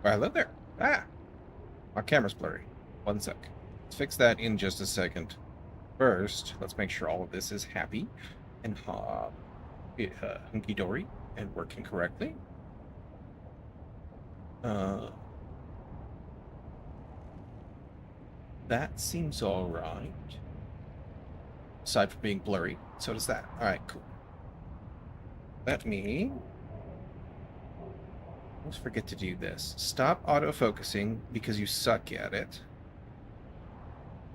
Well, hello there. Ah, my camera's blurry. One sec. Let's fix that in just a second. First, let's make sure all of this is happy and hunky-dory and working correctly. That seems all right. Aside from being blurry, so does that. All right, cool. Let me... Let's forget to do this. Stop autofocusing because you suck at it.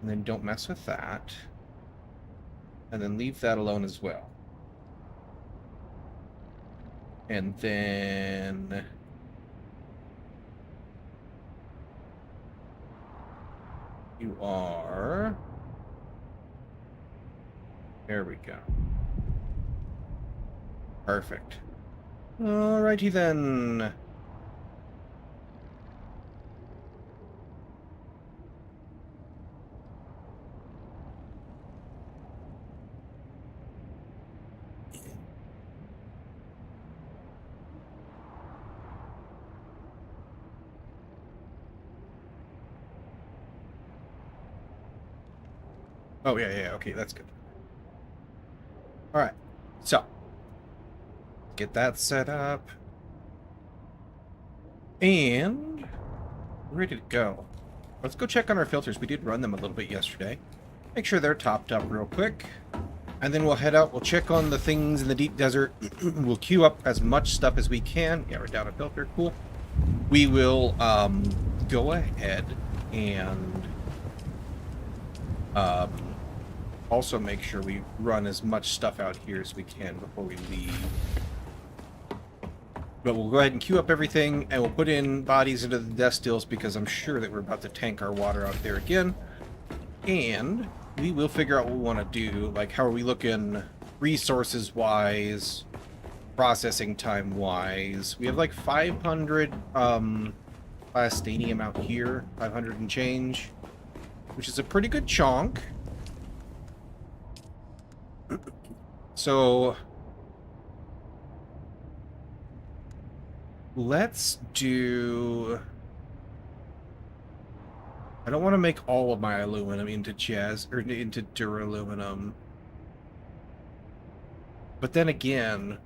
And then don't mess with that. And then leave that alone as well. And then... You are... There we go. Perfect. Alrighty then. Oh, yeah, okay, that's good. Alright, so, get that set up. And, we're ready to go. Let's go check on our filters. We did run them a little bit yesterday. Make sure they're topped up real quick. And then we'll head out, we'll check on the things in the deep desert. We'll queue up as much stuff as we can. Yeah, we're down a filter, cool. We will, go ahead and... also make sure we run as much stuff out here as we can before we leave. But we'll go ahead and queue up everything, and we'll put in bodies into the death stills because I'm sure that we're about to tank our water out there again. And we will figure out what we want to do, like how are we looking resources-wise, processing time-wise. We have like 500 plastanium out here, 500 and change, which is a pretty good chunk. So let's do... I don't want to make all of my aluminum into or into duraluminum. But then again,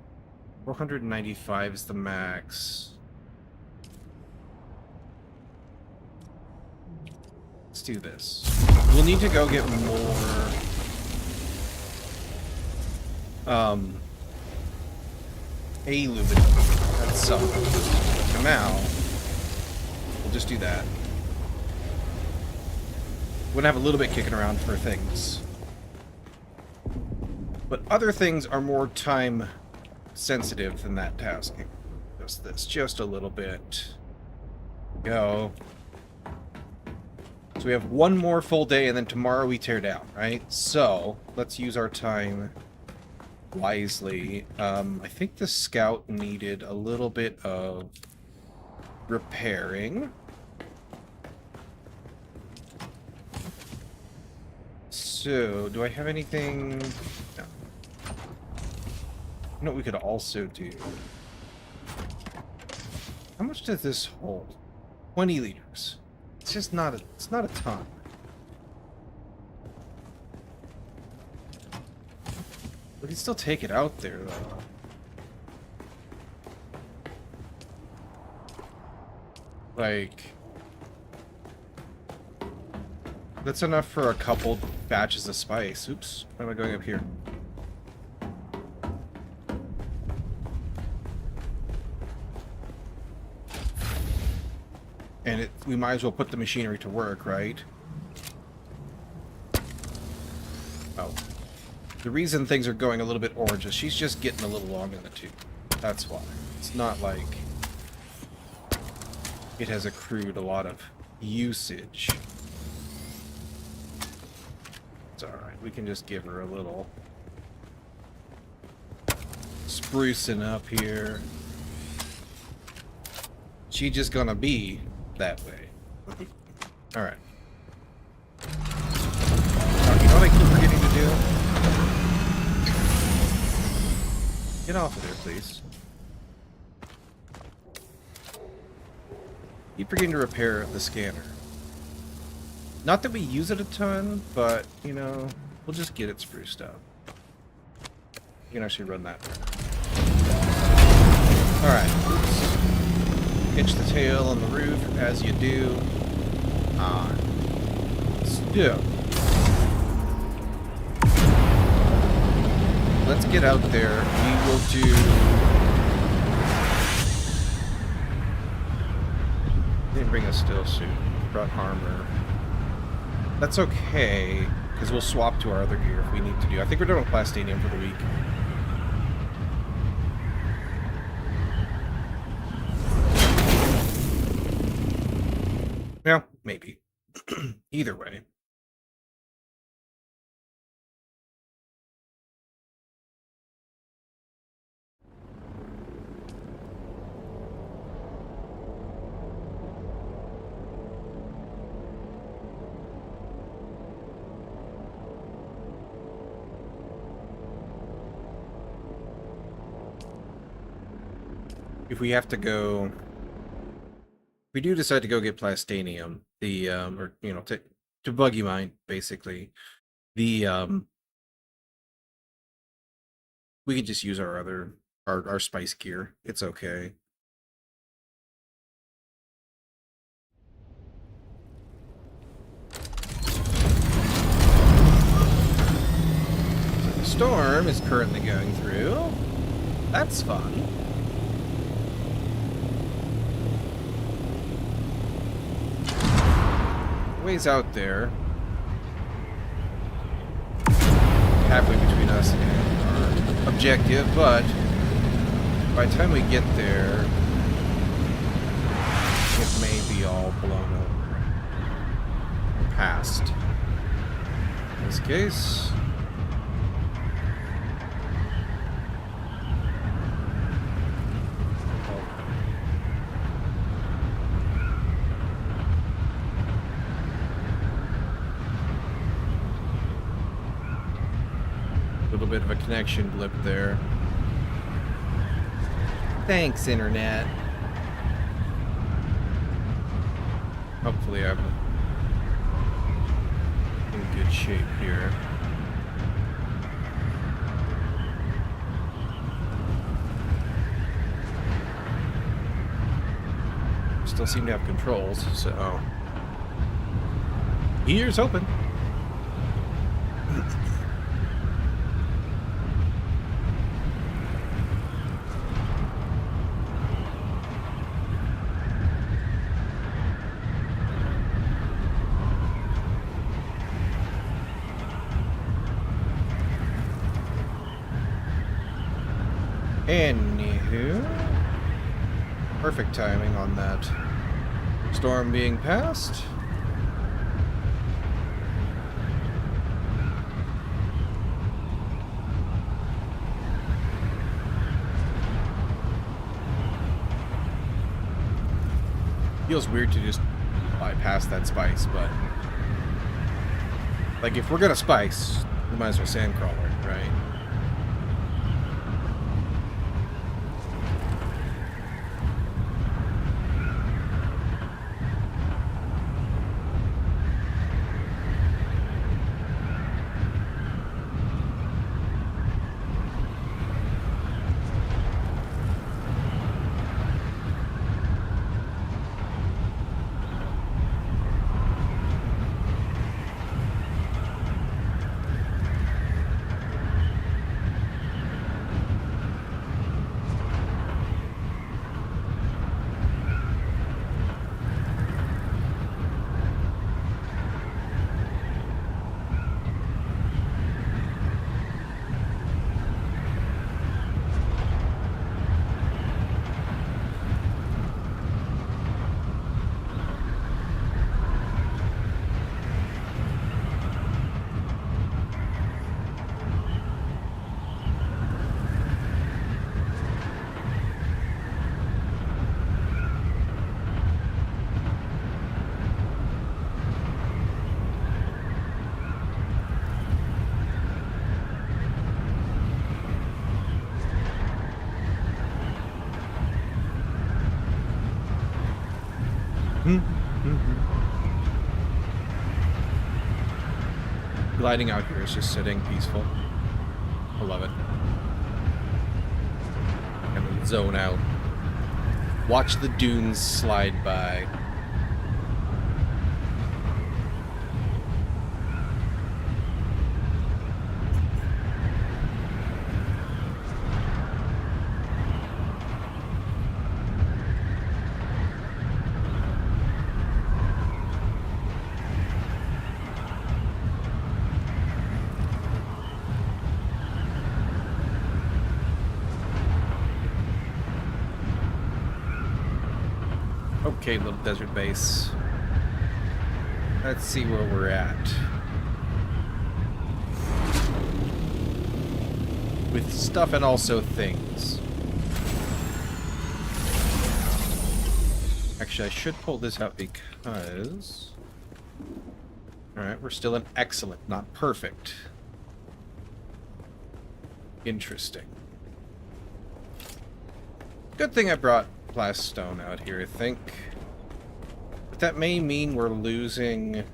495 is the max. Let's do this. We'll need to go get more aluminum. That's some. For now, we'll just do that. We're gonna have a little bit kicking around for things. But other things are more time sensitive than that tasking. Just this, just a little bit. Go. So we have one more full day and then tomorrow we tear down, right? So let's use our time wisely. I think the scout needed a little bit of repairing. So, do I have anything? No. You know what we could also do? How much does this hold? 20 liters. It's just not it's not a ton. We can still take it out there, though. Like... That's enough for a couple batches of spice. Oops. Why am I going up here? And we might as well put the machinery to work, right? Oh. The reason things are going a little bit orange is she's just getting a little long in the tooth. That's why. It's not like it has accrued a lot of usage. It's alright. We can just give her a little sprucing up here. She's just gonna be that way. Alright. Oh, you know what I keep forgetting to do? Get off of there, please. Keep forgetting to repair the scanner. Not that we use it a ton, but, you know, we'll just get it spruced up. You can actually run that. Alright. Hitch the tail on the roof, as you do. Still. Let's get out there. We will do... Didn't bring a still suit. Brought armor. That's okay, because we'll swap to our other gear if we need to do. I think we're done with Plastanium for the week. Well, maybe. Either way. If we have to go... we do decide to go get Plastanium, the, or, you know, to buggy mine, basically, the, we could just use our other, our spice gear. It's okay. So the storm is currently going through. That's fun. Ways out there. Halfway between us and our objective, but by the time we get there, it may be all blown over. Past. In this case... bit of a connection blip there. Thanks, Internet. Hopefully I'm in good shape here. Still seem to have controls, so... here's hoping. Anywho, perfect timing on that storm being passed. Feels weird to just bypass that spice, but like if we're gonna spice, we might as well sandcrawler, right? Gliding out here is just sitting peaceful. I love it. And then zone out. Watch the dunes slide by. Okay, little desert base. Let's see where we're at. With stuff and also things. Actually, I should pull this out because... Alright, we're still in excellent, not perfect. Interesting. Good thing I brought blast stone out here, I think. But that may mean we're losing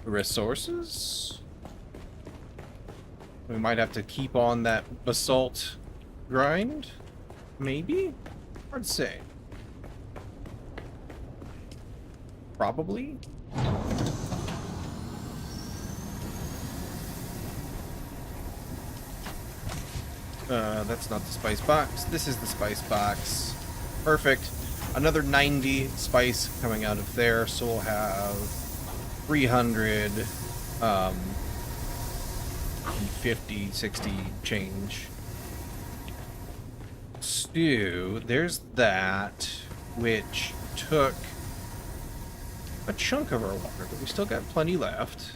resources. We might have to keep on that basalt grind. Maybe? Hard to say. Probably. That's not the spice box. This is the spice box. Perfect. Another 90 spice coming out of there, so we'll have 300, 50, 60 change. So, there's that, which took a chunk of our water, but we still got plenty left.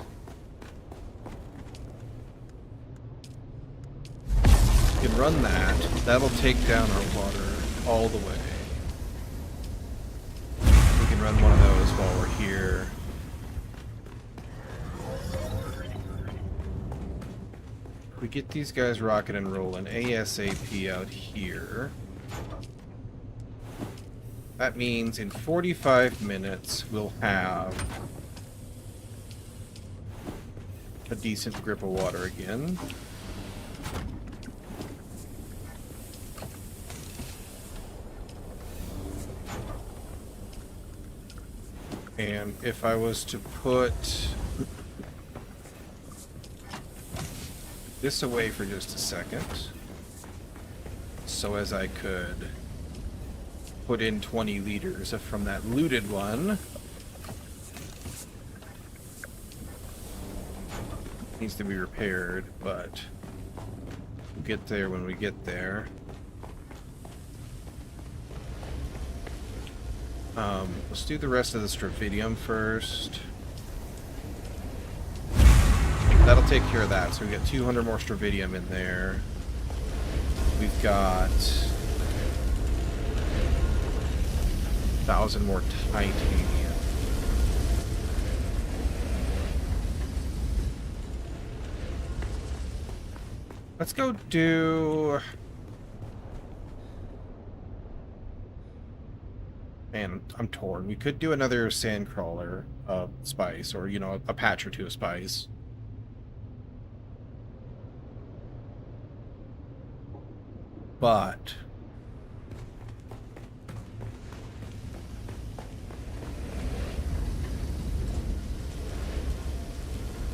We can run that. That'll take down our water all the way. We can run one of those while we're here. We get these guys rocking and rolling ASAP out here. That means in 45 minutes we'll have a decent grip of water again. And if I was to put this away for just a second, so as I could put in 20 liters from that looted one. Needs to be repaired, but we'll get there when we get there. Let's do the rest of the stravidium first. That'll take care of that. So we got 200 more stravidium in there. We've got 1,000 more titanium. Let's go do... Man, I'm torn. We could do another sandcrawler spice, or, you know, a patch or two of spice. But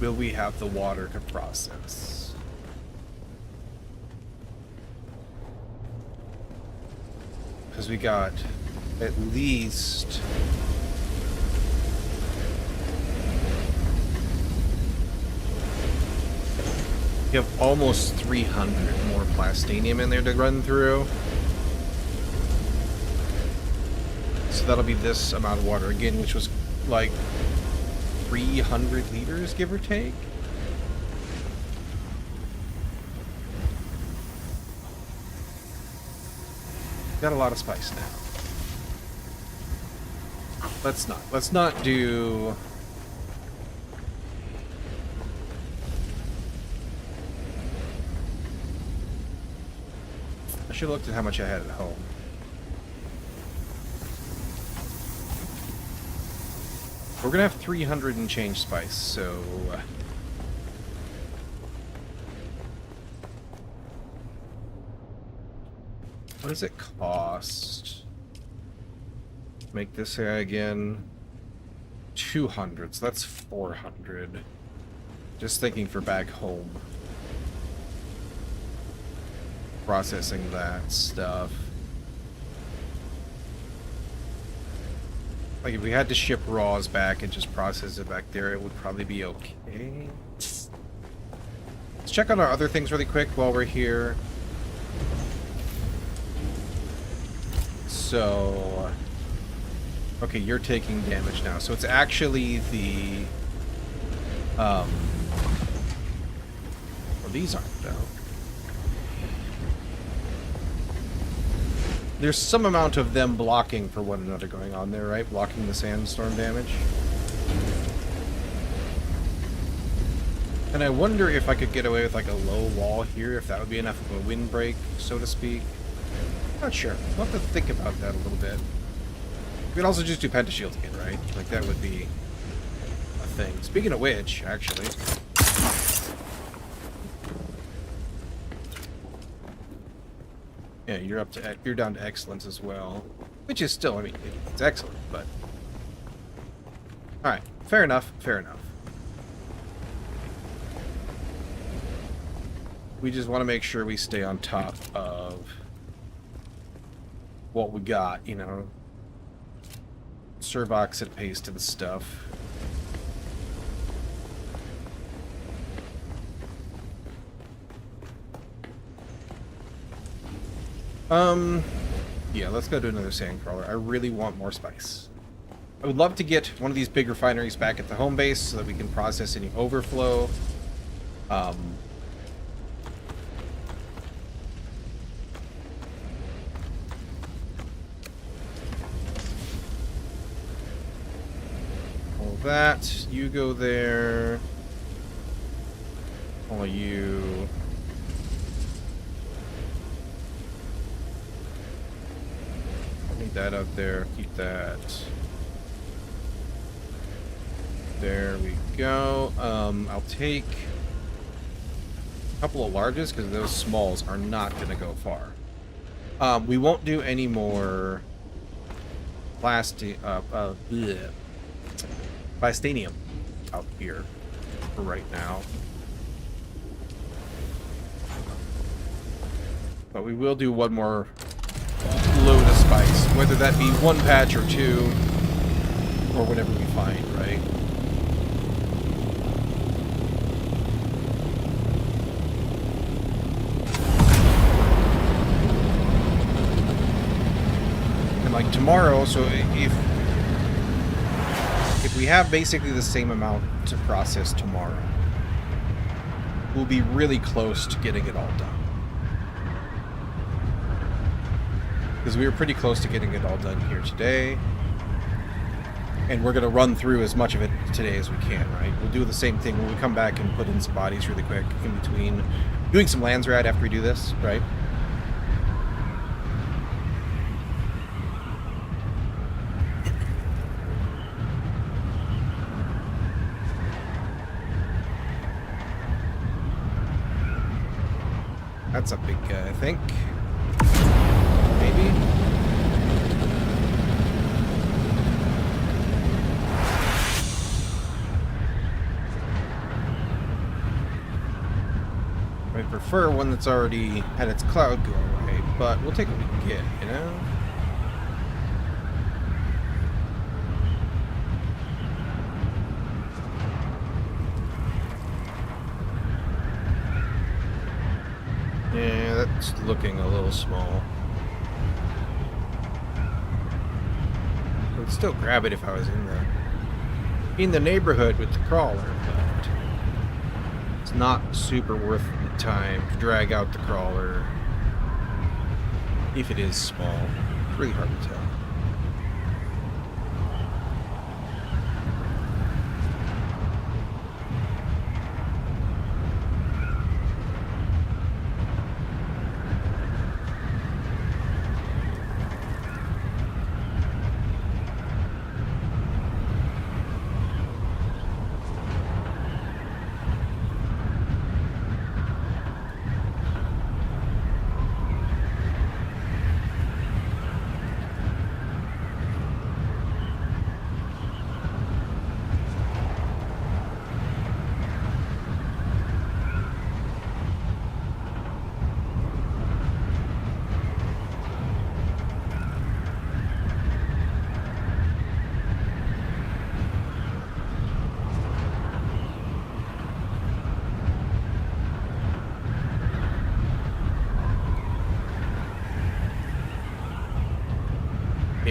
will we have the water to process? Because we got at least you have almost 300 more plastinium in there to run through. So that'll be this amount of water again, which was like 300 liters, give or take. Got a lot of spice now. Let's not do... I should have looked at how much I had at home. We're gonna have 300 and change spice, so What does it cost? Make this guy again. 200, so that's 400. Just thinking for back home. Processing that stuff. Like, if we had to ship raws back and just process it back there, it would probably be okay. Let's check on our other things really quick while we're here. So... okay, you're taking damage now. So it's actually the... well, these aren't, though. There's some amount of them blocking for one another going on there, right? Blocking the sandstorm damage. And I wonder if I could get away with like a low wall here, if that would be enough of a windbreak, so to speak. Not sure. We'll have to think about that a little bit. We could also just do pentashield again, right? Like, that would be a thing. Speaking of which, actually... yeah, you're down to excellence as well. Which is still, I mean, it's excellent, but... alright, fair enough, fair enough. We just want to make sure we stay on top of what we got, you know. Serve oxid paste to the stuff. Yeah, let's go do another sandcrawler. I really want more spice. I would love to get one of these big refineries back at the home base so that we can process any overflow. All that. You go there. All you... need that up there. Keep that. There we go. I'll take a couple of larges because those smalls are not going to go far. We won't do any more Plastanium out here for right now. But we will do one more load of spice, whether that be one patch or two, or whatever we find, right? And like tomorrow, so if we have basically the same amount to process tomorrow, we'll be really close to getting it all done. Because we were pretty close to getting it all done here today. And we're going to run through as much of it today as we can, right? We'll do the same thing when we come back and put in some bodies really quick in between doing some Landsrat after we do this, right? That's a big guy, I think. Maybe. I prefer one that's already had its cloud go away, but we'll take what we can get, you know? Yeah, that's looking a little small. I would still grab it if I was in the neighborhood with the crawler, but it's not super worth the time to drag out the crawler if it is small. It's really hard to tell.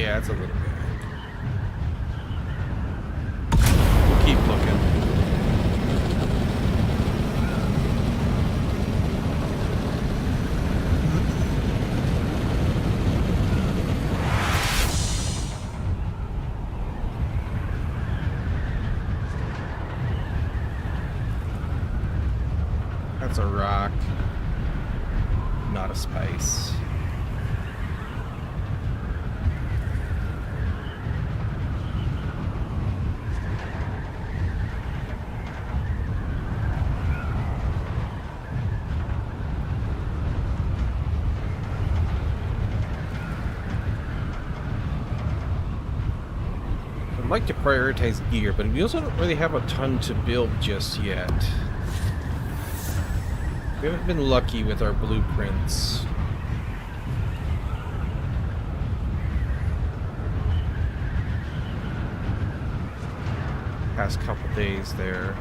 Yeah, it's a little bit. We'll keep looking. That's a rock, not a spice. I'd like to prioritize gear, but we also don't really have a ton to build just yet. We haven't been lucky with our blueprints. Past couple days there.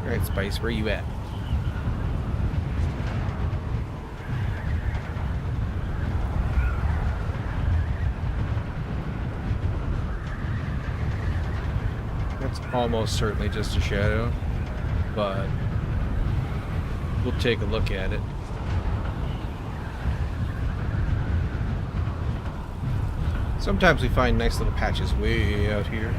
Alright, Spice, where you at? That's almost certainly just a shadow, but we'll take a look at it. Sometimes we find nice little patches way out here.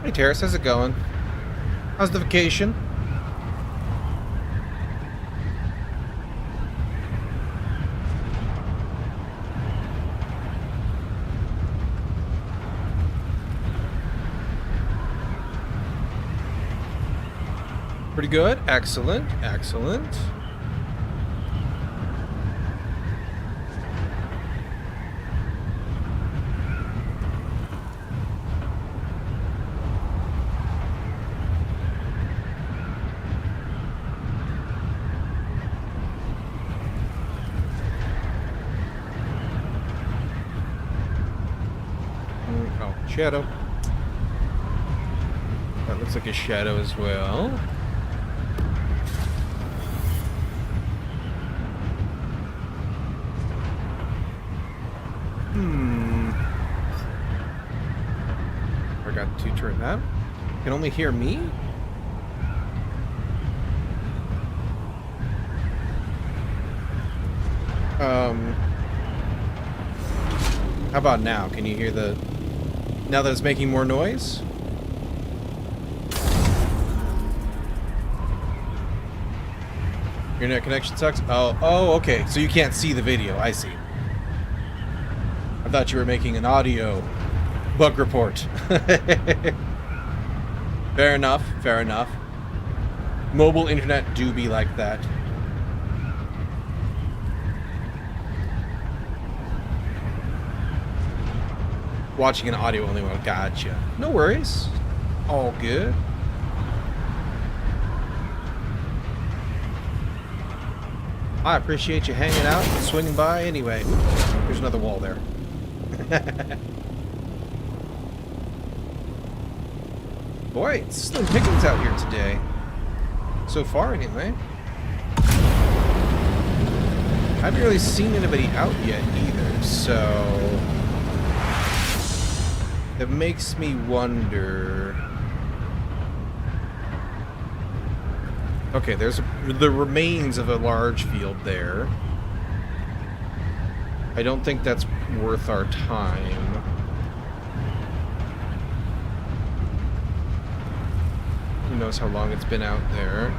Hey Terrace, how's it going? How's the vacation? Pretty good. Excellent. Excellent. Oh, shadow. That looks like a shadow as well. Forgot to turn that. Can only hear me? How about now? Can you hear the... Now that it's making more noise? Your internet connection sucks? Oh, okay. So you can't see the video. I see. I thought you were making an audio bug report. Fair enough. Fair enough. Mobile internet do be like that. Watching an audio only one. Gotcha. No worries. All good. I appreciate you hanging out and swinging by anyway. There's another wall there. Boy, it's slim pickings out here today. So far, anyway. I haven't really seen anybody out yet either, so it makes me wonder. Okay, there's the remains of a large field there. I don't think that's worth our time. Who knows how long it's been out there.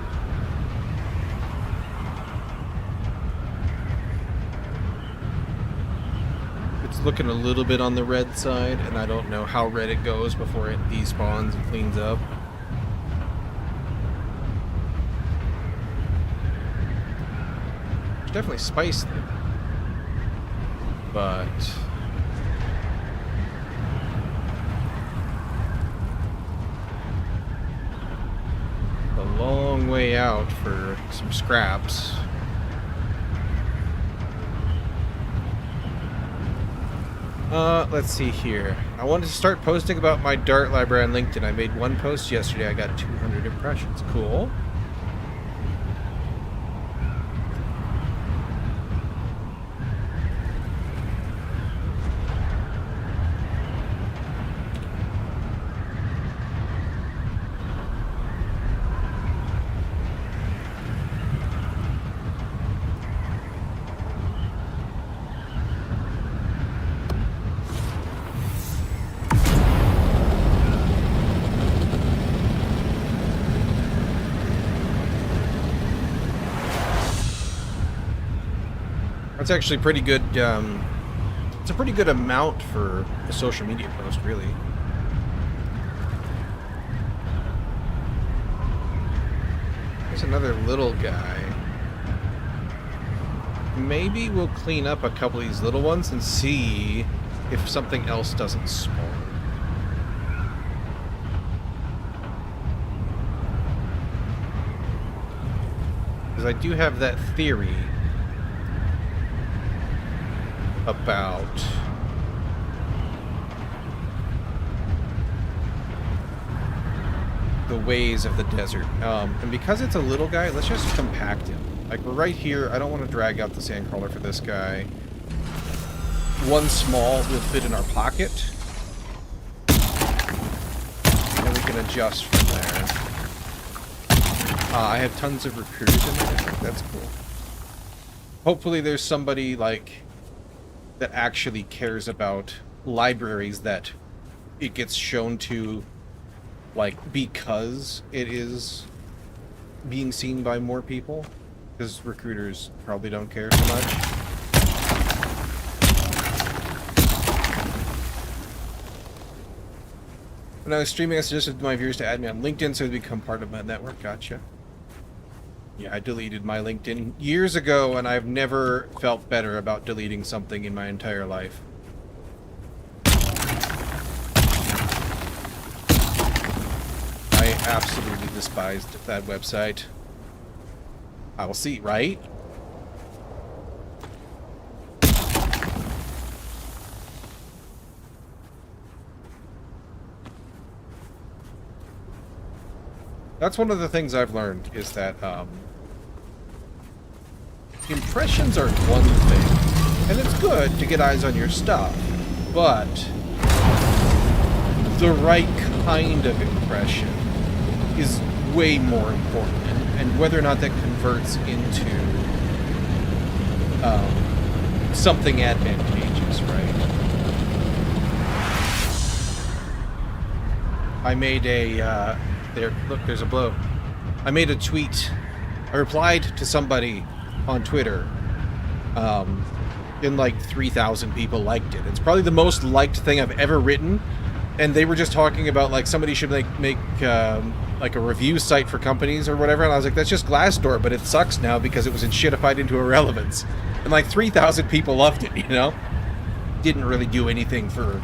It's looking a little bit on the red side, and I don't know how red it goes before it despawns and cleans up. There's definitely spice there. But a long way out for some scraps. Let's see here. I wanted to start posting about my Dart library on LinkedIn. I made one post yesterday. I got 200 impressions. Cool. That's actually pretty good. It's a pretty good amount for a social media post, really. There's another little guy. Maybe we'll clean up a couple of these little ones and see if something else doesn't spawn. Because I do have that theory about the ways of the desert. And because it's a little guy, let's just compact him. Like, we're right here. I don't want to drag out the sandcrawler for this guy. One small will fit in our pocket. And we can adjust from there. I have tons of recruiters in there. That's cool. Hopefully there's somebody, like, that actually cares about libraries that it gets shown to, like, because it is being seen by more people, because recruiters probably don't care so much. When I was streaming, I suggested to my viewers to add me on LinkedIn so they become part of my network. Gotcha. Yeah, I deleted my LinkedIn years ago, and I've never felt better about deleting something in my entire life. I absolutely despised that website. I will see, right? That's one of the things I've learned, is that impressions are one thing, and it's good to get eyes on your stuff, but the right kind of impression is way more important, and whether or not that converts into something advantageous, right? I made a there, look, there's a blow. I made a tweet. I replied to somebody on Twitter, and like 3,000 people liked it. It's probably the most liked thing I've ever written, and they were just talking about, like, somebody should make like a review site for companies or whatever, and I was like, that's just Glassdoor, but it sucks now because it was shitified into irrelevance. And like 3,000 people loved it, you know? Didn't really do anything for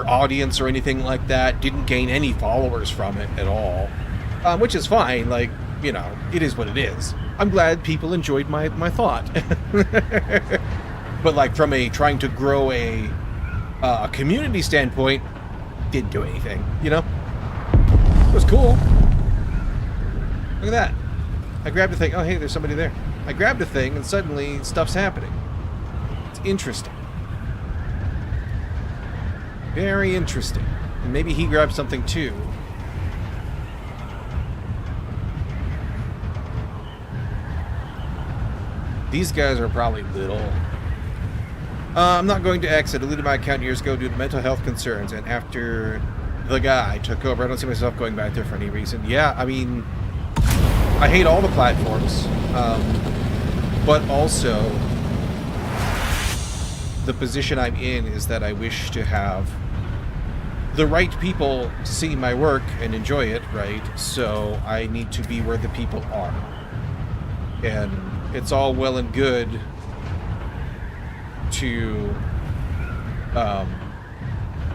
audience or anything like that. Didn't gain any followers from it at all, which is fine. Like, you know, it is what it is. I'm glad people enjoyed my thought. But like, from a trying to grow a community standpoint, didn't do anything, you know? It was cool. Look at that. I grabbed a thing. Oh, hey, there's somebody there. I grabbed a thing, and suddenly stuff's happening. It's interesting. Very interesting. And maybe he grabbed something too. These guys are probably little. I'm not going to X. I deleted my account years ago due to mental health concerns, and after the guy took over, I don't see myself going back there for any reason. Yeah, I mean, I hate all the platforms, but also the position I'm in is that I wish to have the right people to see my work and enjoy it, right? So I need to be where the people are. And it's all well and good to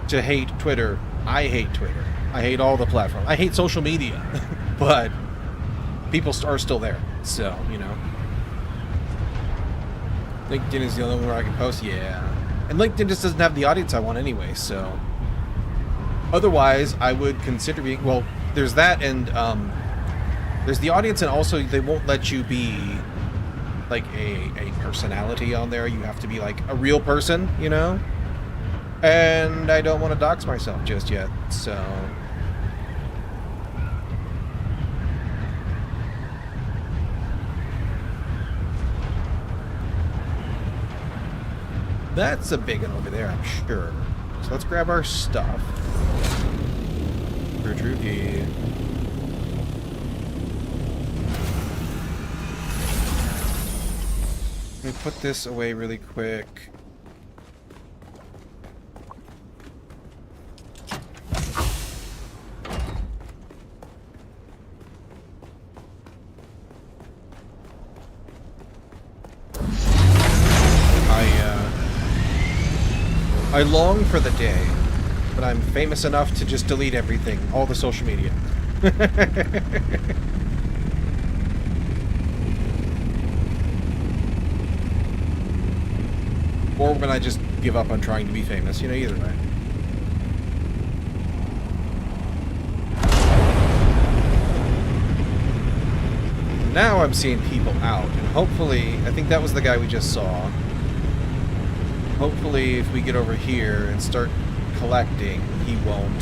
hate Twitter. I hate Twitter. I hate all the platforms. I hate social media. But people are still there. So, you know. LinkedIn is the only one where I can post. Yeah. And LinkedIn just doesn't have the audience I want anyway, so. Otherwise, I would consider being... Well, there's that, and there's the audience, and also they won't let you be like a personality on there. You have to be like a real person, you know? And I don't want to dox myself just yet, so... That's a big one over there, I'm sure. So let's grab our stuff. True. Let me put this away really quick. I long for the day but I'm famous enough to just delete everything, all the social media. Or when I just give up on trying to be famous, you know, either way. Now I'm seeing people out, and hopefully, I think that was the guy we just saw. Hopefully, if we get over here and start collecting, he won't,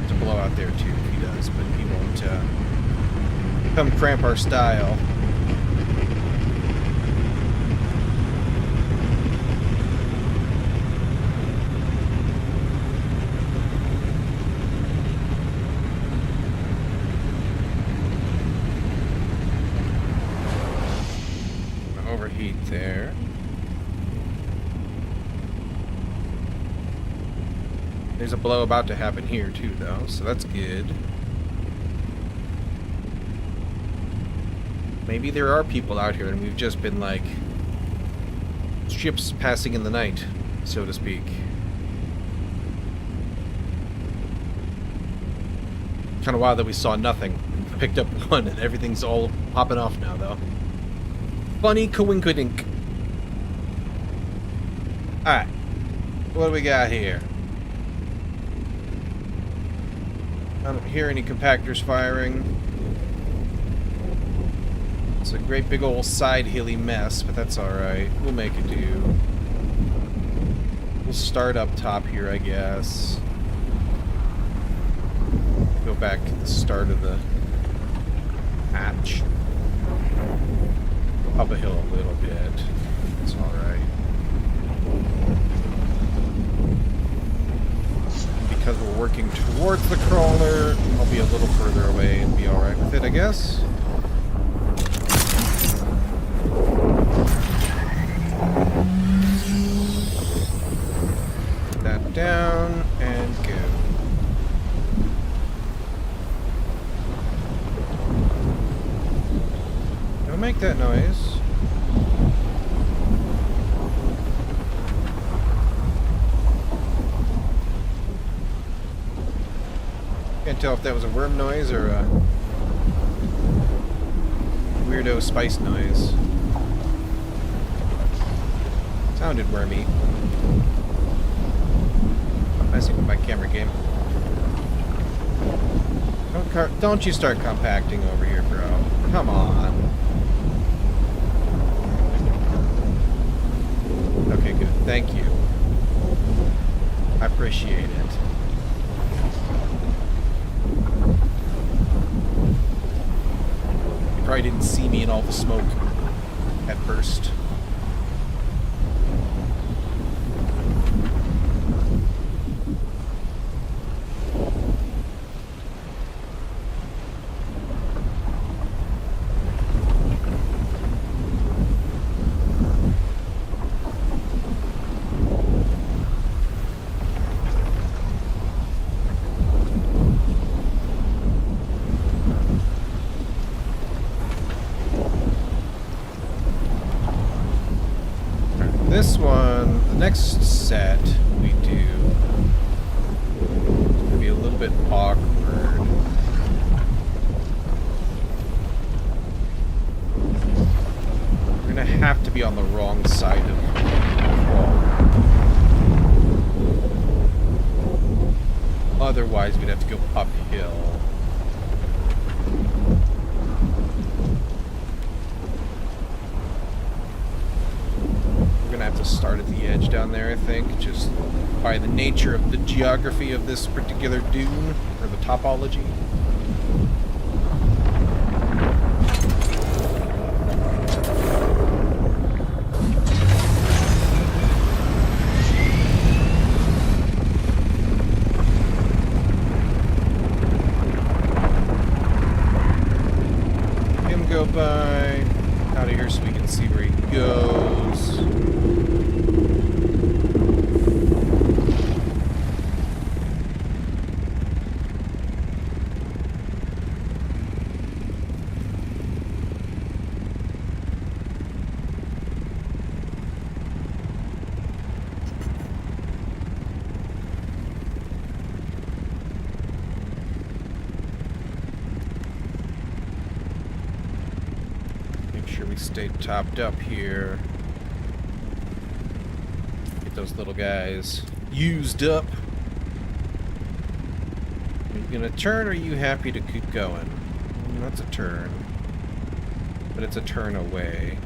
to blow out there too if he does, but he won't come cramp our style. Overheat there. There's a blow about to happen here too, though, so that's good. Maybe there are people out here and we've just been like ships passing in the night, so to speak. Kind of wild that we saw nothing and picked up one and everything's all popping off now, though. Funny coinkydink. Alright. What do we got here? I don't hear any compactors firing. It's a great big old side hilly mess, but that's alright. We'll make it do. We'll start up top here, I guess. Go back to the start of the hatch. Up a hill a little bit. It's alright. Because we're working towards the crawler, I'll be a little further away and be alright with it, I guess. Put that down and go. Don't make that noise. Can't tell if that was a worm noise or a weirdo spice noise. Sounded wormy. Messing with my camera game. Don't you start compacting over here, bro. Come on. Okay, good. Thank you. I appreciate it. You probably didn't see me in all the smoke at first. This one, the next set we do, it's gonna be a little bit awkward. We're gonna have to be on the wrong side of the wall. Otherwise, we'd have to go uphill. Have to start at the edge down there, I think, just by the nature of the geography of this particular dune, or the topology. Him go by out of here so we can see where he goes. Stay topped up here. Get those little guys used up. Are you gonna turn, or are you happy to keep going? That's a turn. But it's a turn away.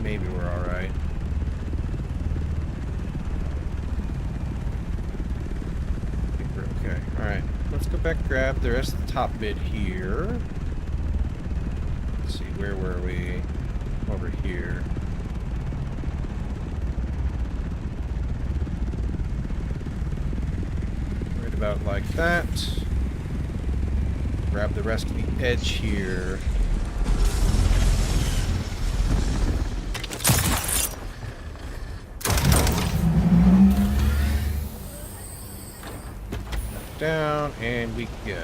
Maybe we're alright. I think we're okay. Alright. Let's go back, grab the rest of the top bit here. Let's see, where were we? Over here. Right about like that. Grab the rest of the edge here. Down, and we go.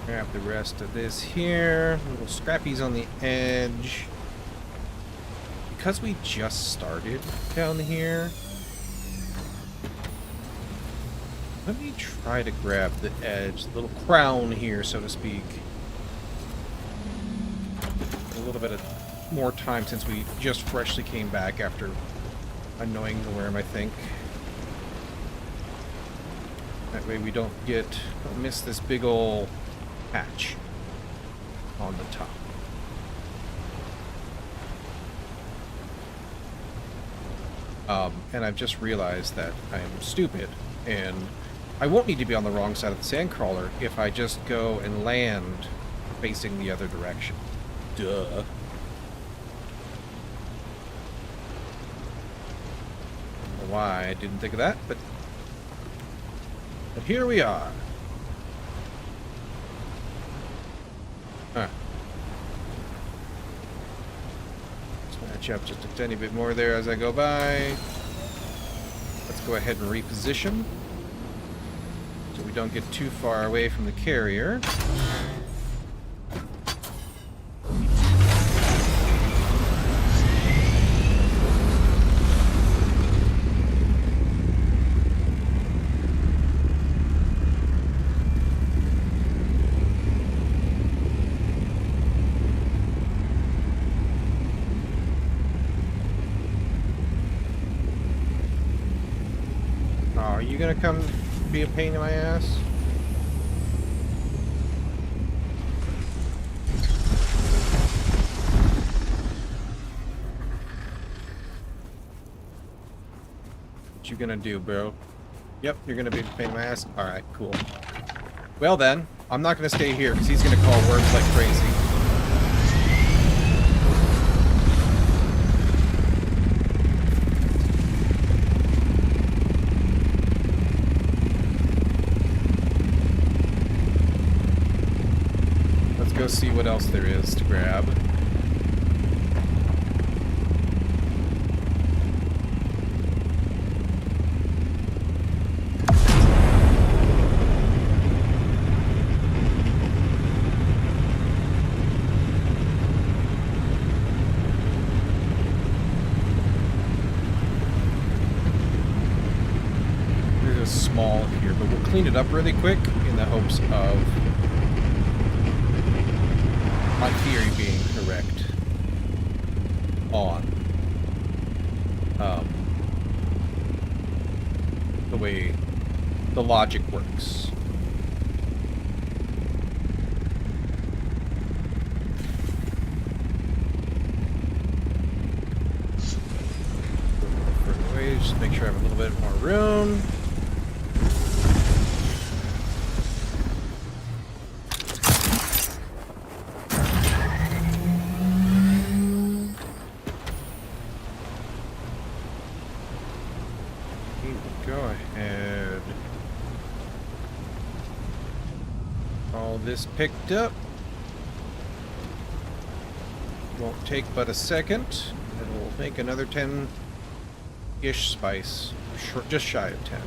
Grab the rest of this here. Little scrappies on the edge. Because we just started down here, let me try to grab the edge, the little crown here, so to speak. A little bit of more time since we just freshly came back after annoying the worm, I think. That way we don't miss this big ol' patch on the top. And I've just realized that I am stupid, and I won't need to be on the wrong side of the sandcrawler if I just go and land facing the other direction. Duh. I don't know why I didn't think of that, but here we are. Huh. Let's match up just a tiny bit more there as I go by. Let's go ahead and reposition so we don't get too far away from the carrier. are you gonna come be a pain in my ass? What you gonna do, bro? Yep, you're gonna be a pain in my ass? Alright, cool. Well then, I'm not gonna stay here because he's gonna call worms like crazy. Let's go see what else there is to grab. Small here, but we'll clean it up really quick in the hopes of my theory being correct on the way the logic works. Further away, just make sure I have a little bit more room. Go ahead. All this picked up. Won't take but a second. It'll make another 10-ish spice. Just shy of 10.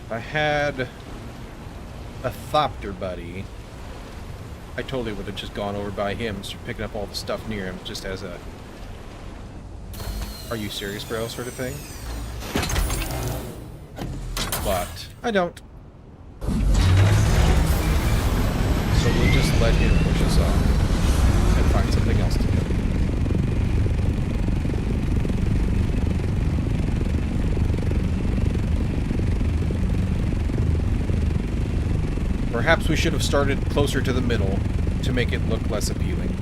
If I had a Thopter buddy, I totally would have just gone over by him and started picking up all the stuff near him just as a "are you serious, bro?" sort of thing. But I don't. So we'll just let him push us off and find something else to do. Perhaps we should have started closer to the middle to make it look less appealing.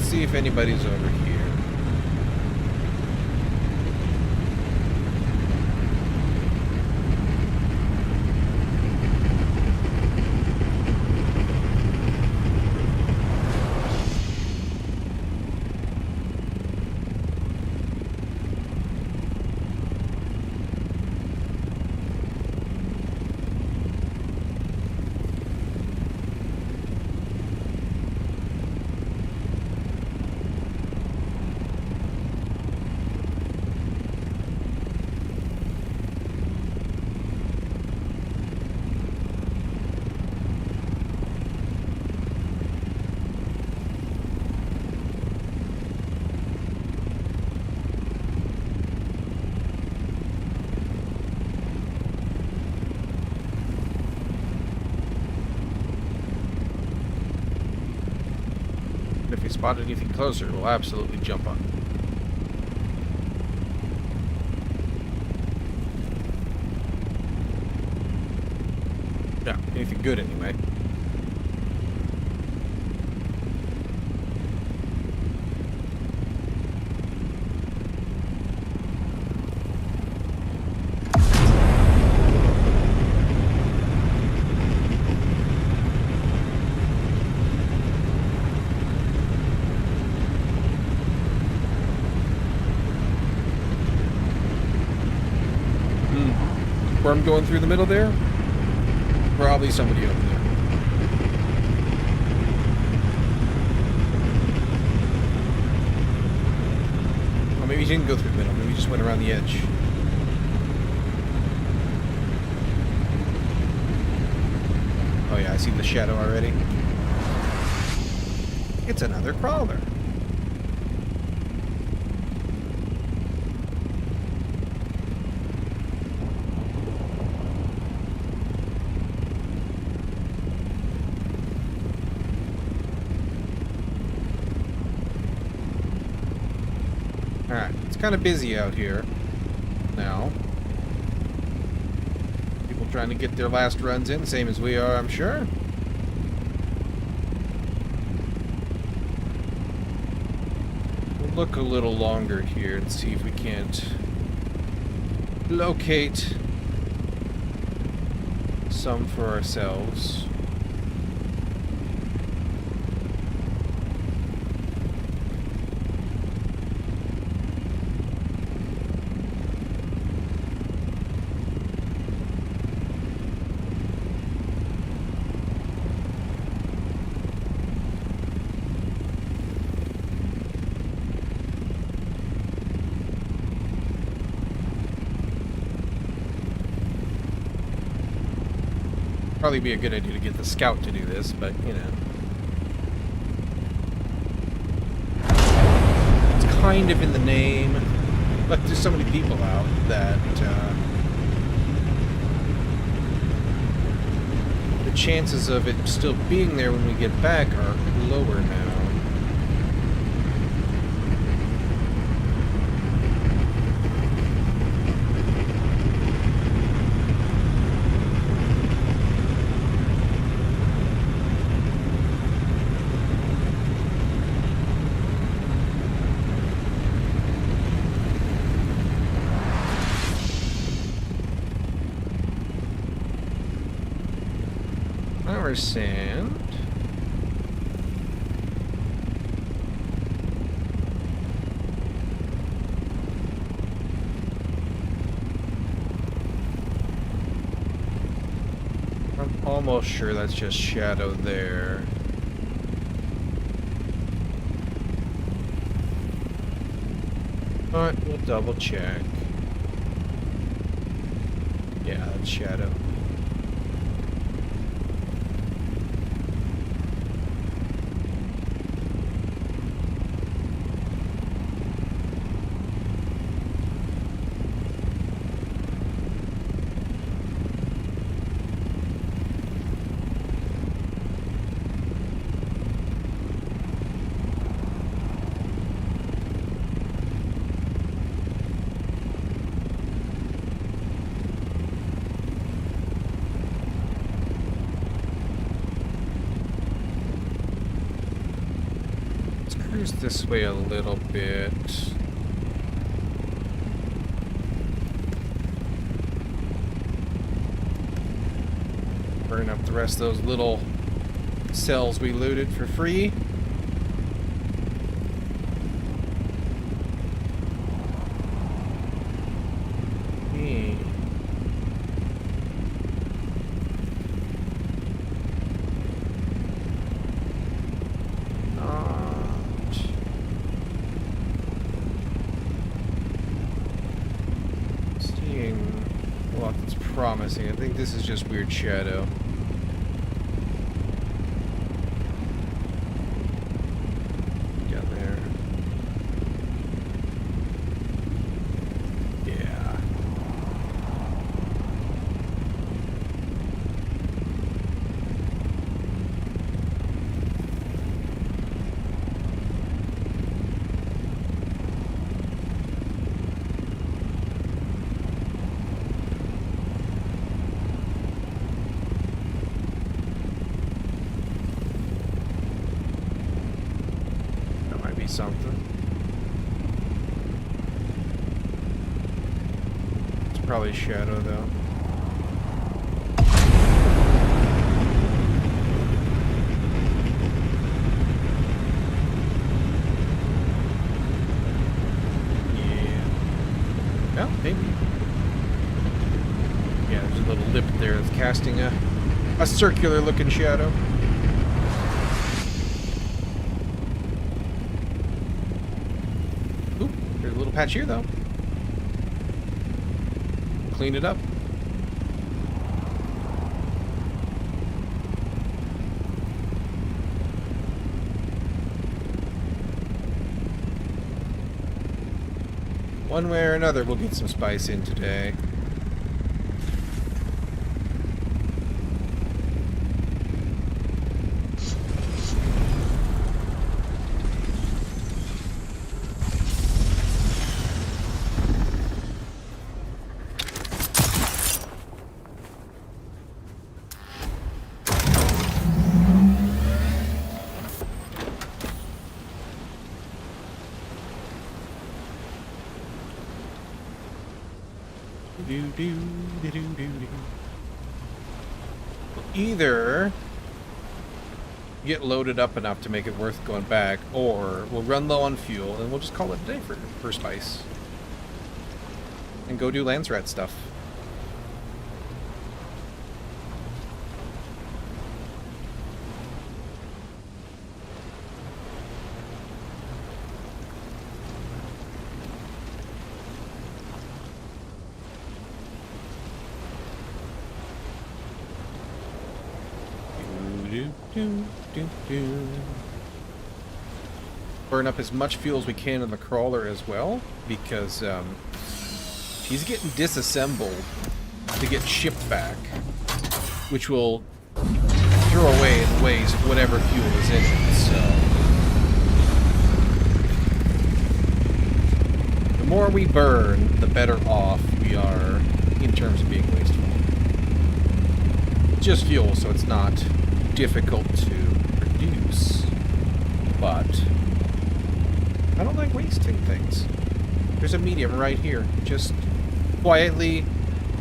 See if anybody's over here. If we spot anything closer, we'll absolutely jump on it. Yeah, anything good anyway. Worm going through the middle there? Probably somebody over there. Well, maybe he didn't go through the middle. Maybe he just went around the edge. Oh yeah, I see the shadow already. It's another crawler. Alright, it's kind of busy out here now. People trying to get their last runs in, same as we are, I'm sure. We'll look a little longer here and see if we can't locate some for ourselves. Probably be a good idea to get the scout to do this, but you know. It's kind of in the name, but there's so many people out that the chances of it still being there when we get back are lower now. Our sand. I'm almost sure that's just shadow there. But we'll double check. Yeah, that's shadow. This way a little bit. Burn up the rest of those little cells we looted for free. Promising. I think this is just weird shadow. Down there. Yeah. Something. It's probably shadow though. Yeah. Well, maybe. Yeah, there's a little lip there that's casting a A circular looking shadow. Oop, there's a little patch here though. Clean it up. One way or another, we'll get some spice in today. Either get loaded up enough to make it worth going back, or we'll run low on fuel and we'll just call it a day for spice. And go do lance rat stuff. Burn up as much fuel as we can in the crawler as well, because she's getting disassembled to get shipped back, which will throw away and waste whatever fuel is in it. So the more we burn, the better off we are in terms of being wasteful. It's just fuel, so it's not difficult to produce, but I don't like wasting things. There's a medium right here, just quietly,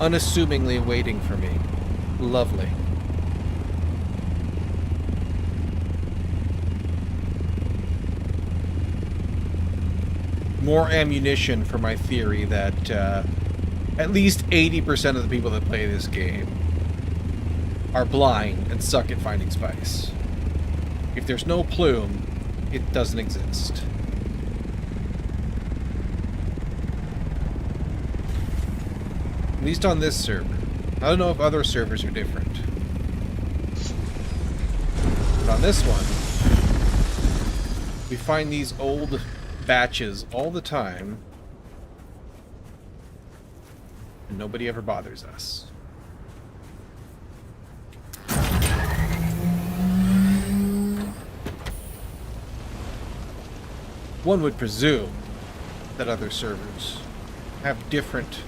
unassumingly waiting for me. Lovely. More ammunition for my theory that at least 80% of the people that play this game are blind and suck at finding spice. If there's no plume, it doesn't exist. At least on this server. I don't know if other servers are different. But on this one, we find these old batches all the time, and nobody ever bothers us. One would presume that other servers have different,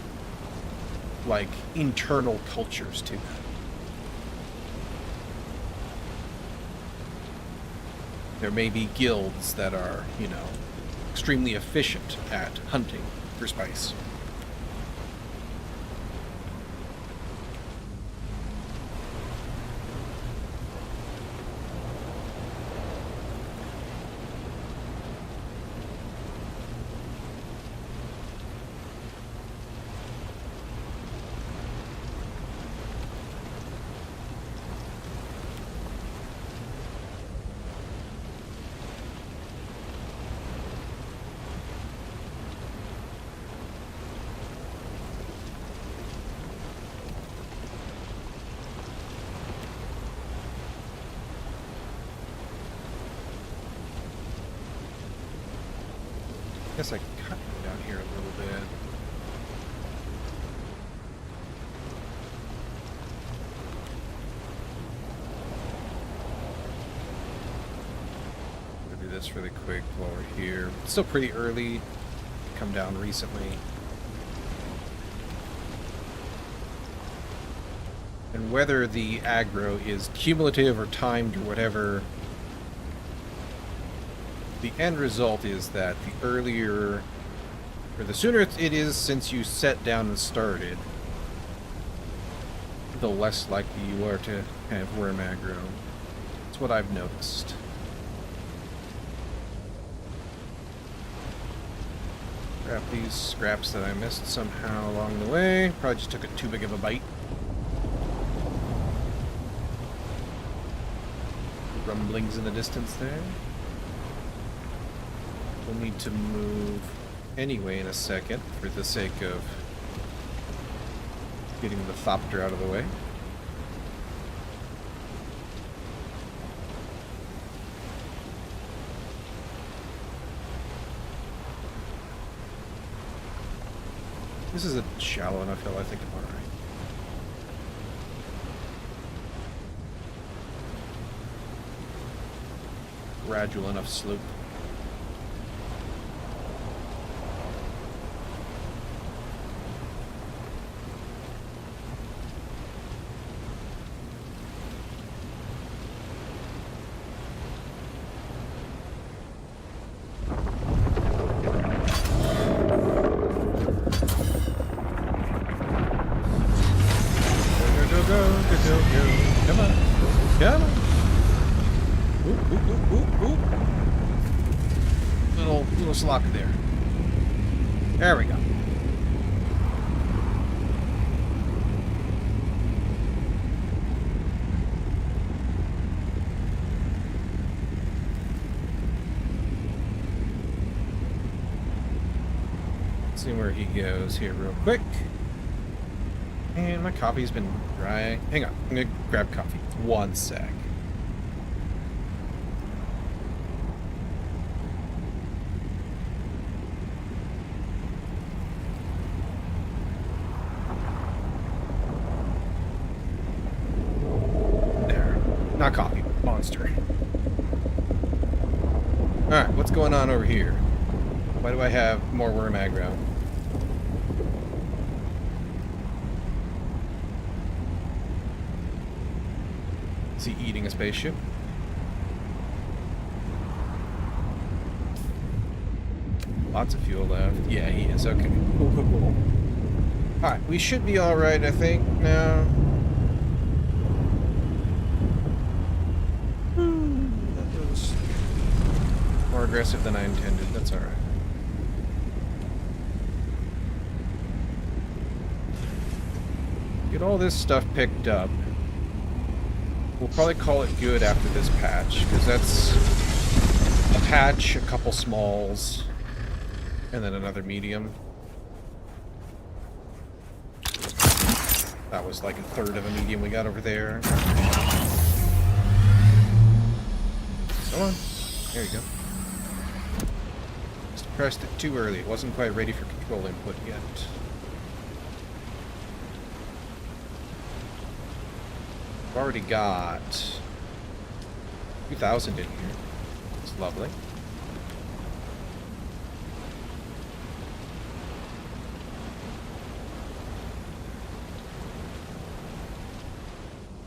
like, internal cultures to them. There may be guilds that are, you know, extremely efficient at hunting for spice. I guess I can cut down here a little bit. I'm gonna do this really quick while we're here. It's still pretty early. Come down recently. And whether the aggro is cumulative or timed or whatever, the end result is that the earlier, or the sooner it is since you set down and started, the less likely you are to have worm aggro. That's what I've noticed. Grab these scraps that I missed somehow along the way. Probably just took it too big of a bite. rumblings in the distance there. We'll need to move anyway in a second for the sake of getting the thopter out of the way. This is a shallow enough hill, I think I'm alright. Gradual enough slope. Come on. Come on. Oop, oop, oop, oop, oop. Little slock there. There we go. Let's see where he goes here real quick. And my coffee's been dry. Hang on, I'm gonna grab coffee. One sec. There. Not coffee, monster. Alright, what's going on over here? Why do I have more worm aggro? Is he eating a spaceship? Lots of fuel left. Yeah, he is. Okay. Cool, cool, cool. Alright, we should be alright, I think, now. That was more aggressive than I intended. That's alright. Get all this stuff picked up. We'll probably call it good after this patch, because that's a patch, a couple smalls, and then another medium. That was like a third of a medium we got over there. Come on. There you go. Just pressed it too early. It wasn't quite ready for control input yet. I've already got 2,000 in here. It's lovely.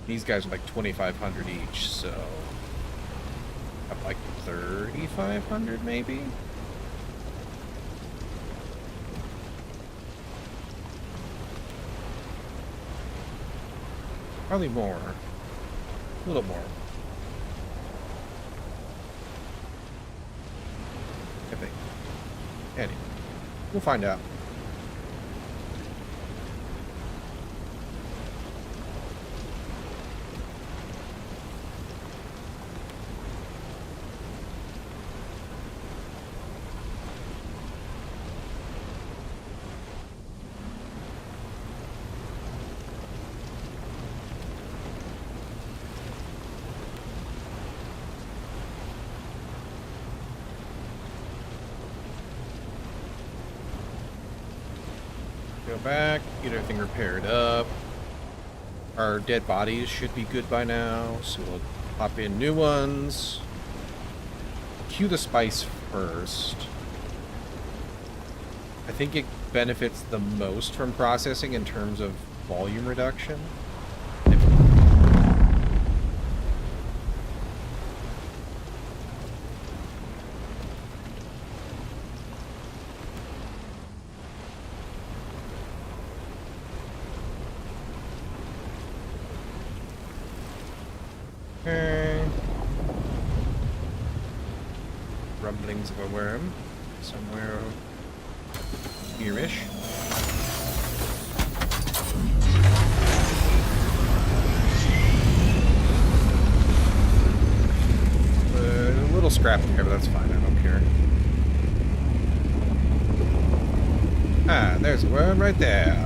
These guys are like 2,500 each, so up like 3,500 maybe. Probably more. A little more. I think. Anyway, we'll find out. Go back, get everything repaired up. Our dead bodies should be good by now, so we'll pop in new ones. Cue the spice first. I think it benefits the most from processing in terms of volume reduction. Rumblings of a worm somewhere here-ish. scrap there, but that's fine. I don't care. Ah, there's a worm right there.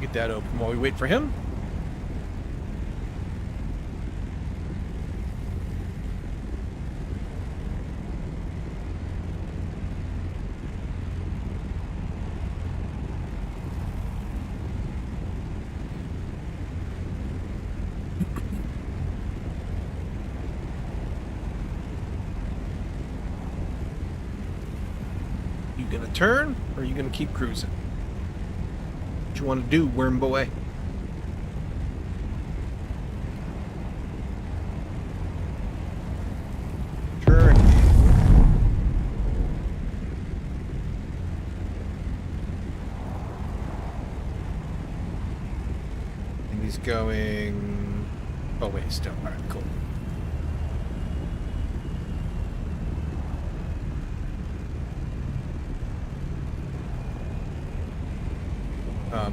Get that open while we wait for him. You gonna turn, or are you gonna keep cruising? What you want to do, worm boy? Turn. And he's going... Oh wait, still. Alright, cool.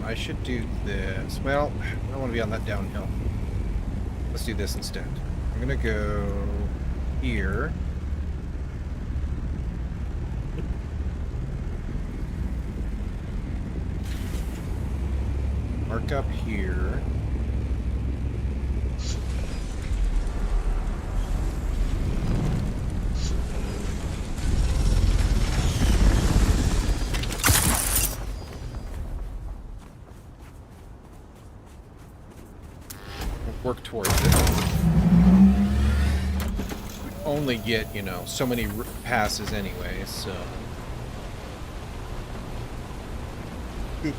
I should do this. Well, I don't want to be on that downhill. Let's do this instead. I'm gonna go here. Mark up here. Work towards it. We only get, you know, so many passes anyway, so... A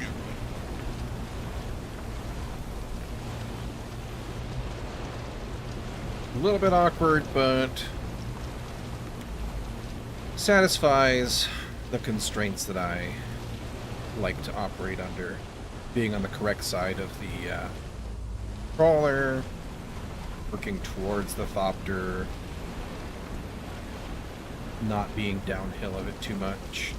little bit awkward, but satisfies the constraints that I like to operate under, being on the correct side of the crawler, working towards the Thopter, not being downhill of it too much.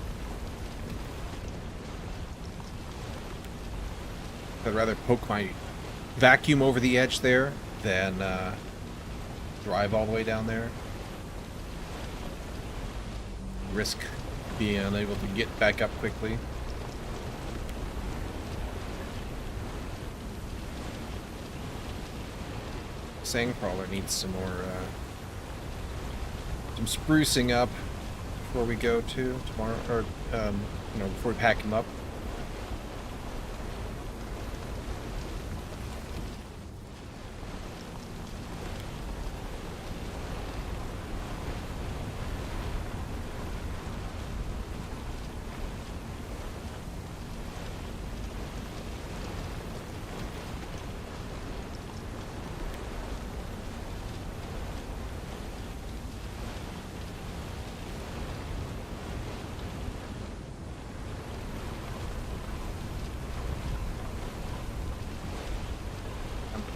I'd rather poke my vacuum over the edge there than drive all the way down there. Risk being unable to get back up quickly. Sandcrawler needs some more, some sprucing up before we go to tomorrow, or, you know, before we pack him up.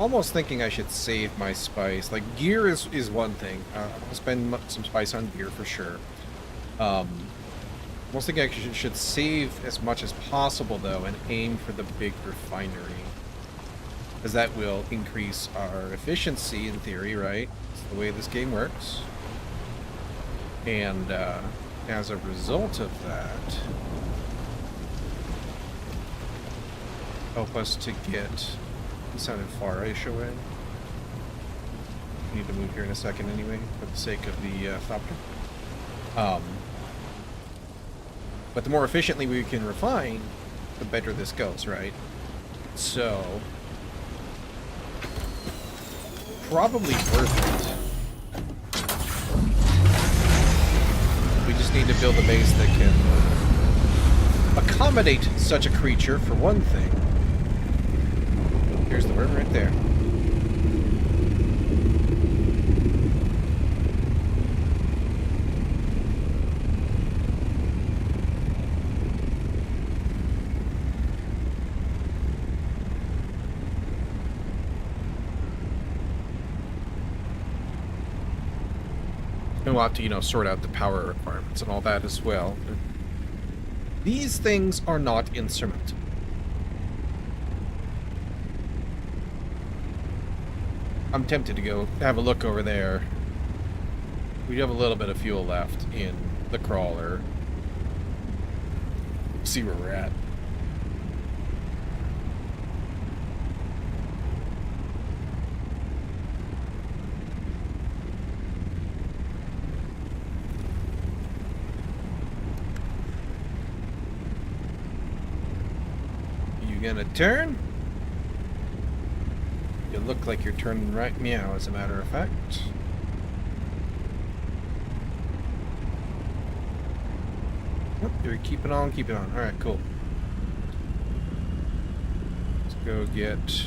Almost thinking I should save my spice. Like, gear is one thing. I'll spend some spice on gear for sure. Almost thinking I should save as much as possible, though, and aim for the big refinery. Because that will increase our efficiency, in theory, right? That's the way this game works. And as a result of that, help us to get... He sounded far-ish away. We need to move here in a second anyway, for the sake of the Thopter. But the more efficiently we can refine, the better this goes, right? So... probably worth it. We just need to build a base that can accommodate such a creature, for one thing. Here's the worm right there. And we'll have to, sort out the power requirements and all that as well. These things are not insurmountable. I'm tempted to go have a look over there. We do have a little bit of fuel left in the crawler. See where we're at. You gonna turn? You look like you're turning right meow, as a matter of fact. Oh, you're keeping on, keeping on. Alright, cool. Let's go get...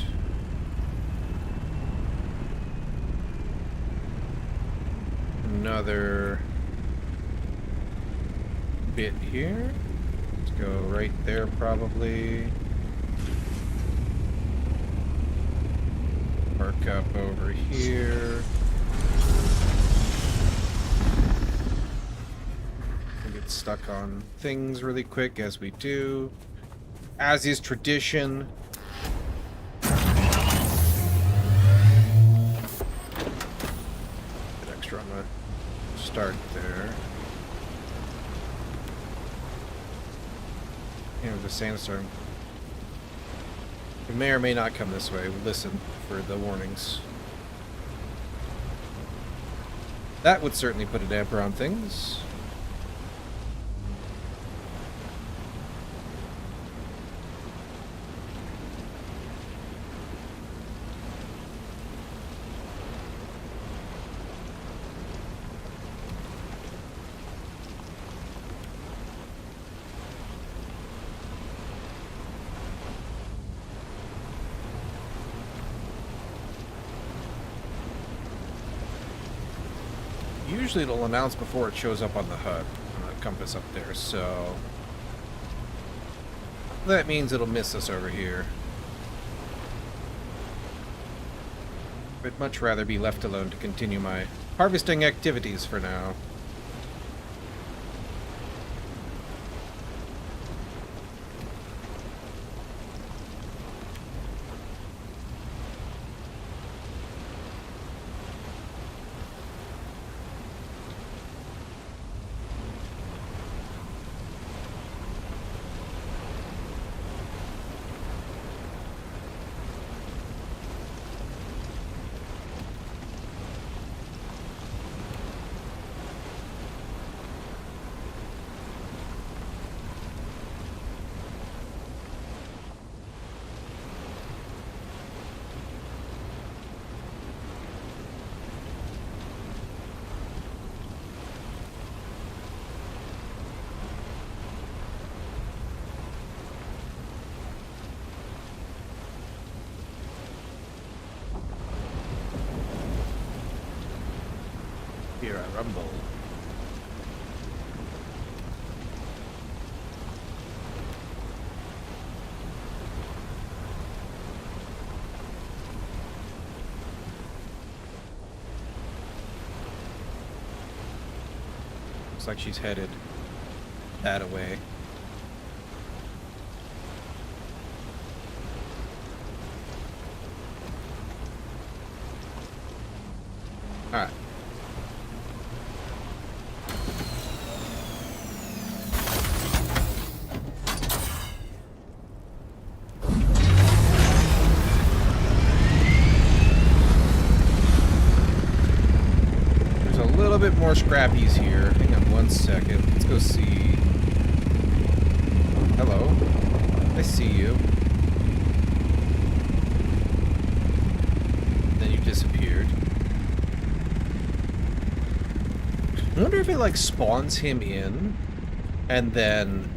another bit here. Let's go right there, probably. Park up over here. We'll get stuck on things really quick as we do. As is tradition. Bit extra on the start there. The sandstorm. It may or may not come this way. Listen for the warnings. That would certainly put a damper on things. Usually it'll announce before it shows up on the HUD, on the compass up there, so that means it'll miss us over here. I'd much rather be left alone to continue my harvesting activities for now. Here I rumble. Looks like she's headed that away. Alright. Bit more scrappies here. Hang on one second. Let's go see. Hello. I see you. Then you disappeared. I wonder if it like spawns him in and then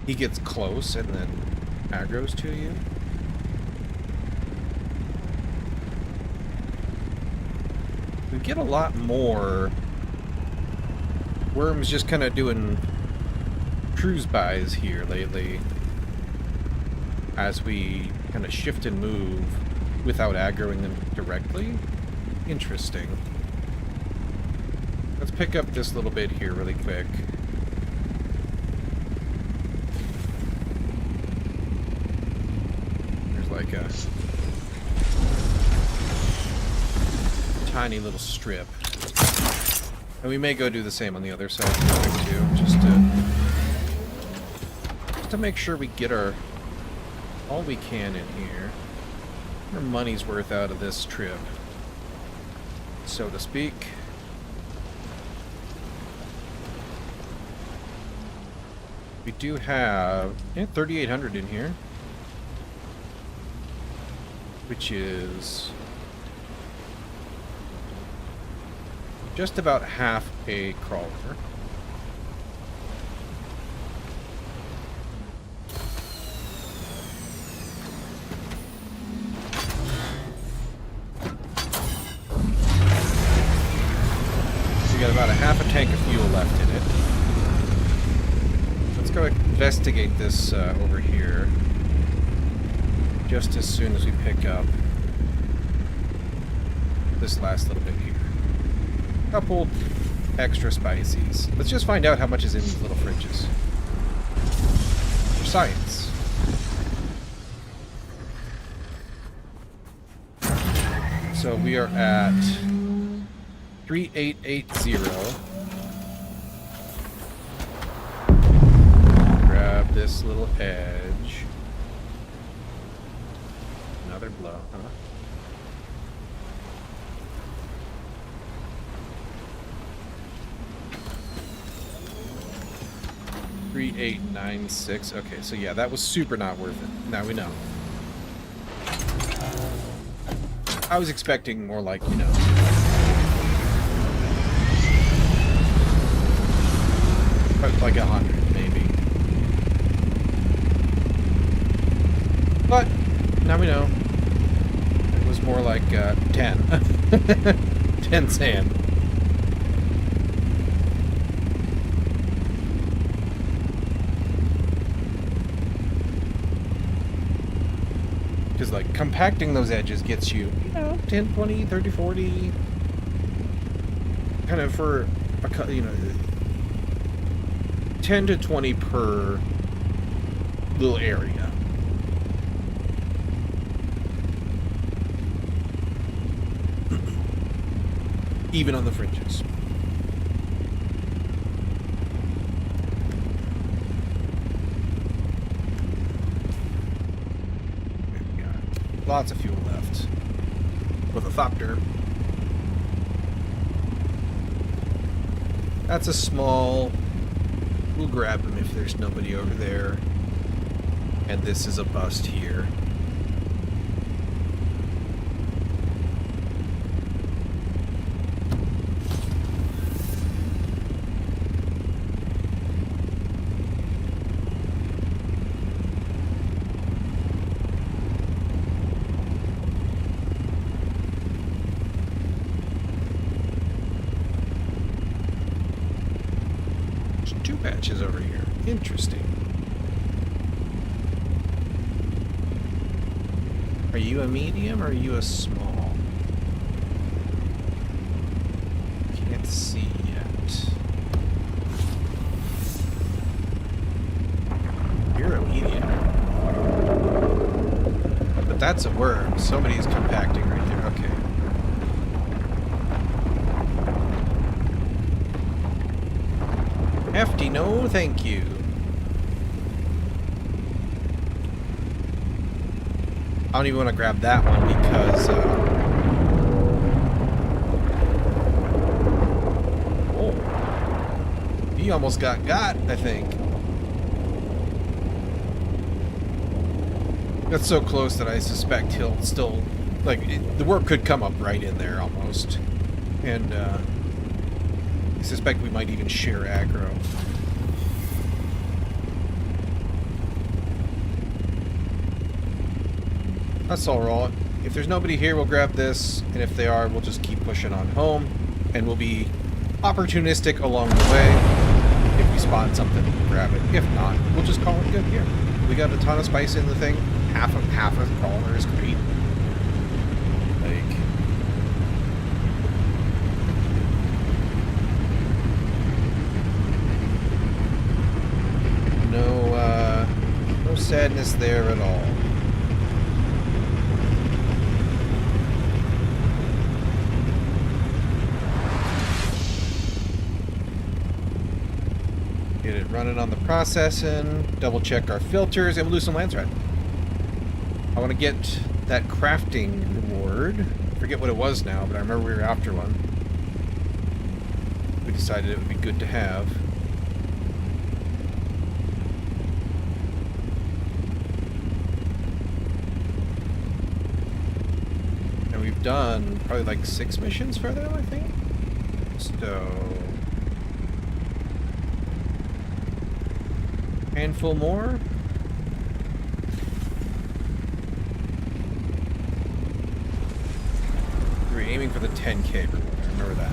he gets close and then aggroes to you. We get a lot more worms just kind of doing cruise-bys here lately as we kind of shift and move without aggroing them directly. Interesting. pick up this little bit here really quick. There's like a tiny little strip. And we may go do the same on the other side too, just to make sure we get all we can in here. Our money's worth out of this trip, so to speak. We do have 3,800 in here, which is just about half a crawler. So we got about a half a tank of fuel left in it. Let's go investigate this over here just as soon as we pick up this last little bit here. Couple extra spices. Let's just find out how much is in these little fridges. For science. So we are at 3880. Grab this little edge. Another blow, huh? 3896. Okay, so yeah, that was super not worth it. Now we know. I was expecting more like, you know, like 100 maybe. But now we know. It was more like 10. 10 sand. Because, like, compacting those edges gets you, you know, 10, 20, 30, 40. Kind of for, you know, 10 to 20 per little area. Even on the fringes. Lots of fuel left. With a thopter. That's a small. We'll grab him if there's nobody over there. And this is a bust here. Patches over here. Interesting. Are you a medium or are you a small? Can't see yet. You're a medium. But that's a worm. Somebody's compacting right there. Okay. Hefty, no thank you. I don't even want to grab that one because oh, he almost got, I think. That's so close that I suspect he'll still, like, the worm could come up right in there almost. And I suspect we might even share aggro. That's all right. If there's nobody here, we'll grab this, and if they are, we'll just keep pushing on home, and we'll be opportunistic along the way. If we spot something, we'll grab it. If not, we'll just call it good here. We got a ton of spice in the thing. Half of the crawler is great. Like, sadness there at all. Get it running on the processing, double check our filters, and we'll do some land thread. I want to get that crafting reward. I forget what it was now, but I remember we were after one. We decided it would be good to have. And we've done probably like 6 missions for them, I think. So... handful more. We were aiming for the 10K reward. I remember that.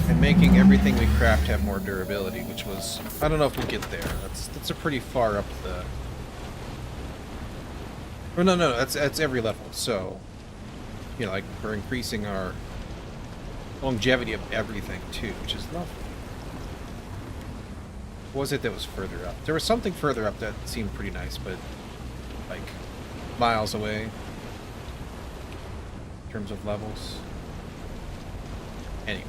And making everything we craft have more durability, which was, I don't know if we'll get there. That's a pretty far up the... Oh, no, that's every level, so, you know, like, we're increasing our longevity of everything, too, which is lovely. What was it that was further up? There was something further up that seemed pretty nice, but, like, miles away, in terms of levels. Anyway.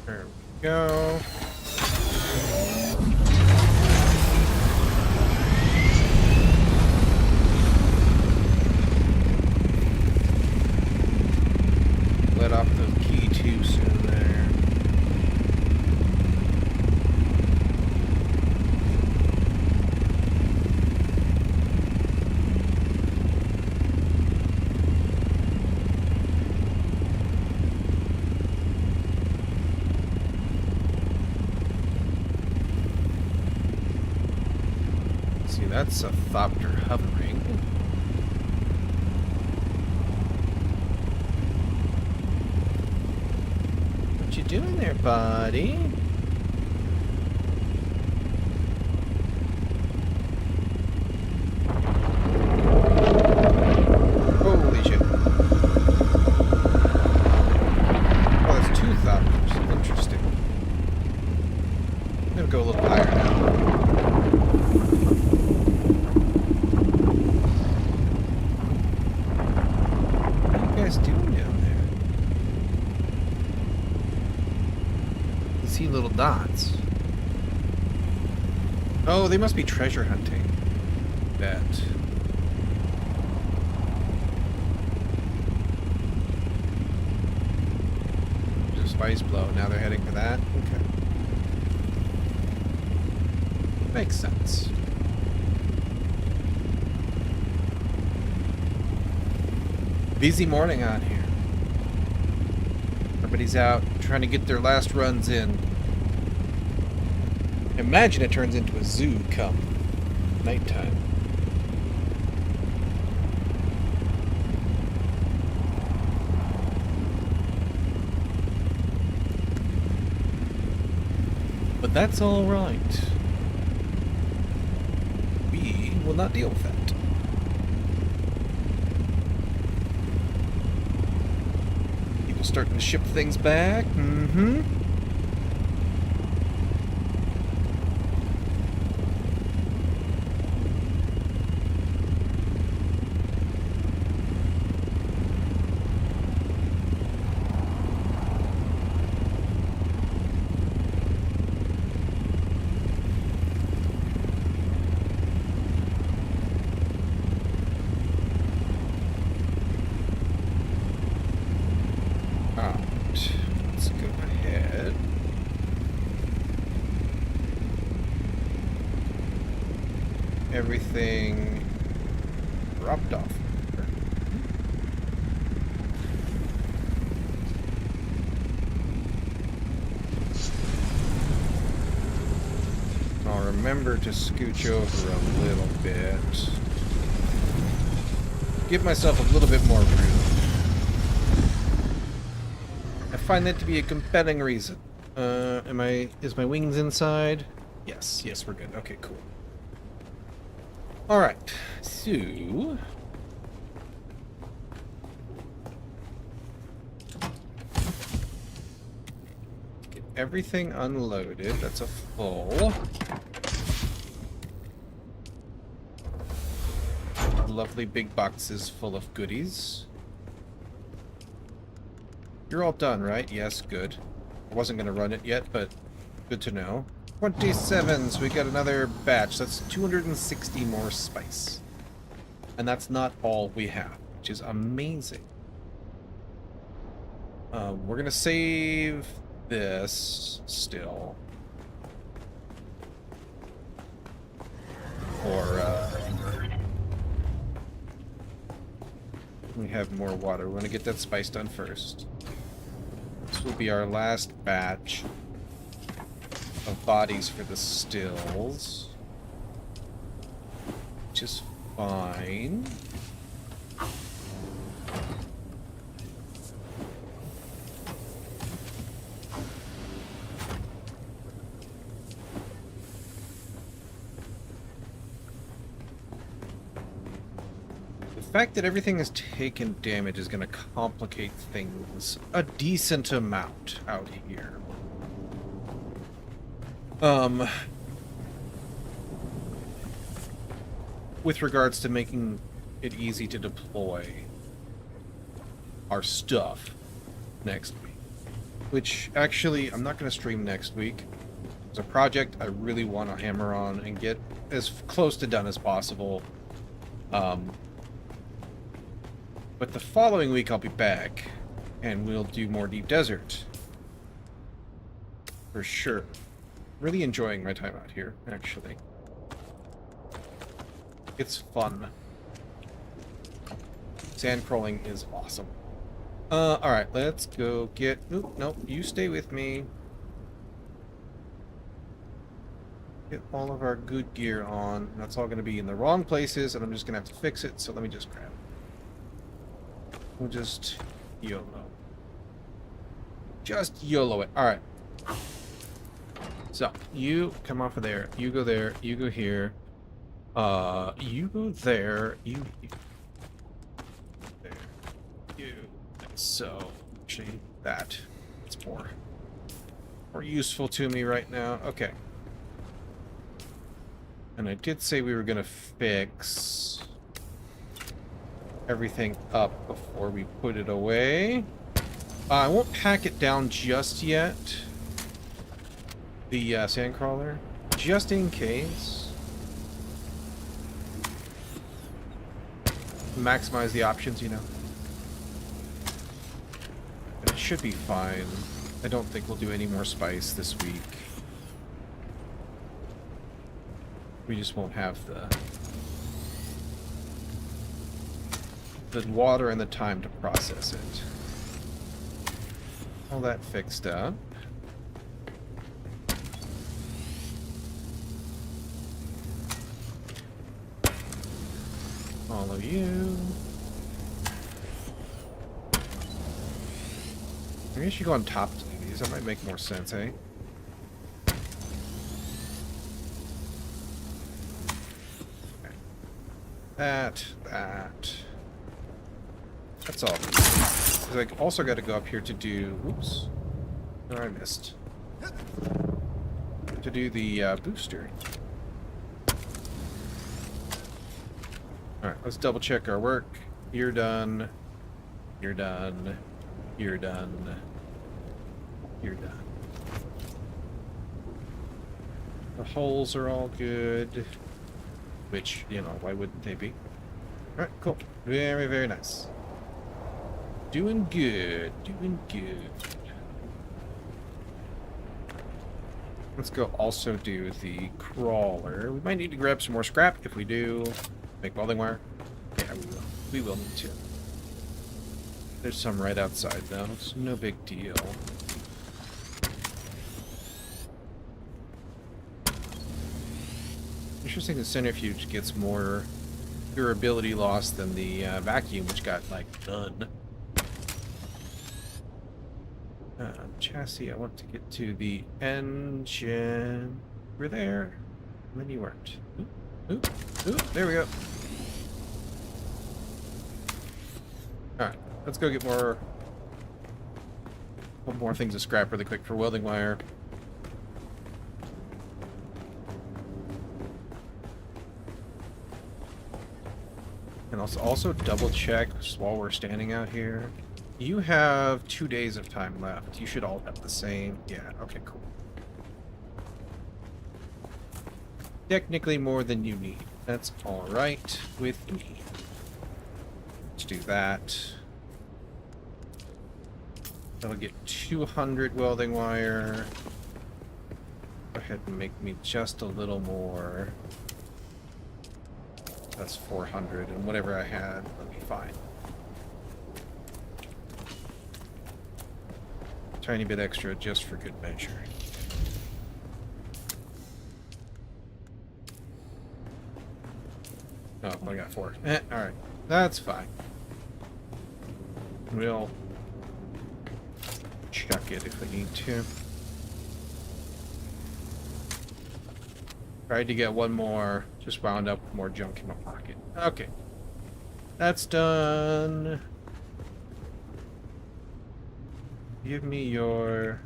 There we go. Let off the key too soon there. That's a thopter hovering. What you doing there, buddy? Holy shit. Oh, that's 2 thopters. Interesting. I'm gonna go a little higher now. Doing down there? You see little dots. Oh, they must be treasure hunting. Bet. Just spice blow. Now they're heading for that. Okay. Makes sense. Busy morning on here. Everybody's out trying to get their last runs in. Imagine it turns into a zoo come nighttime. But that's all right. We will not deal with that. Starting to ship things back. Mm-hmm. Let's go ahead. Everything dropped off. remember to scooch over a little bit. Give myself a little bit more room. I find that to be a compelling reason. Is my wings inside? Yes, we're good. Okay, cool. Alright, so... get everything unloaded. That's a full. Lovely big boxes full of goodies. You're all done, right? Yes, good. I wasn't going to run it yet, but good to know. 27, so we got another batch. That's 260 more spice. And that's not all we have, which is amazing. We're going to save this still. For, we have more water. We want to get that spice done first. This will be our last batch of bodies for the stills, which is fine. The fact that everything has taken damage is going to complicate things a decent amount out here. With regards to making it easy to deploy our stuff next week. Which, actually, I'm not going to stream next week. It's a project I really want to hammer on and get as close to done as possible. But the following week I'll be back, and we'll do more Deep Desert. For sure. Really enjoying my time out here, actually. It's fun. Sand crawling is awesome. Alright, let's go get... Oop, nope, you stay with me. Get all of our good gear on. That's all going to be in the wrong places, and I'm just going to have to fix it, so let me just grab it. We'll just YOLO. Just YOLO it. Alright. So, you come off of there. You go there. You go here. You go there. You there. You. So, actually, that. It's more useful to me right now. Okay. And I did say we were going to fix everything up before we put it away. I won't pack it down just yet. The sandcrawler, just in case. Maximize the options, you know. But it should be fine. I don't think we'll do any more spice this week. We just won't have the water and the time to process it. All that fixed up. All of you. I guess you go on top to do these. That might make more sense, eh? Okay. That. That's all. I also got to go up here to do... Oops. No, I missed. To do the booster. Alright, let's double check our work. You're done. You're done. You're done. You're done. The holes are all good. Which, you know, why wouldn't they be? Alright, cool. Very, very nice. Doing good. Doing good. Let's go also do the crawler. We might need to grab some more scrap. If we do, make welding wire. Yeah, we will. We will need to. There's some right outside, though. It's no big deal. Interesting, the centrifuge gets more durability loss than the vacuum, which got, like, none. Chassis, I want to get to the engine. We're there. And then you weren't. Oop, there we go. Alright, let's go get more things to scrap really quick for welding wire. And also double check just while we're standing out here. You have 2 days of time left. You should all have the same. Yeah, okay, cool. Technically more than you need. That's alright with me. Let's do that. That'll get 200 welding wire. Go ahead and make me just a little more. That's 400, and whatever I had, that'll be fine. Tiny bit extra just for good measure. Oh, I got 4. Alright. That's fine. We'll chuck it if we need to. Tried to get one more, just wound up with more junk in my pocket. Okay. That's done. Give me your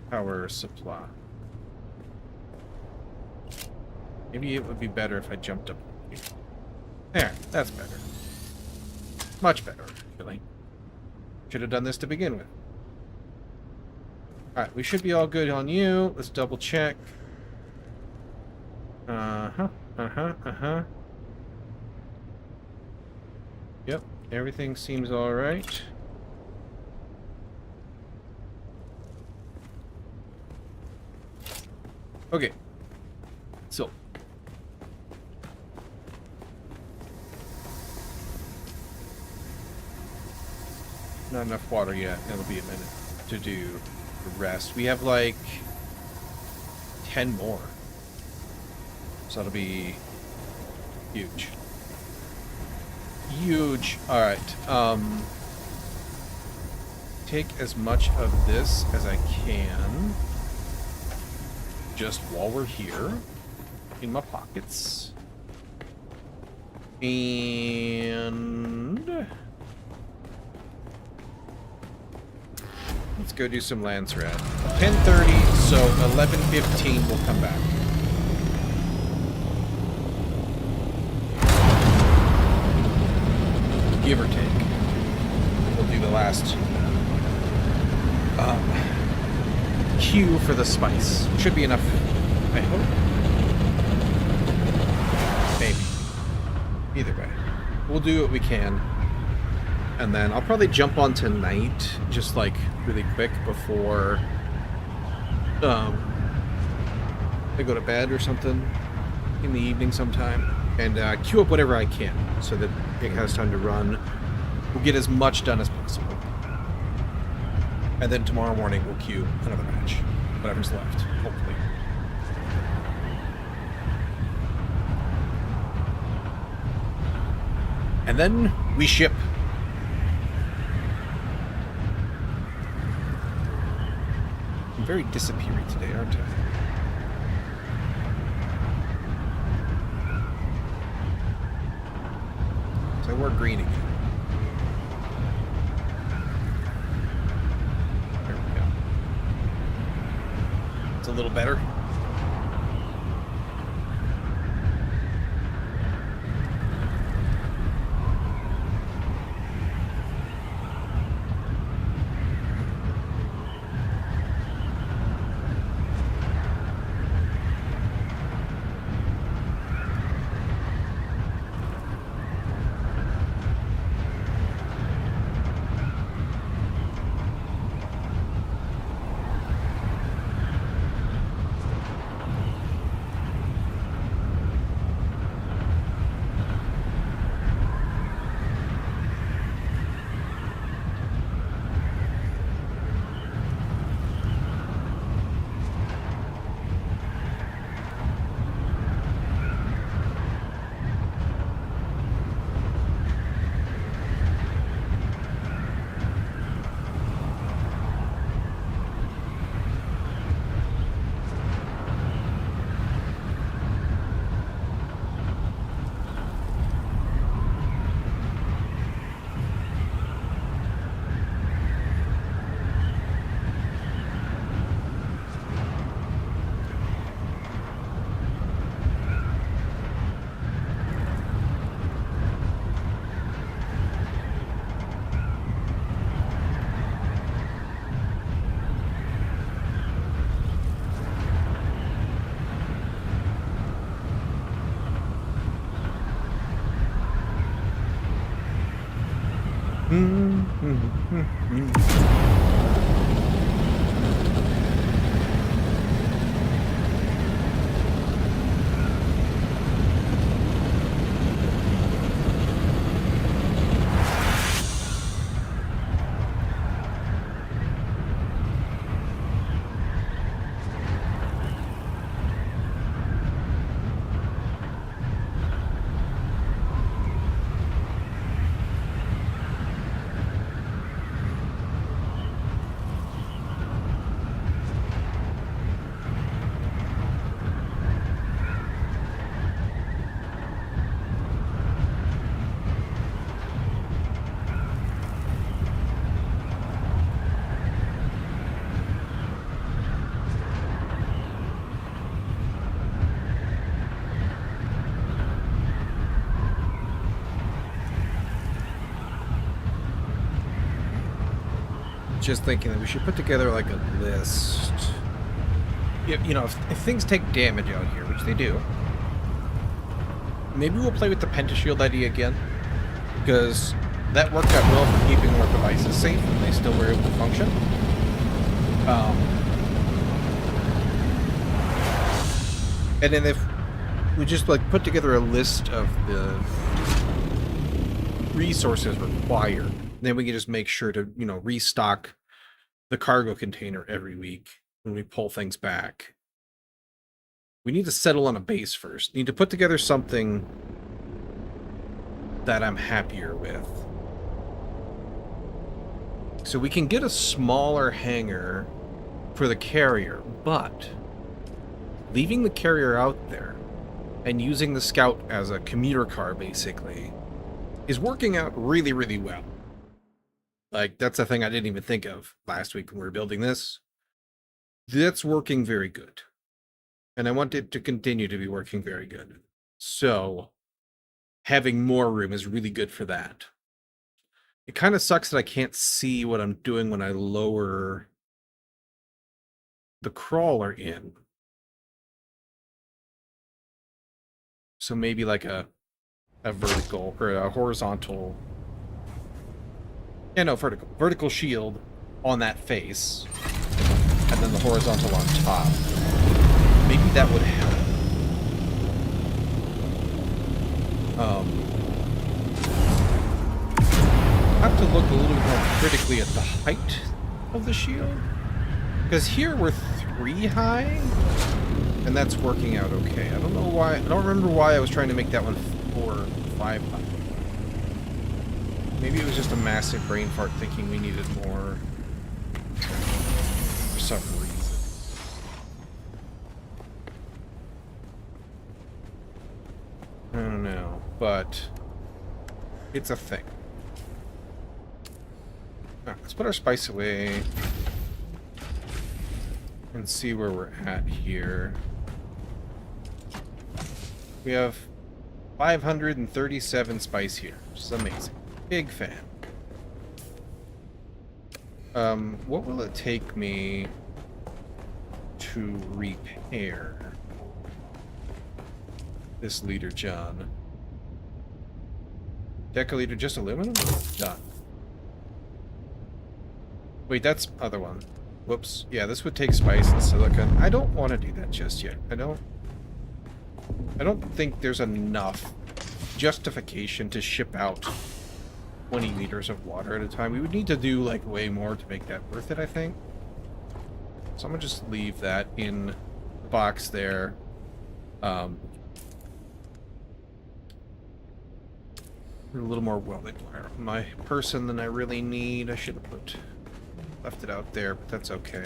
power supply. Maybe it would be better if I jumped up here. There, that's better. Much better, actually. Should have done this to begin with. Alright, we should be all good on you. Let's double check. Yep, everything seems alright. Okay. So. Not enough water yet. It'll be a minute to do the rest. We have like 10 more. So that'll be huge. Huge. Alright. Take as much of this as I can. Just while we're here. In my pockets. And let's go do some lance rat. 10:30, so 11:15 we'll come back. Give or take. We'll do the last cue for the spice. Should be enough, I hope. Maybe. Either way. We'll do what we can. And then I'll probably jump on tonight, just like really quick before I go to bed or something in the evening sometime, and queue up whatever I can so that it has time to run. We'll get as much done as possible. And then tomorrow morning we'll queue another match, whatever's left, hopefully. And then we ship. I'm very disappearing today, aren't I? So I wore green again. There we go. It's a little better. Just thinking that we should put together like a list. You know, if things take damage out here, which they do, maybe we'll play with the pentashield idea again, because that worked out well for keeping our devices safe and they still were able to function. And then if we just like put together a list of the resources required, then we can just make sure to, you know, restock the cargo container every week when we pull things back. We need to settle on a base first. Need to put together something that I'm happier with. So we can get a smaller hangar for the carrier, but leaving the carrier out there and using the Scout as a commuter car, basically, is working out really, really well. Like, that's a thing I didn't even think of last week when we were building this. That's working very good. And I want it to continue to be working very good. So, having more room is really good for that. It kind of sucks that I can't see what I'm doing when I lower the crawler in. So maybe like a vertical or a horizontal. Yeah, no, vertical. Vertical shield on that face. And then the horizontal on top. Maybe that would help. I have to look a little bit more critically at the height of the shield. Because here we're 3 high, and that's working out okay. I don't know why. I don't remember why I was trying to make that one 4 or 5 high. Maybe it was just a massive brain fart thinking we needed more for some reason. I don't know, but it's a thing. Right, let's put our spice away and see where we're at here. We have 537 spice here, which is amazing. Big fan. What will it take me to repair this leader, John? Deca leader, just aluminum? Done. Wait, that's other one. Whoops. Yeah, this would take spice and silicon. I don't want to do that just yet. I don't think there's enough justification to ship out 20 liters of water at a time. We would need to do like way more to make that worth it, I think. So I'm gonna just leave that in the box there. We're a little more welded wire on my person than I really need. I should have left it out there, but that's okay.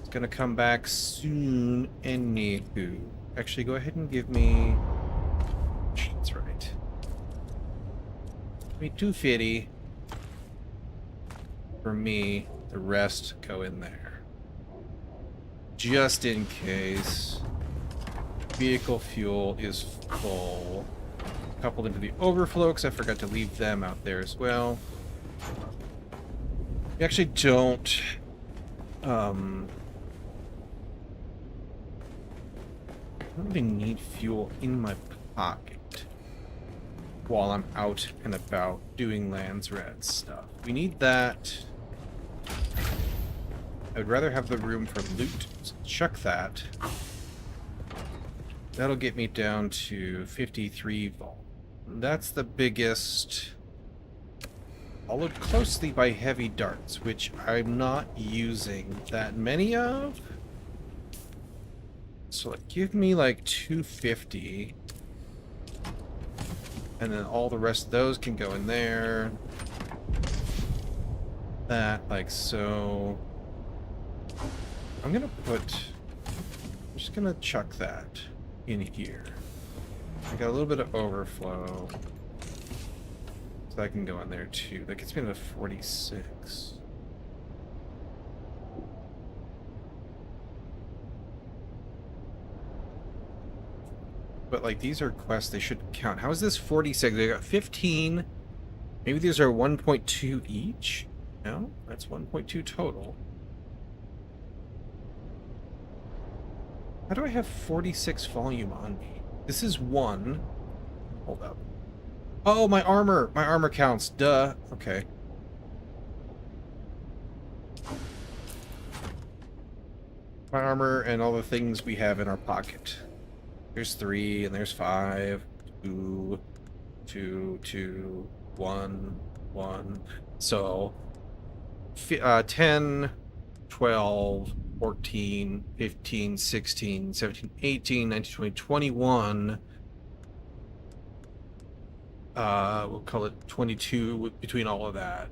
It's gonna come back soon, anywho. Actually, go ahead and give me... That's right. Give me 250 for me. The rest go in there. Just in case. Vehicle fuel is full. Coupled into the overflow, because I forgot to leave them out there as well. We actually don't... I don't really need fuel in my pocket. while I'm out and about doing lands red stuff. We need that. I would rather have the room for loot, so chuck that. That'll get me down to 53 vol. That's the biggest, followed closely by heavy darts, which I'm not using that many of. So give me like 250. And then all the rest of those can go in there. That, like so. I'm just gonna chuck that in here. I got a little bit of overflow. So that can go in there too. That gets me to 46. But like these are quests, they should count. How is this 46? They got 15. Maybe these are 1.2 each? No, that's 1.2 total. How do I have 46 volume on me? This is 1. Hold up. Oh, my armor! My armor counts. Duh. Okay. My armor and all the things we have in our pocket. There's 3, and there's 5. 2, 2, 2, 1, 1. So, 10, 12, 14, 15, 16, 17, 18, 19, 20, 21. We'll call it 22 between all of that.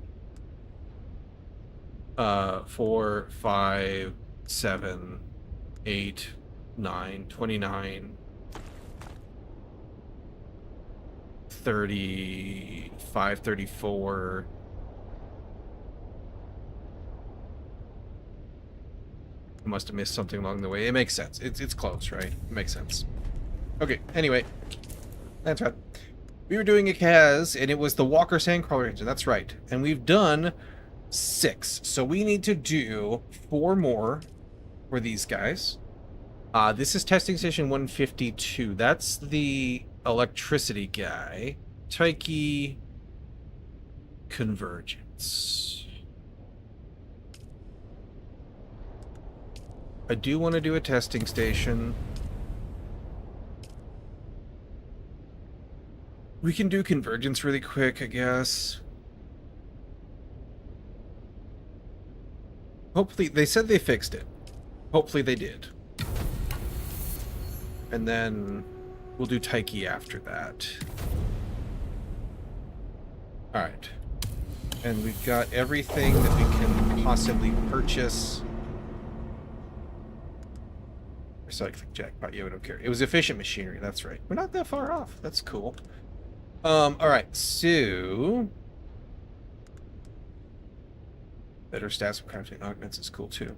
4, 5, 7, 8, 9, 29, 35, 34. I must have missed something along the way. It makes sense. It's close, right? It makes sense. Okay, anyway. That's right. We were doing a Kaz, and it was the Walker Sandcrawler engine. That's right. And we've done 6. So we need to do 4 more for these guys. This is testing station 152. That's the electricity guy. Taiki Convergence. I do want to do a testing station. We can do convergence really quick, I guess. Hopefully, they said they fixed it. Hopefully they did. And then we'll do Taiki after that. Alright. And we've got everything that we can possibly purchase. Recycling jackpot, yeah, we don't care. It was efficient machinery, that's right. We're not that far off. That's cool. Alright, so... Better stats for crafting augments is cool too.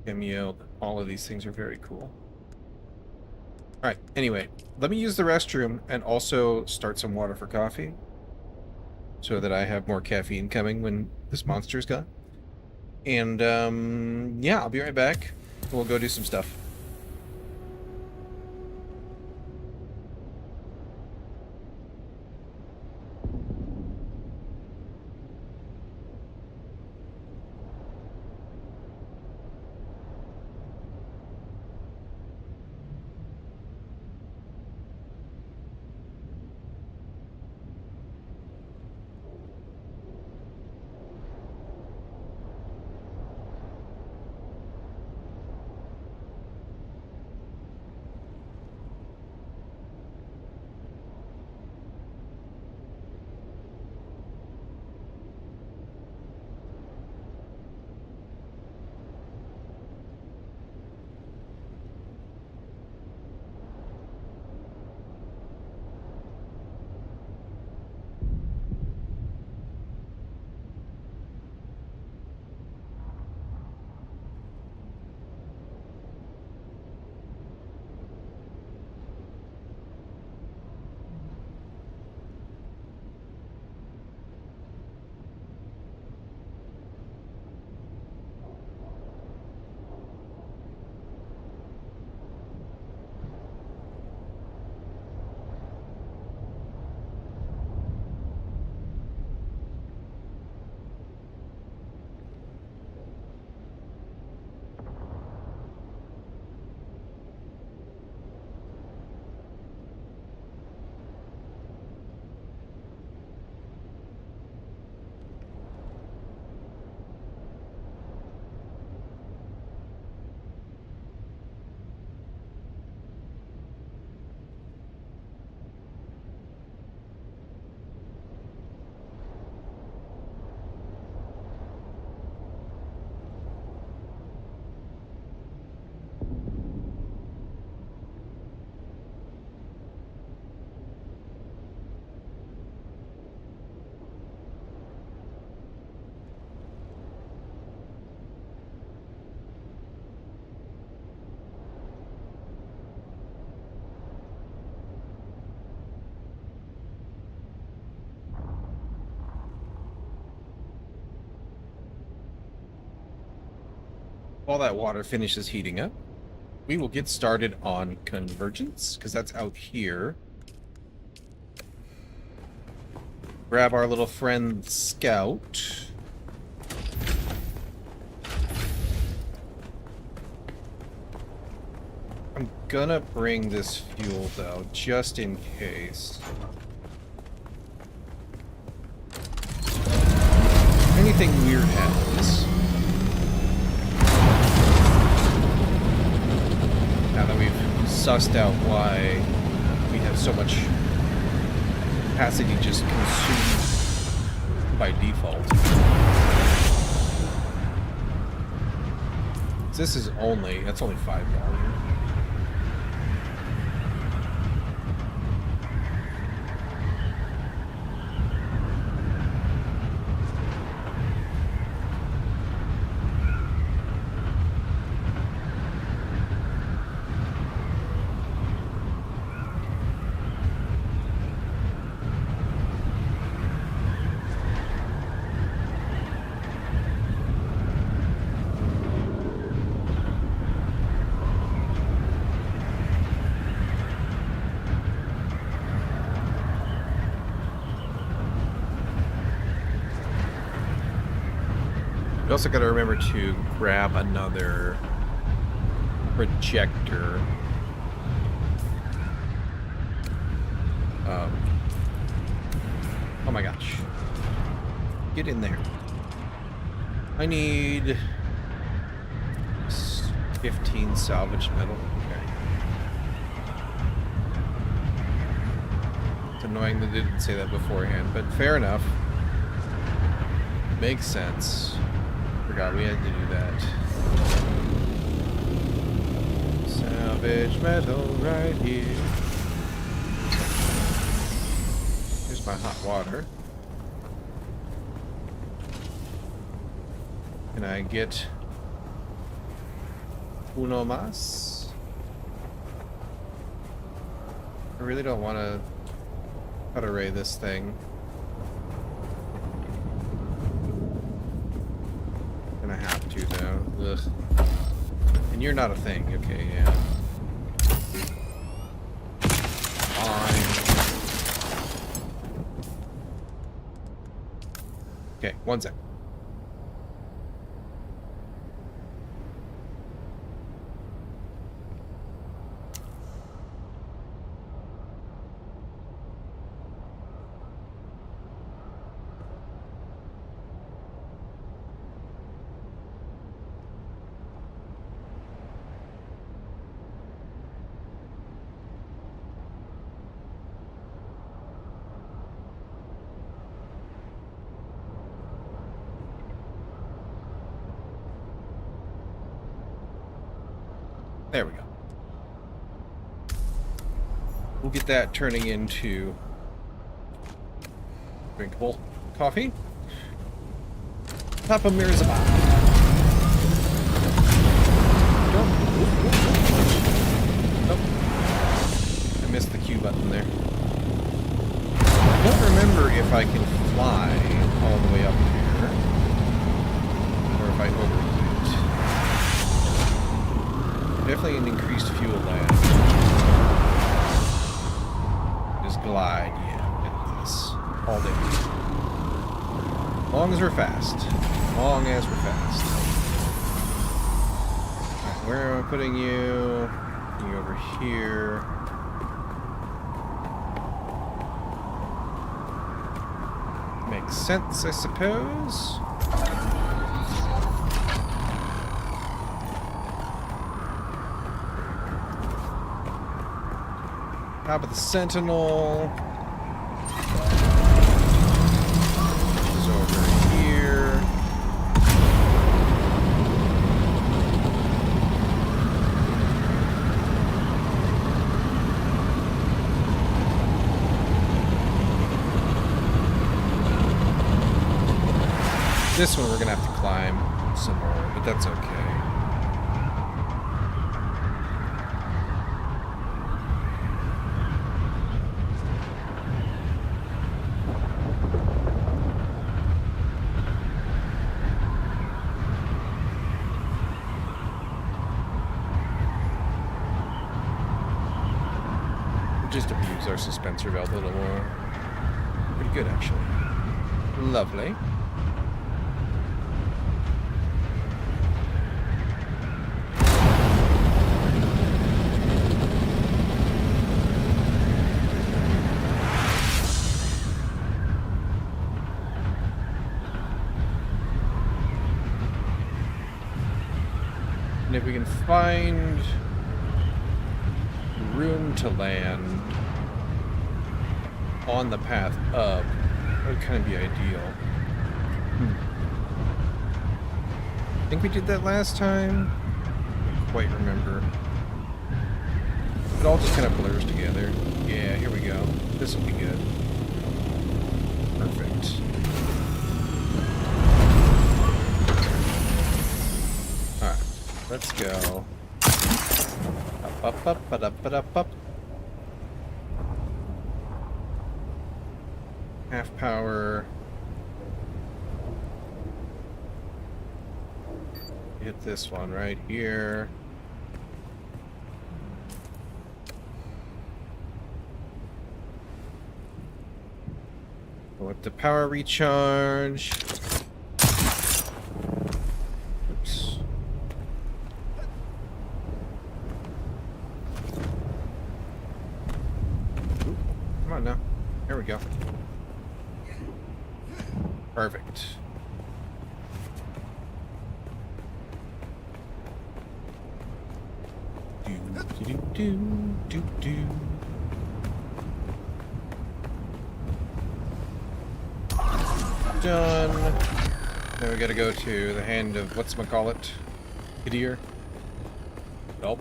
Cameo, all of these things are very cool. Alright, anyway, let me use the restroom and also start some water for coffee. So that I have more caffeine coming when this monster's gone. And, yeah, I'll be right back. We'll go do some stuff. While that water finishes heating up, we will get started on convergence, because that's out here. Grab our little friend Scout. I'm gonna bring this fuel, though, just in case. Anything weird happens. Now that we've sussed out why we have so much capacity just consumed by default. This is only, that's only 5 volume. We also got to remember to grab another projector. Oh my gosh. Get in there. I need 15 salvaged metal. Okay. It's annoying that they didn't say that beforehand, but fair enough. Makes sense. Forgot we had to do that. Salvage metal right here. Here's my hot water. Can I get uno más? I really don't want to cut array this thing. I have to, though. Ugh. And you're not a thing. Okay, yeah. Fine. Okay, 1 sec. There we go. We'll get that turning into drinkable coffee. Papa Mirzabah. Nope. I missed the Q button there. I don't remember if I can fly all the way up here, or if I overheat. Definitely an increased fuel land. Just glide, yeah, get this all day. Long as we're fast. Long as we're fast. Alright, where am I putting you? Putting you over here. Makes sense, I suppose. Top of the Sentinel. Which is over here. This one we're gonna have to climb some more, but that's okay. Just abuse our suspensor valve a little more. Pretty good, actually. Lovely. And if we can find room to land on the path up, that would kind of be ideal. I think we did that last time. I don't quite remember. It all just kind of blurs together. Yeah, here we go. This will be good. Perfect. Alright, let's go. Up. Half power. Hit this one right here. With the power recharge. Oops. Ooh, come on now. There we go. Perfect. Do. Done. Now we gotta go to the hand of whatchamacallit? Gideer. Nope.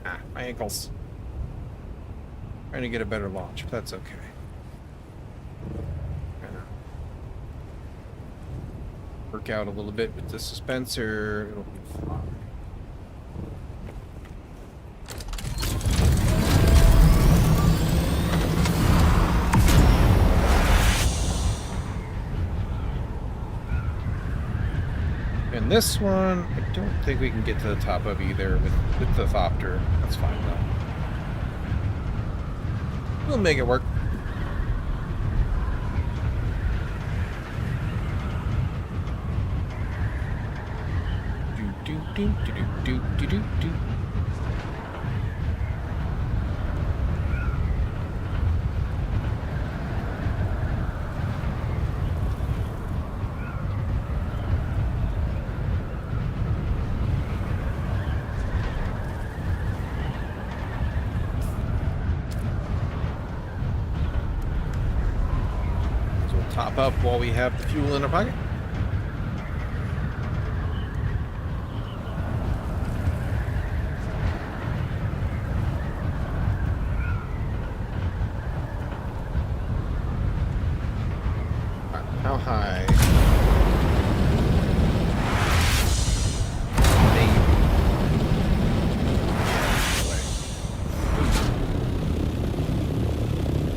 Ah, my ankles. Trying to get a better launch, but that's okay. Work out a little bit with the suspensor. It'll be fine. And this one, I don't think we can get to the top of either with the Thopter. That's fine though. We'll make it work. Do. So we'll top up while we have the fuel in our pocket. How high? Maybe.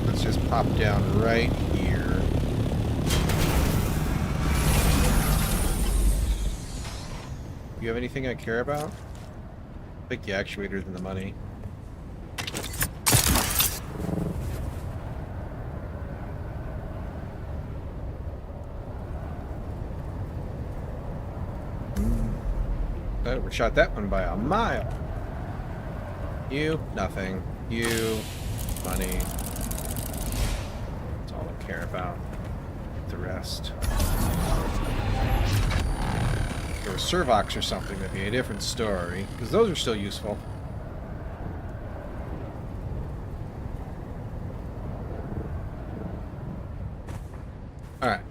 Let's just pop down right here. You have anything I care about? Pick the actuators and the money. I overshot that one by a mile. You, nothing. You, money. That's all I care about. The rest. If there was Servox or something, that'd be a different story. Because those are still useful. Alright.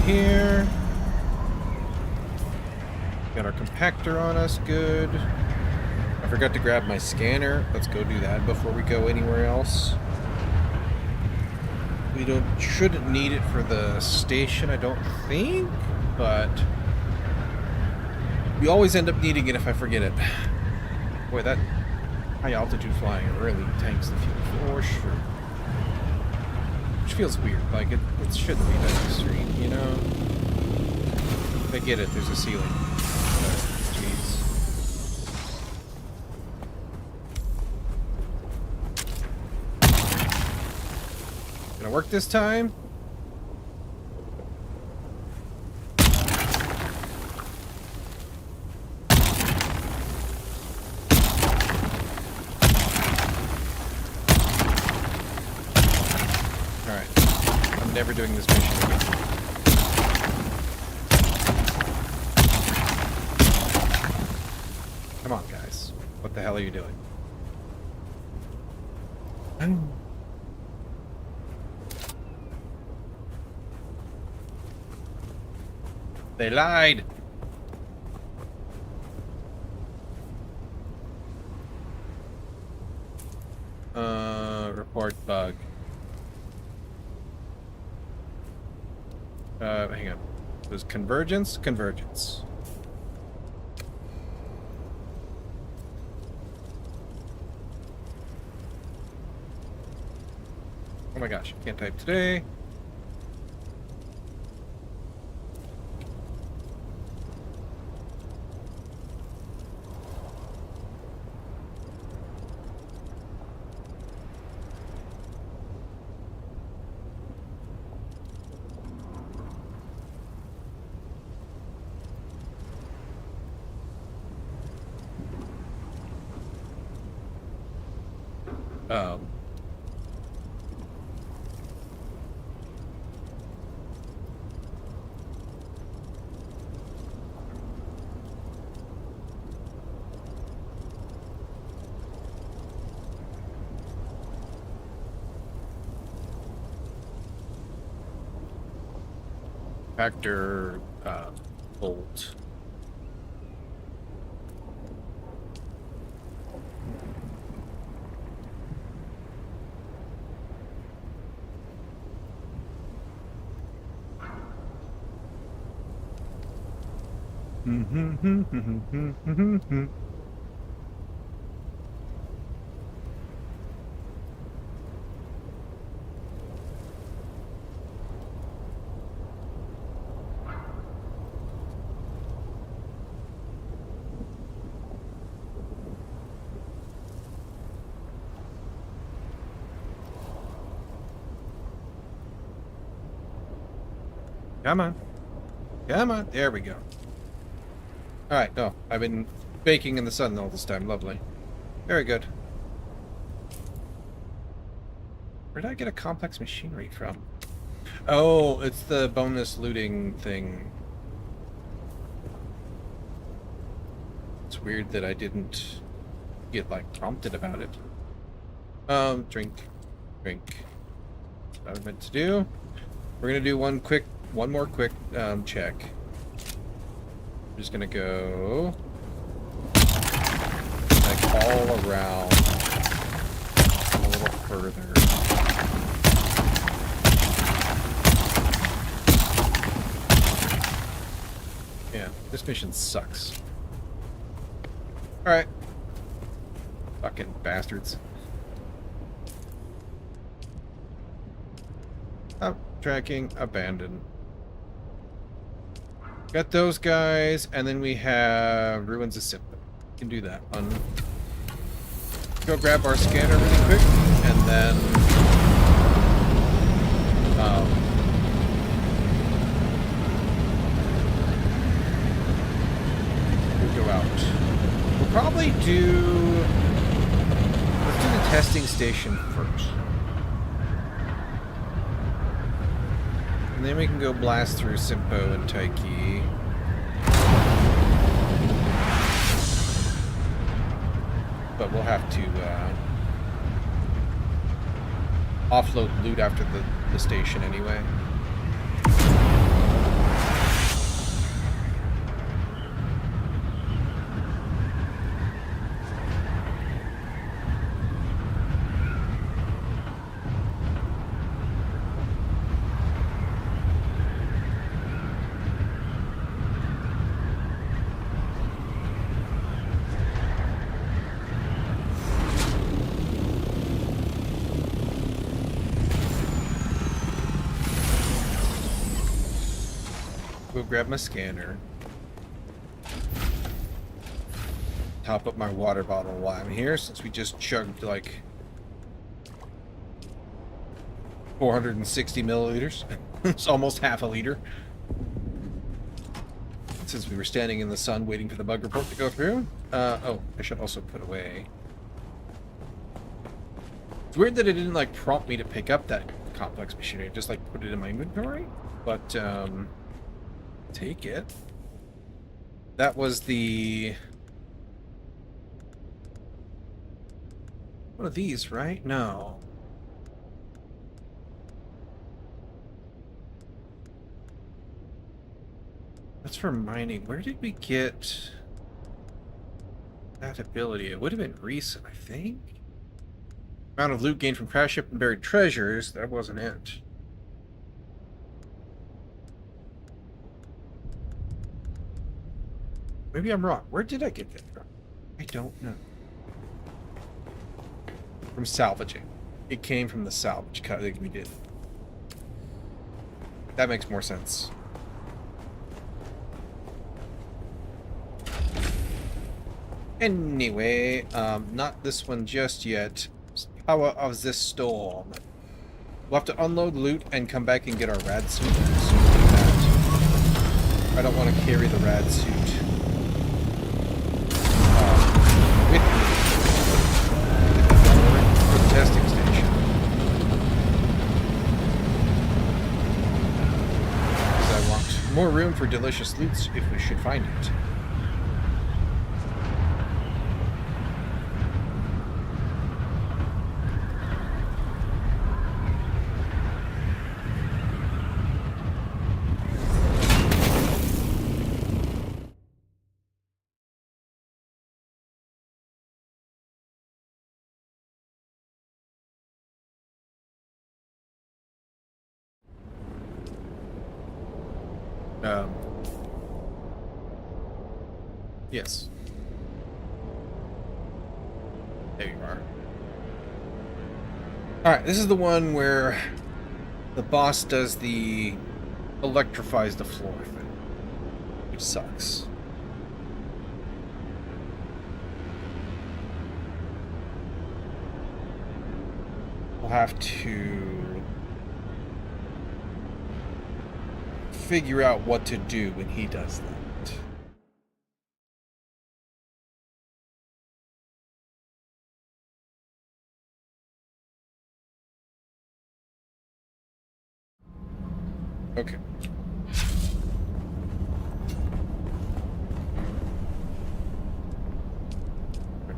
Here. Got our compactor on us, good. I forgot to grab my scanner. Let's go do that before we go anywhere else. We shouldn't need it for the station, I don't think, but we always end up needing it if I forget it. Boy, that high altitude flying really tanks the fuel for sure. Which feels weird. Like, it shouldn't be that extreme, you know? I get it, there's a ceiling. Jeez. Gonna work this time? Never doing this mission again. Come on, guys. What the hell are you doing? They lied! Report bug. Hang on. It was convergence? Convergence. Oh my gosh, can't type today. Um. Factor, bolt. Come on. Come on. There we go. Alright, no. I've been baking in the sun all this time. Lovely. Very good. Where did I get a complex machinery from? Oh, it's the bonus looting thing. It's weird that I didn't get, like, prompted about it. Drink. Drink. That's what I was meant to do. We're gonna do one more quick check. I'm just gonna go like all around a little further. Yeah, this mission sucks. Alright. Fucking bastards. Oh, tracking, abandoned. Got those guys, and then we have Ruins of Simba. Can do that one. Go grab our scanner really quick, and then we'll go out. We'll probably let's do the testing station first. And then we can go blast through Simpo and Taiki. But we'll have to offload loot after the station anyway. grab my scanner. Top up my water bottle while I'm here, since we just chugged like 460 milliliters. It's almost half a liter. Since we were standing in the sun waiting for the bug report to go through. Oh, I should also put away. It's weird that it didn't like prompt me to pick up that complex machinery. It just like put it in my inventory. But take it. That was the one of these, right? No. That's for mining. Where did we get that ability? It would have been recent, I think. Amount of loot gained from crash ship and buried treasures. That wasn't it. Maybe I'm wrong. Where did I get that from? I don't know. From salvaging. It came from the salvage cut that we did. That makes more sense. Anyway, not this one just yet. Power of this storm. We'll have to unload loot and come back and get our rad suit. I don't want to carry the rad suit with me for the testing station. Because I want more room for delicious loot if we should find it. Yes. There you are. Alright, this is the one where the boss does the electrifies the floor thing, which sucks. We'll have to figure out what to do when he does that. Okay.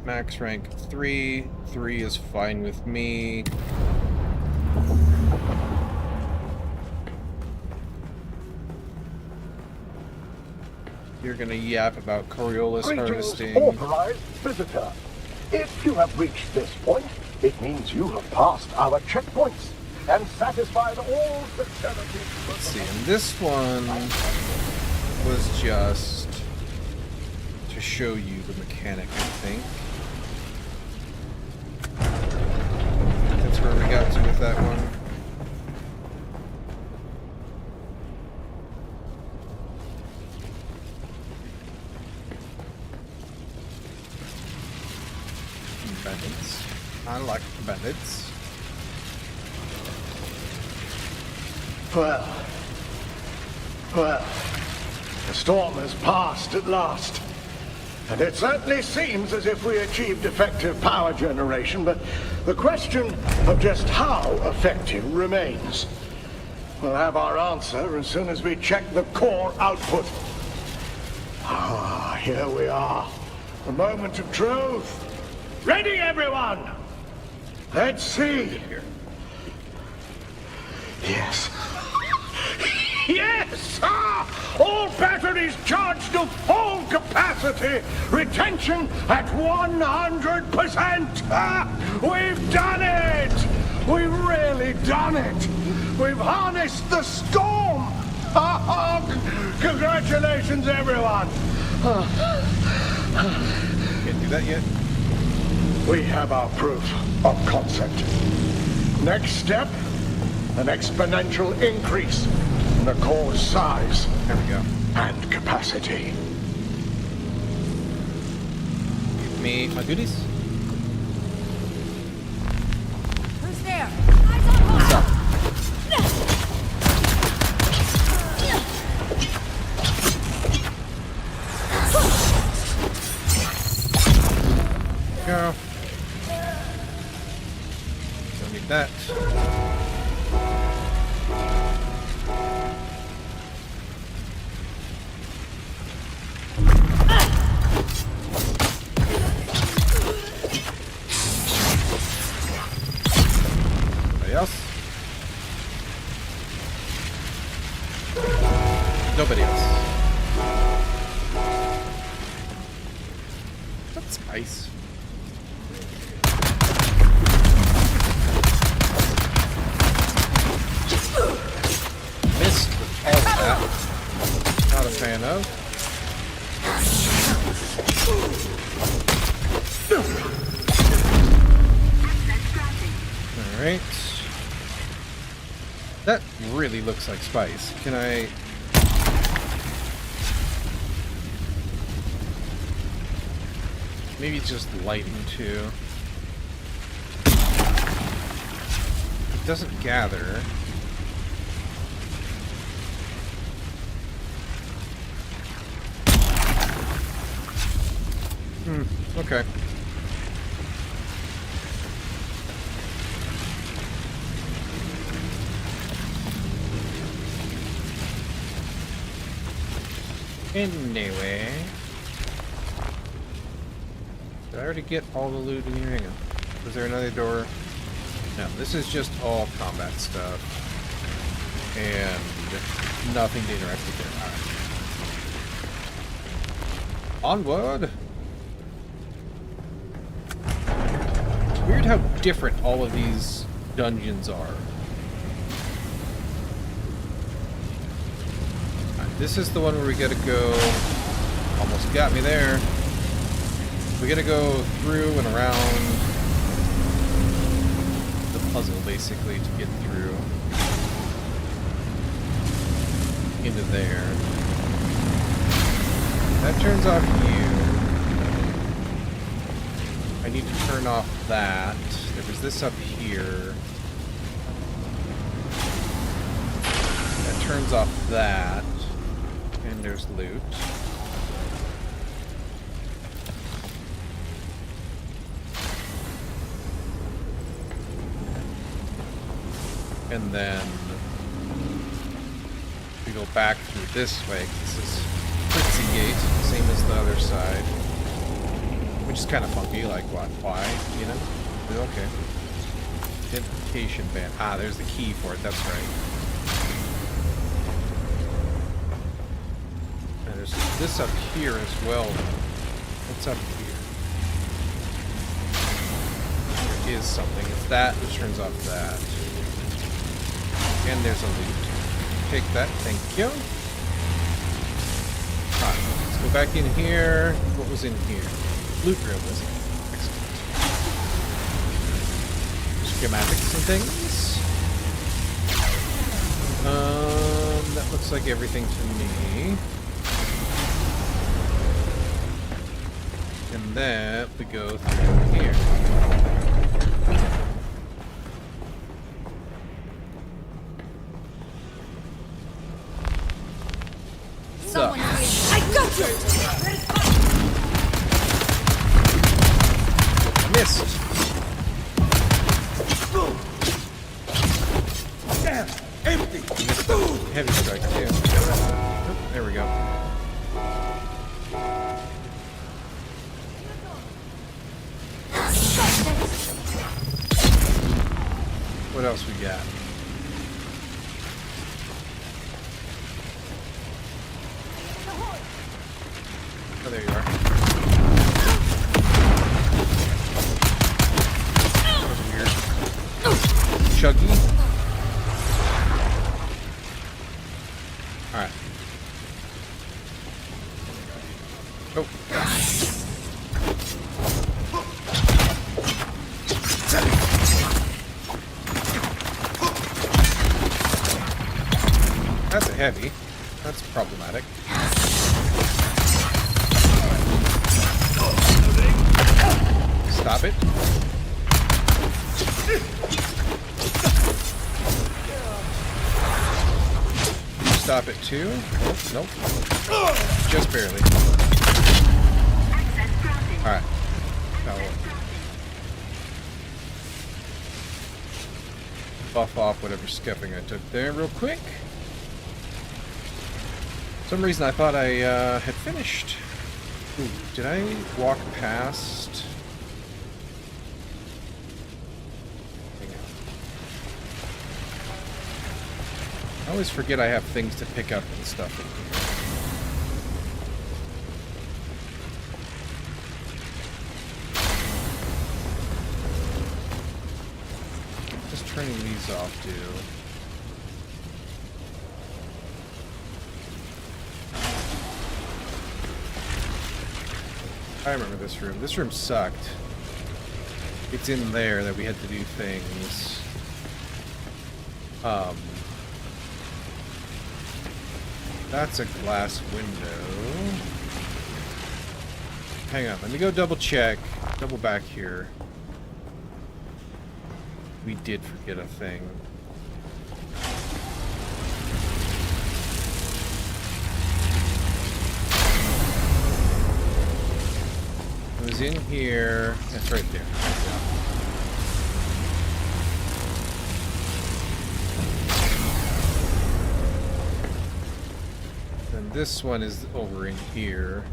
Max rank 3. 3 is fine with me. You're gonna yap about Coriolis harvesting. Authorized visitor. If you have reached this point, it means you have passed our checkpoints and satisfied all the facilities. Let's see, and this one was just to show you the mechanic, I think. That's where we got to with that one. Bandits. I like bandits. Well, the storm has passed at last. And it certainly seems as if we achieved effective power generation, but the question of just how effective remains. We'll have our answer as soon as we check the core output. Ah, here we are. The moment of truth. Ready, everyone? Let's see. Yes. Yes! All batteries charged to full capacity. Retention at 100%. We've done it! We've really done it. We've harnessed the storm. Congratulations, everyone. Can't do that yet. We have our proof of concept. Next step, an exponential increase in the core's size. There we go. and capacity. Give me my goodies. Who's there? Eyes on What's up? Go. Don't need that. Anybody else? Nobody else. That's spice. Missed with all of that. Not a fan of. Alright. That really looks like spice. Can I... Maybe it's just lighting too. It doesn't gather. Okay. Anyway. Did I already get all the loot in here? Hang on. Was there another door? No, this is just all combat stuff. And nothing to interact with there. Alright. Onward! Weird how different all of these dungeons are. Alright, this is the one where we gotta go... Almost got me there. We gotta go through and around the puzzle, basically, to get through into there. That turns off you. I need to turn off that. There was this up here. That turns off that. And there's loot. And then we go back through this way. This is Fritzy Gate, same as the other side. Which is kind of funky, like what? Why? You know? But okay. Identification band. Ah, there's the key for it, that's right. And there's this up here as well. What's up here? There is something. It's that which turns off that. And there's a loot. Take that, thank you. Alright, let's go back in here. What was in here? Loot room, was it? Excellent. Schematics and things. That looks like everything to me. And that we go through here. Someone here. I got you! I missed. Damn! Empty! Missed a heavy strike too. Oh, there we go. What else we got? Oh, there you are. That was weird. Chuggy. Alright. Oh. That's a heavy. That's problematic. Stop it. You stop it too? Nope, nope. Just barely. Alright. That'll work. Buff off whatever scuffing I took there real quick. For some reason I thought I had finished. Ooh, did I walk past? Hang on. I always forget I have things to pick up and stuff in here. Just turning these off, too. I remember this room. This room sucked. It's in there that we had to do things. That's a glass window. Hang on, let me go double check. Double back here. We did forget a thing. It was in here. That's right there. And this one is over in here.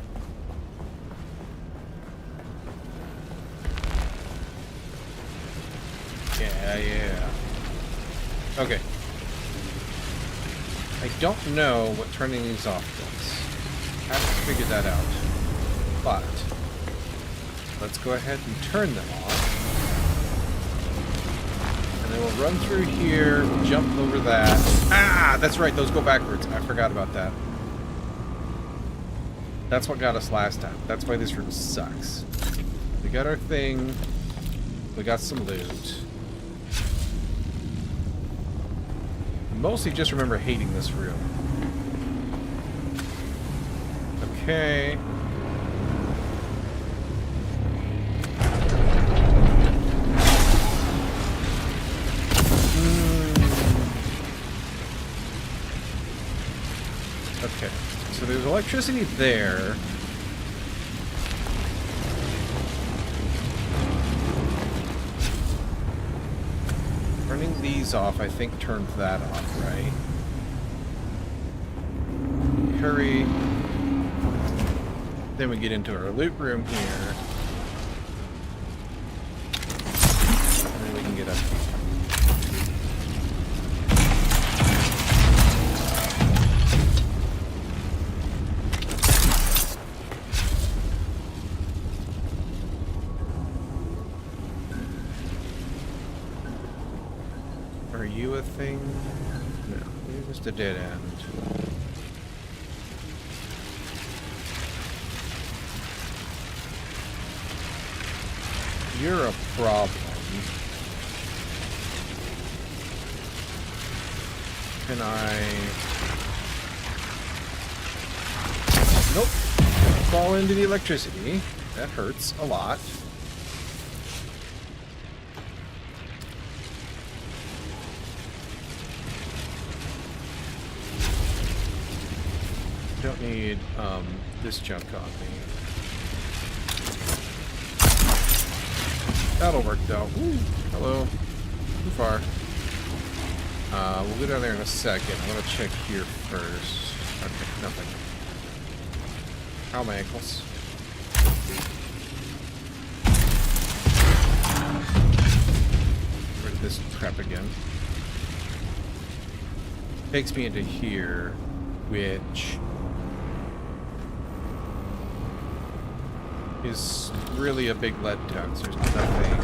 Yeah. Okay. I don't know what turning these off does. I haven't figured that out. But let's go ahead and turn them off. And then we'll run through here, jump over that. Ah, that's right, those go backwards. I forgot about that. That's what got us last time. That's why this room sucks. We got our thing. We got some loot. Mostly just remember hating this room. Okay. Okay, so there's electricity there. Turning these off, I think, turns that off, right? Hurry. Then we get into our loot room here. And then we can get up here. Are you a thing? No, you're just a dead end. You're a problem. Can I... Nope. Fall into the electricity. That hurts a lot. Don't need this junk on me. That'll work though. Ooh, hello. Too far. We'll go down there in a second. I want to check here first. Okay, nothing. Ow, my ankles. Get rid of this crap again. Takes me into here, which is really a big letdown. So there's nothing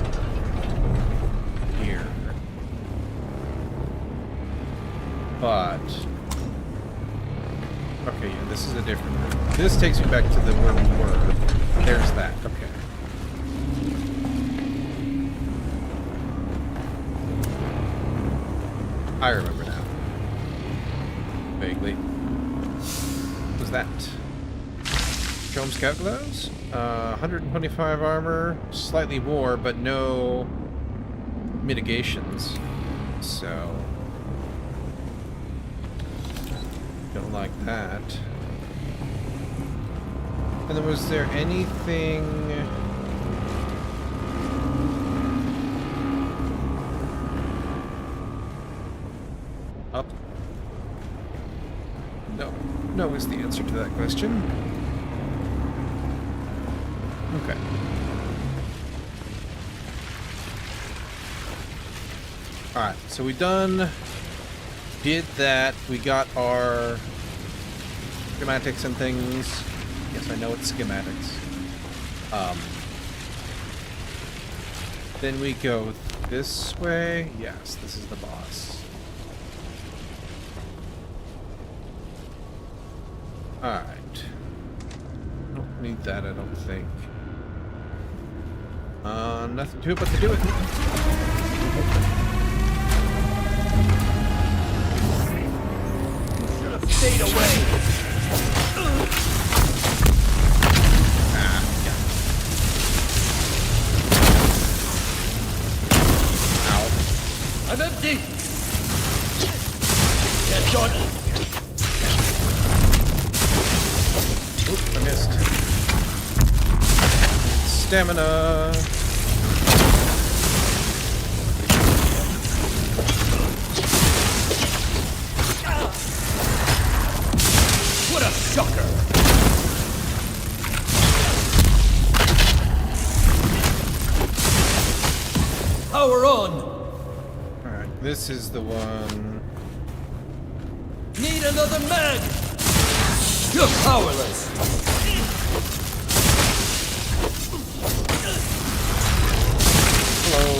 here. But okay, yeah, this is a different room. This takes me back to the where we were. There's that. Okay. I remember now. Vaguely. What was that? Chrome Scout Gloves. 125 armor, slightly more, but no mitigations. So, don't like that. And then was there anything... up? No. No is the answer to that question. Okay. Alright, so we did that. We got our schematics and things. Yes, I know it's schematics. Then we go this way. Yes, this is the boss. Alright. Don't need that, I don't think. Nothing to it but to do it. Should have stayed away. Yeah. Ow. I'm empty. Get done. Oop, I missed. Stamina. What a shocker. Power on. Alright, this is the one. Need another mag. You're powerless. Hello.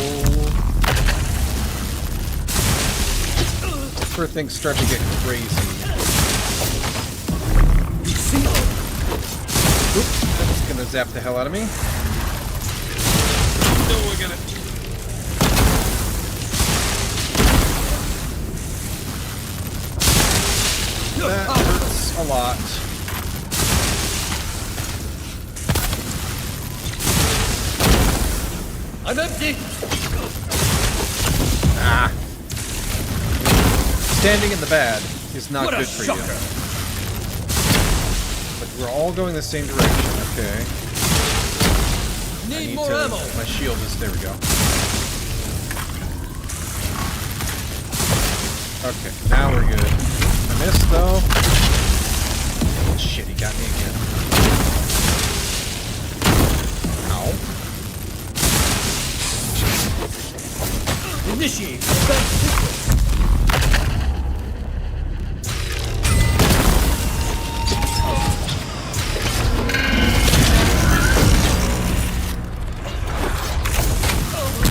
That's where things start to get crazy. Oops, that's gonna zap the hell out of me. No, we're gonna... That hurts a lot. I'm empty. Ah. Standing in the bad is not What a good for shocker. you. But we're all going the same direction, okay. I Need more ammo. My shield is... There we go. Okay, now we're good. I missed, though. Shit, he got me again. Ow. Initiate advanced sequence.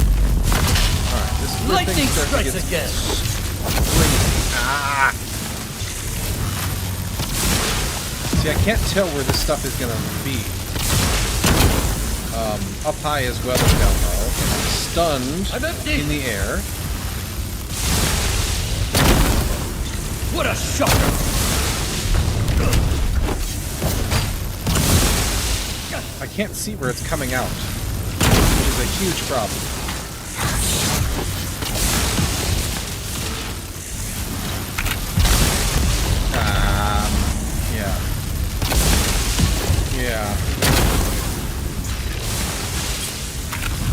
Alright, this is where Lightning things start to strikes get again. crazy. Ah! See, I can't tell where this stuff is gonna be. Up high as well as down low. And I'm stunned I'm empty. in the air. What a shocker. I can't see where it's coming out, which is a huge problem. Yeah. Yeah.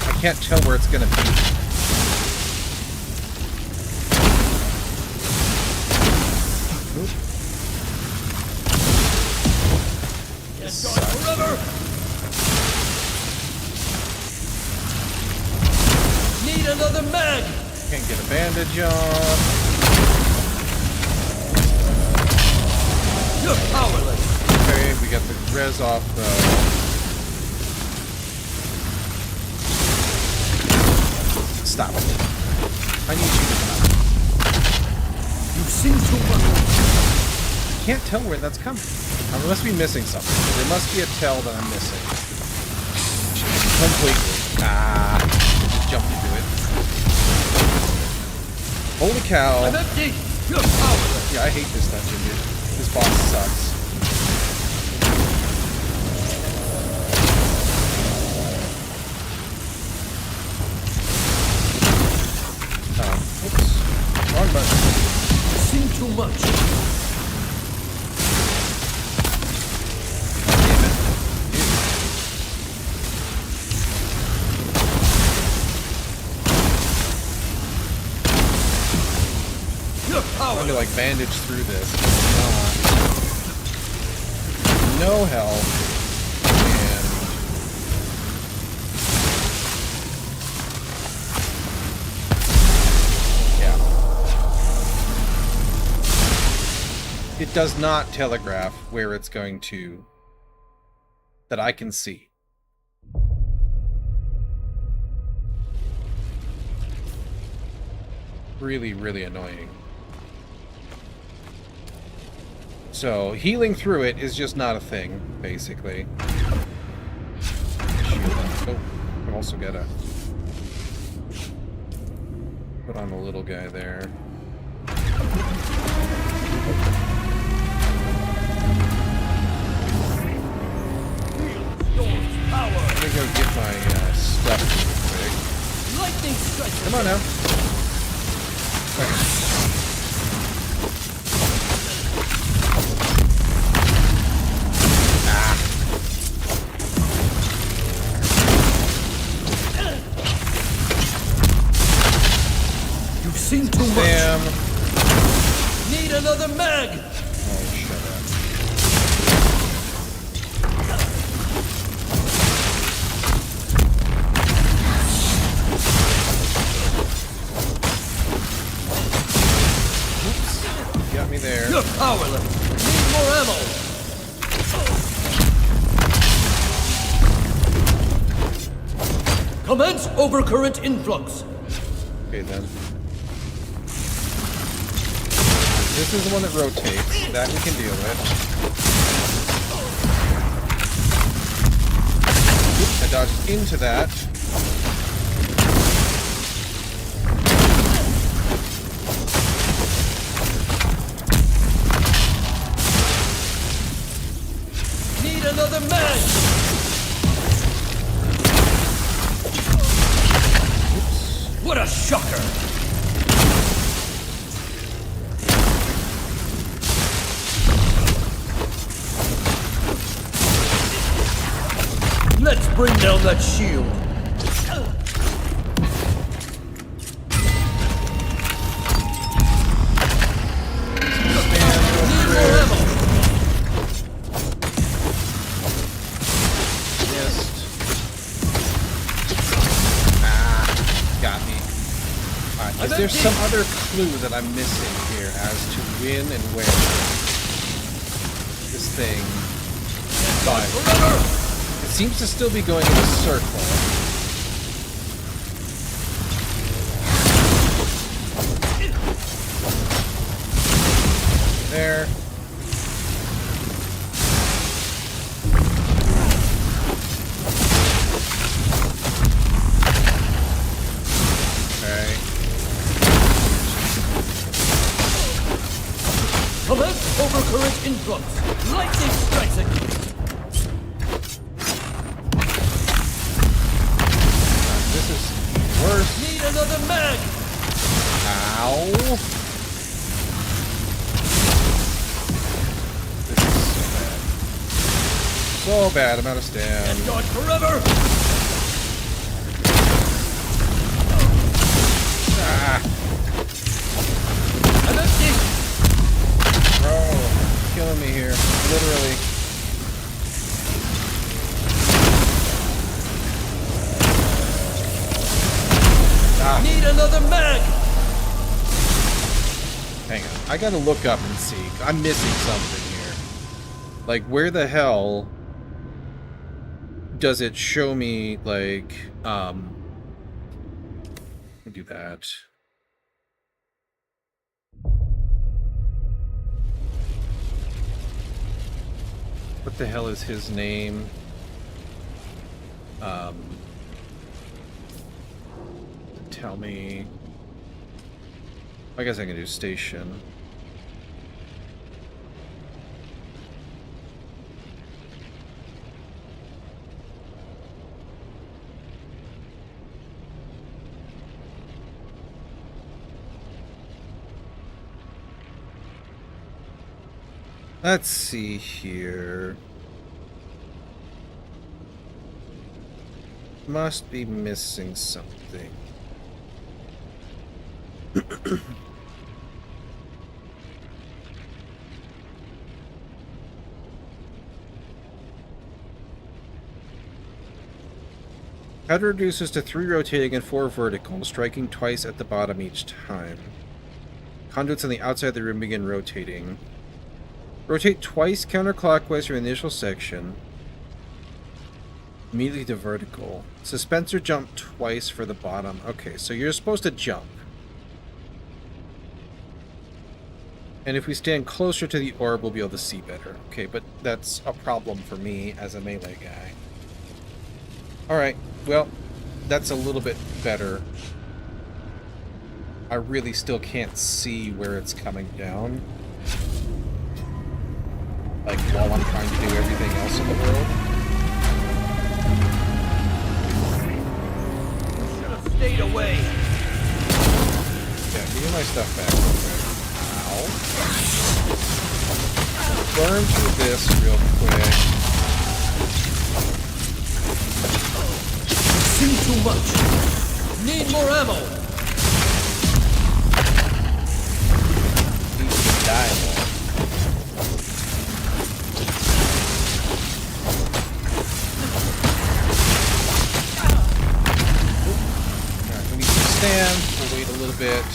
I can't tell where it's gonna be. Oop. It's gone forever. Need another mag. Can't get a bandage on. You're powerless. Okay, we got the res off though. Stop it. I need you to stop. You seem to work. I can't tell where that's coming. I must be missing something. There must be a tell that I'm missing. Completely. Ah. Just jumped into it. Holy cow. I'm empty. You're powerless. Yeah, I hate this dungeon, dude. This boss sucks. much. Damn it. You're I'm trying to powerless. like bandage through this. No health. And yeah. It does not telegraph where it's going to that I can see. Really, really annoying. So, healing through it is just not a thing, basically. Oh, I've also got to put on the little guy there. I'm gonna go get my stuff real quick. Lightning strikes. Come on now. Okay. You've seen too much. Damn. Need another mag. Oh, shut up. Oops. Got me there. You're powerless. Need more ammo. Commence overcurrent influx. Okay, then. This is the one that rotates. That we can deal with. Oops, I dodged into that. Need another mag. What a shocker! Let's bring down that shield. Need more ammo. Missed. Got me. Alright, is there some other clue that I'm missing here as to when and where this thing dies? Forever. It seems to still be going in a circle. There. Okay. Commence overcurrent influx. Lightning strikes again. This is worse. Need another mag. Ow. This is so bad. So bad, I'm out of stam. And dodge forever. Ah, I'm empty. bro. Killing me here. Literally. Ah, Need another mag. hang on. I gotta look up and see. I'm missing something here. Like, where the hell does it show me, like, let me do that. What the hell is his name? Tell me. I guess I can do station. Let's see here. Must be missing something. Head reduces to 3 rotating and 4 vertical, striking twice at the bottom each time. Conduits on the outside of the room begin rotating. Rotate twice counterclockwise from the initial section. Immediately to vertical. Dispenser jump twice for the bottom. Okay, so you're supposed to jump. And if we stand closer to the orb, we'll be able to see better. Okay, but that's a problem for me as a melee guy. Alright, well, that's a little bit better. I really still can't see where it's coming down. Like, while I'm trying to do everything else in the world. Should have stayed away. Yeah, give me my stuff back real quick. Ow. Burn through this real quick. Seen too much. Need more ammo. Need to die more. Alright, we need to stand. We'll wait a little bit.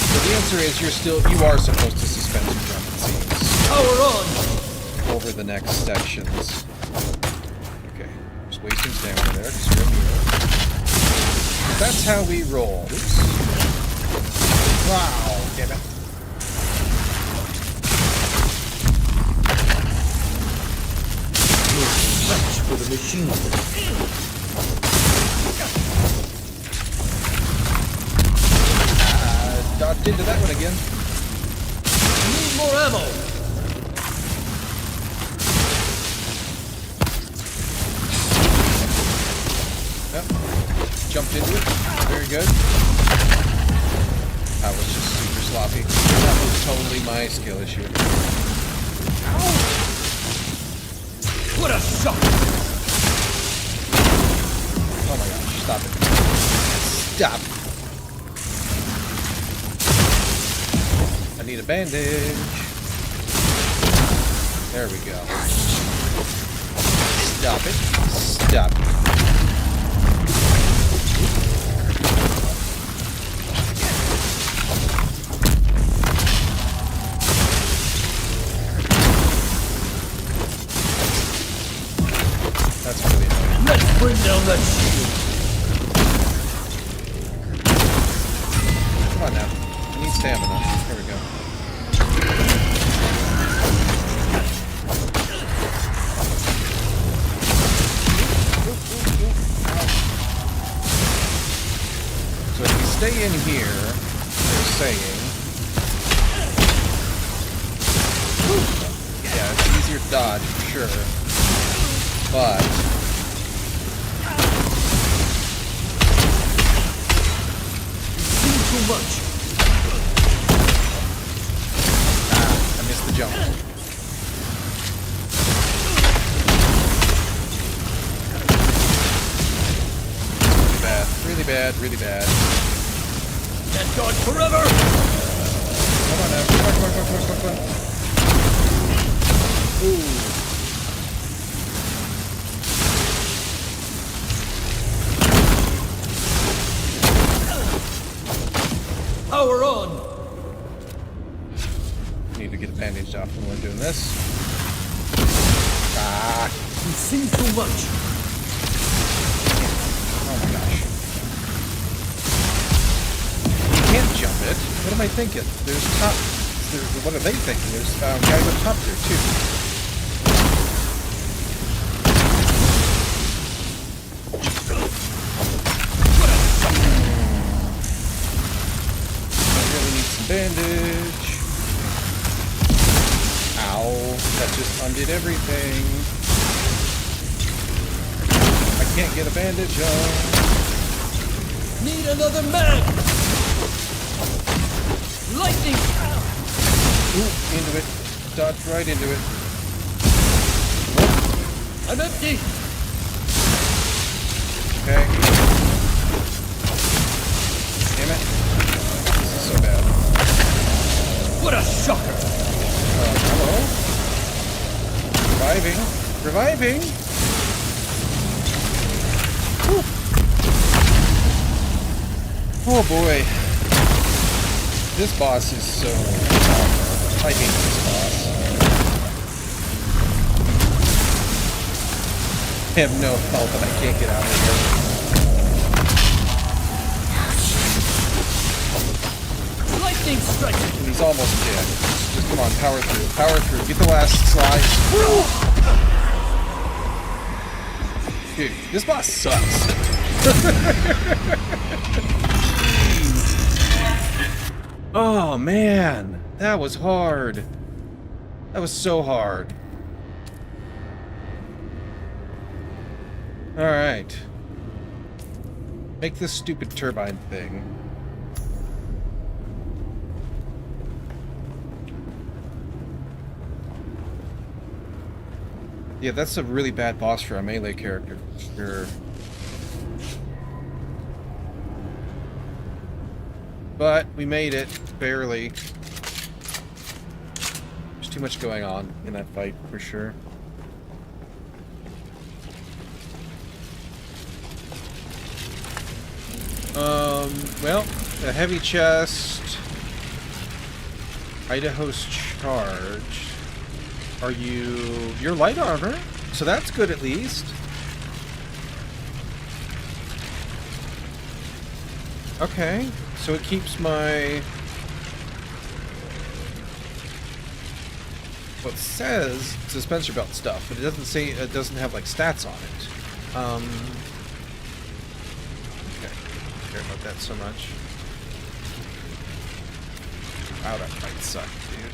So the answer is you are supposed to suspend your jump, it seems. Power on. Over the next sections. Okay, just wasting stamina there, because we're here. That's how we roll. Oops. Wow, damn it. Match for the machine. Dodged into that one again. Need more ammo. Yep. Jumped into it. Very good. That was just super sloppy. That was totally my skill issue. What a shot. Oh my gosh, stop it. Stop. I need a bandage. There we go. Stop it. Stop it. That's really annoying. Let's bring down that shield. Come on now. I need stamina. There we go. So if we stay in here, they're saying... Yeah, it's easier to dodge, for sure. But... Seen too much. I missed the jump. Really bad, really bad, really bad. Can't dodge forever. Come on now, come on. Ooh. Power on. Need to get a bandage off when we're doing this. Ah. We've seen too much. Oh my gosh. You can't jump it. What am I thinking? There's top... what are they thinking? There's guys up top there, too. I really need some bandage. Ow. That just undid everything. I can't get a bandage on. Need another man. Lightning. Ooh, into it. dodged right into it. I'm empty! Okay. Damn it. This is so bad. What a shocker! Hello? Reviving. Reviving! Whew. Oh boy. This boss is so tough. I hate this boss. I have no health and I can't get out of here. Lightning strike! And he's almost dead. Just come on, power through. Power through. Get the last slice. Dude, this boss sucks. Oh man, that was hard. That was so hard. Alright. Make this stupid turbine thing. Yeah, that's a really bad boss for a melee character. Sure. But we made it, barely. There's too much going on in that fight, for sure. Well, a heavy chest, Idaho's charge. Are you... You're light armor, so that's good at least. Okay, so it keeps my... Well, it says suspensor belt stuff, but it doesn't say... It doesn't have, like, stats on it. Okay, don't care about that so much. Wow, that fight sucked, dude.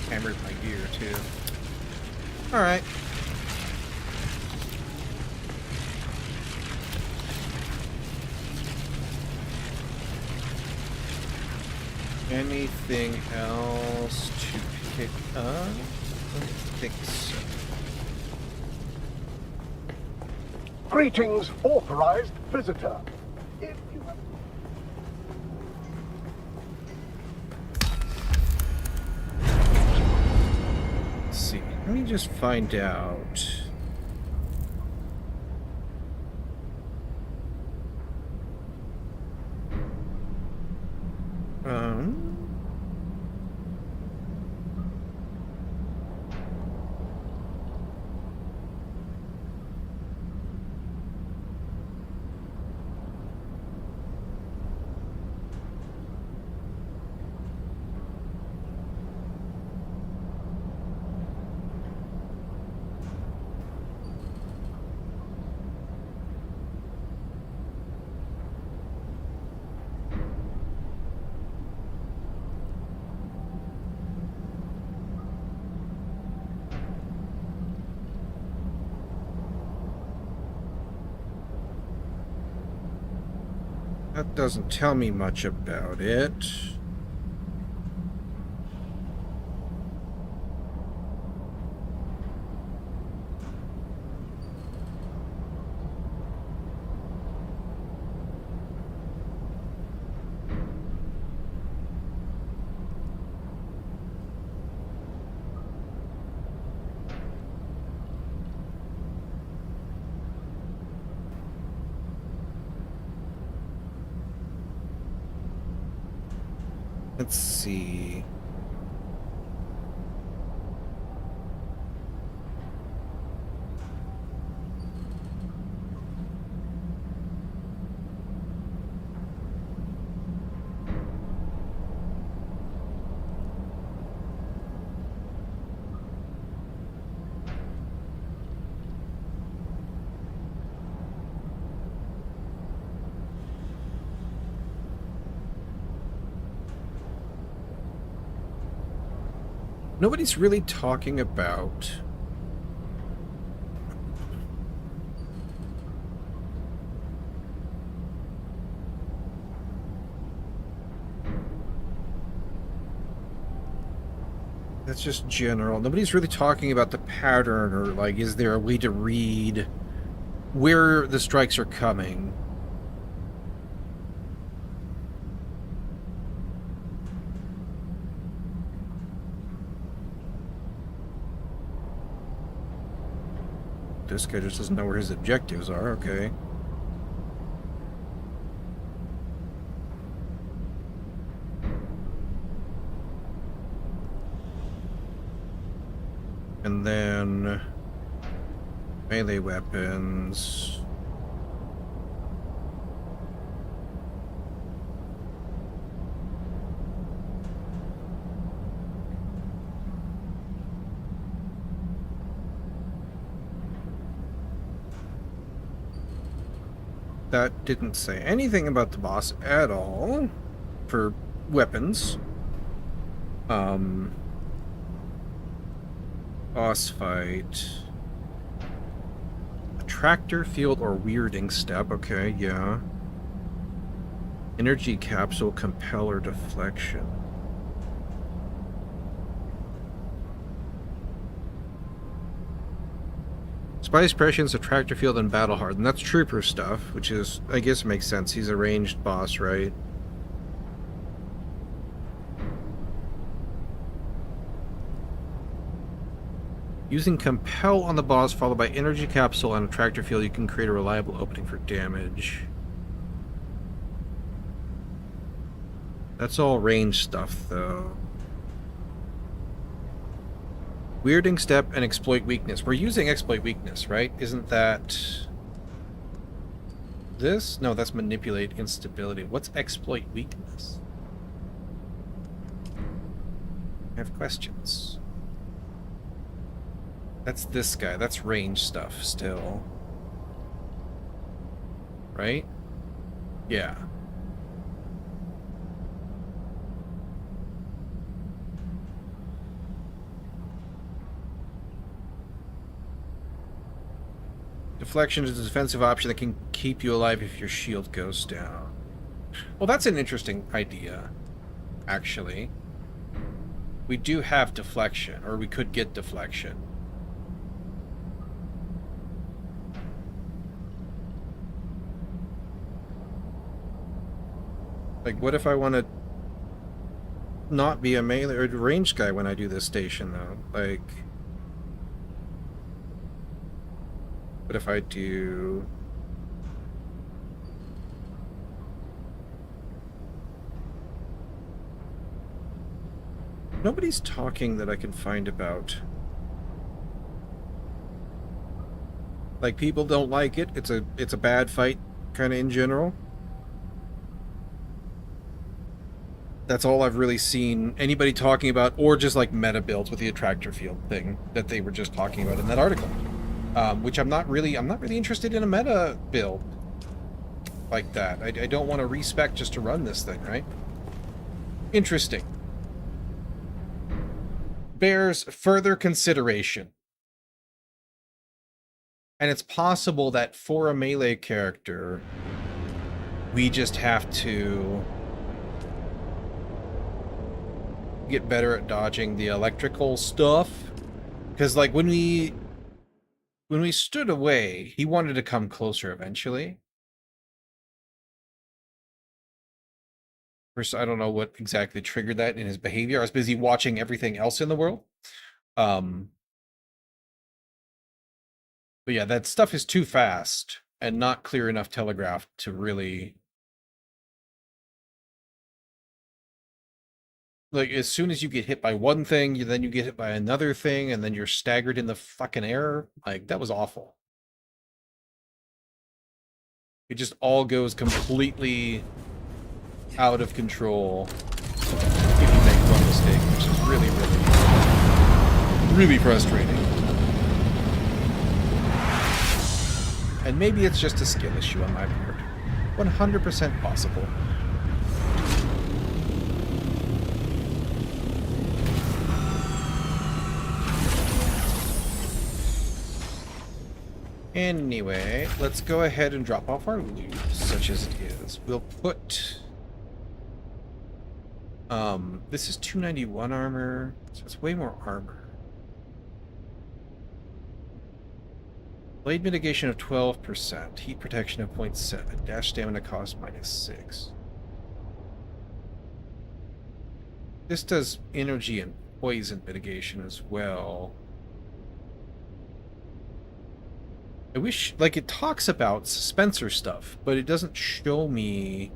Hammered my gear, too. Alright. Anything else to pick up? I don't think so. Greetings, authorized visitor. If you have... Let's see. Let me just find out. That doesn't tell me much about it. Let's see. Nobody's really talking about That's just general. Nobody's really talking about the pattern or, like, is there a way to read where the strikes are coming? This guy just doesn't know where his objectives are, okay. And then melee weapons. That didn't say anything about the boss at all for weapons. Boss fight. Attractor field or weirding step. Okay, yeah. Energy capsule, compeller, deflection. Spice prescience, attractor field, and battle hardened. That's trooper stuff, which is, I guess, makes sense. He's a ranged boss, right? Using compel on the boss followed by energy capsule and attractor field, you can create a reliable opening for damage. That's all range stuff, though. Weirding step and exploit weakness. We're using exploit weakness, right? Isn't that this? No, that's manipulate instability. What's exploit weakness? I have questions. That's this guy. That's range stuff still. Right? Yeah. Deflection is a defensive option that can keep you alive if your shield goes down. Well, that's an interesting idea, actually. We do have deflection, or we could get deflection. Like, what if I want to not be a melee or ranged guy when I do this station, though? Like, what if I do... Nobody's talking that I can find about. Like, people don't like it. It's a bad fight, kind of in general. That's all I've really seen anybody talking about, or just like meta builds with the attractor field thing that they were just talking about in that article. Which I'm not really interested in a meta build like that. I don't want to respec just to run this thing, right? Interesting. Bears further consideration. And it's possible that for a melee character, we just have to get better at dodging the electrical stuff. Because, like, when we stood away, he wanted to come closer eventually. First, I don't know what exactly triggered that in his behavior. I was busy watching everything else in the world. But yeah, that stuff is too fast and not clear enough telegraphed to really... Like, as soon as you get hit by one thing, then you get hit by another thing, and then you're staggered in the fucking air. Like, that was awful. It just all goes completely out of control if you make one mistake, which is really, really frustrating. And maybe it's just a skill issue on my part. 100% possible. Anyway, let's go ahead and drop off our loot, such as it is. We'll put This is 291 armor, so it's way more armor. Blade mitigation of 12%, heat protection of 0.7, dash stamina cost -6. This does energy and poison mitigation as well. I wish, like, it talks about Spencer stuff, but it doesn't show me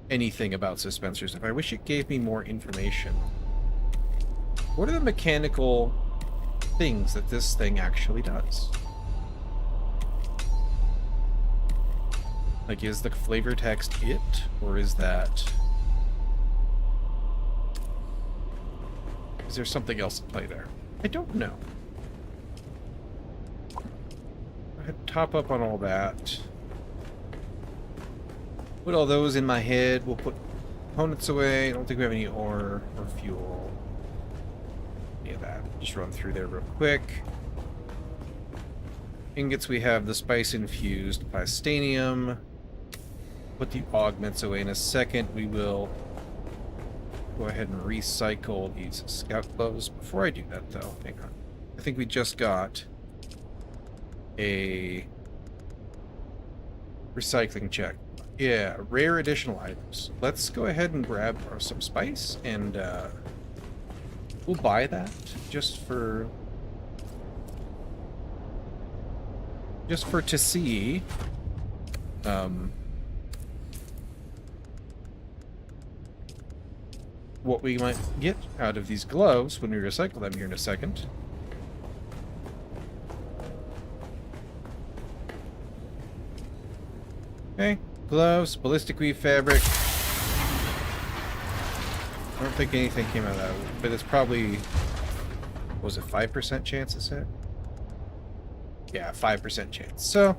anything about Spencer stuff. I wish it gave me more information. What are the mechanical things that this thing actually does? Like, is the flavor text it, or is that... Is there something else at play there? I don't know. Go ahead and top up on all that. Put all those in my head. We'll put components away. I don't think we have any ore or fuel. Any of that. Just run through there real quick. Ingots, we have the spice-infused plastanium. Put the augments away in a second. We will go ahead and recycle these scout gloves. Before I do that, though, hang on. I think we just got a recycling check. Yeah, rare additional items. Let's go ahead and grab some spice, and we'll buy that just for to see what we might get out of these gloves when we recycle them here in a second. Okay, gloves, ballistic weave fabric. I don't think anything came out of that, but it's probably, what was it, 5% chance it said? Yeah, 5% chance. So,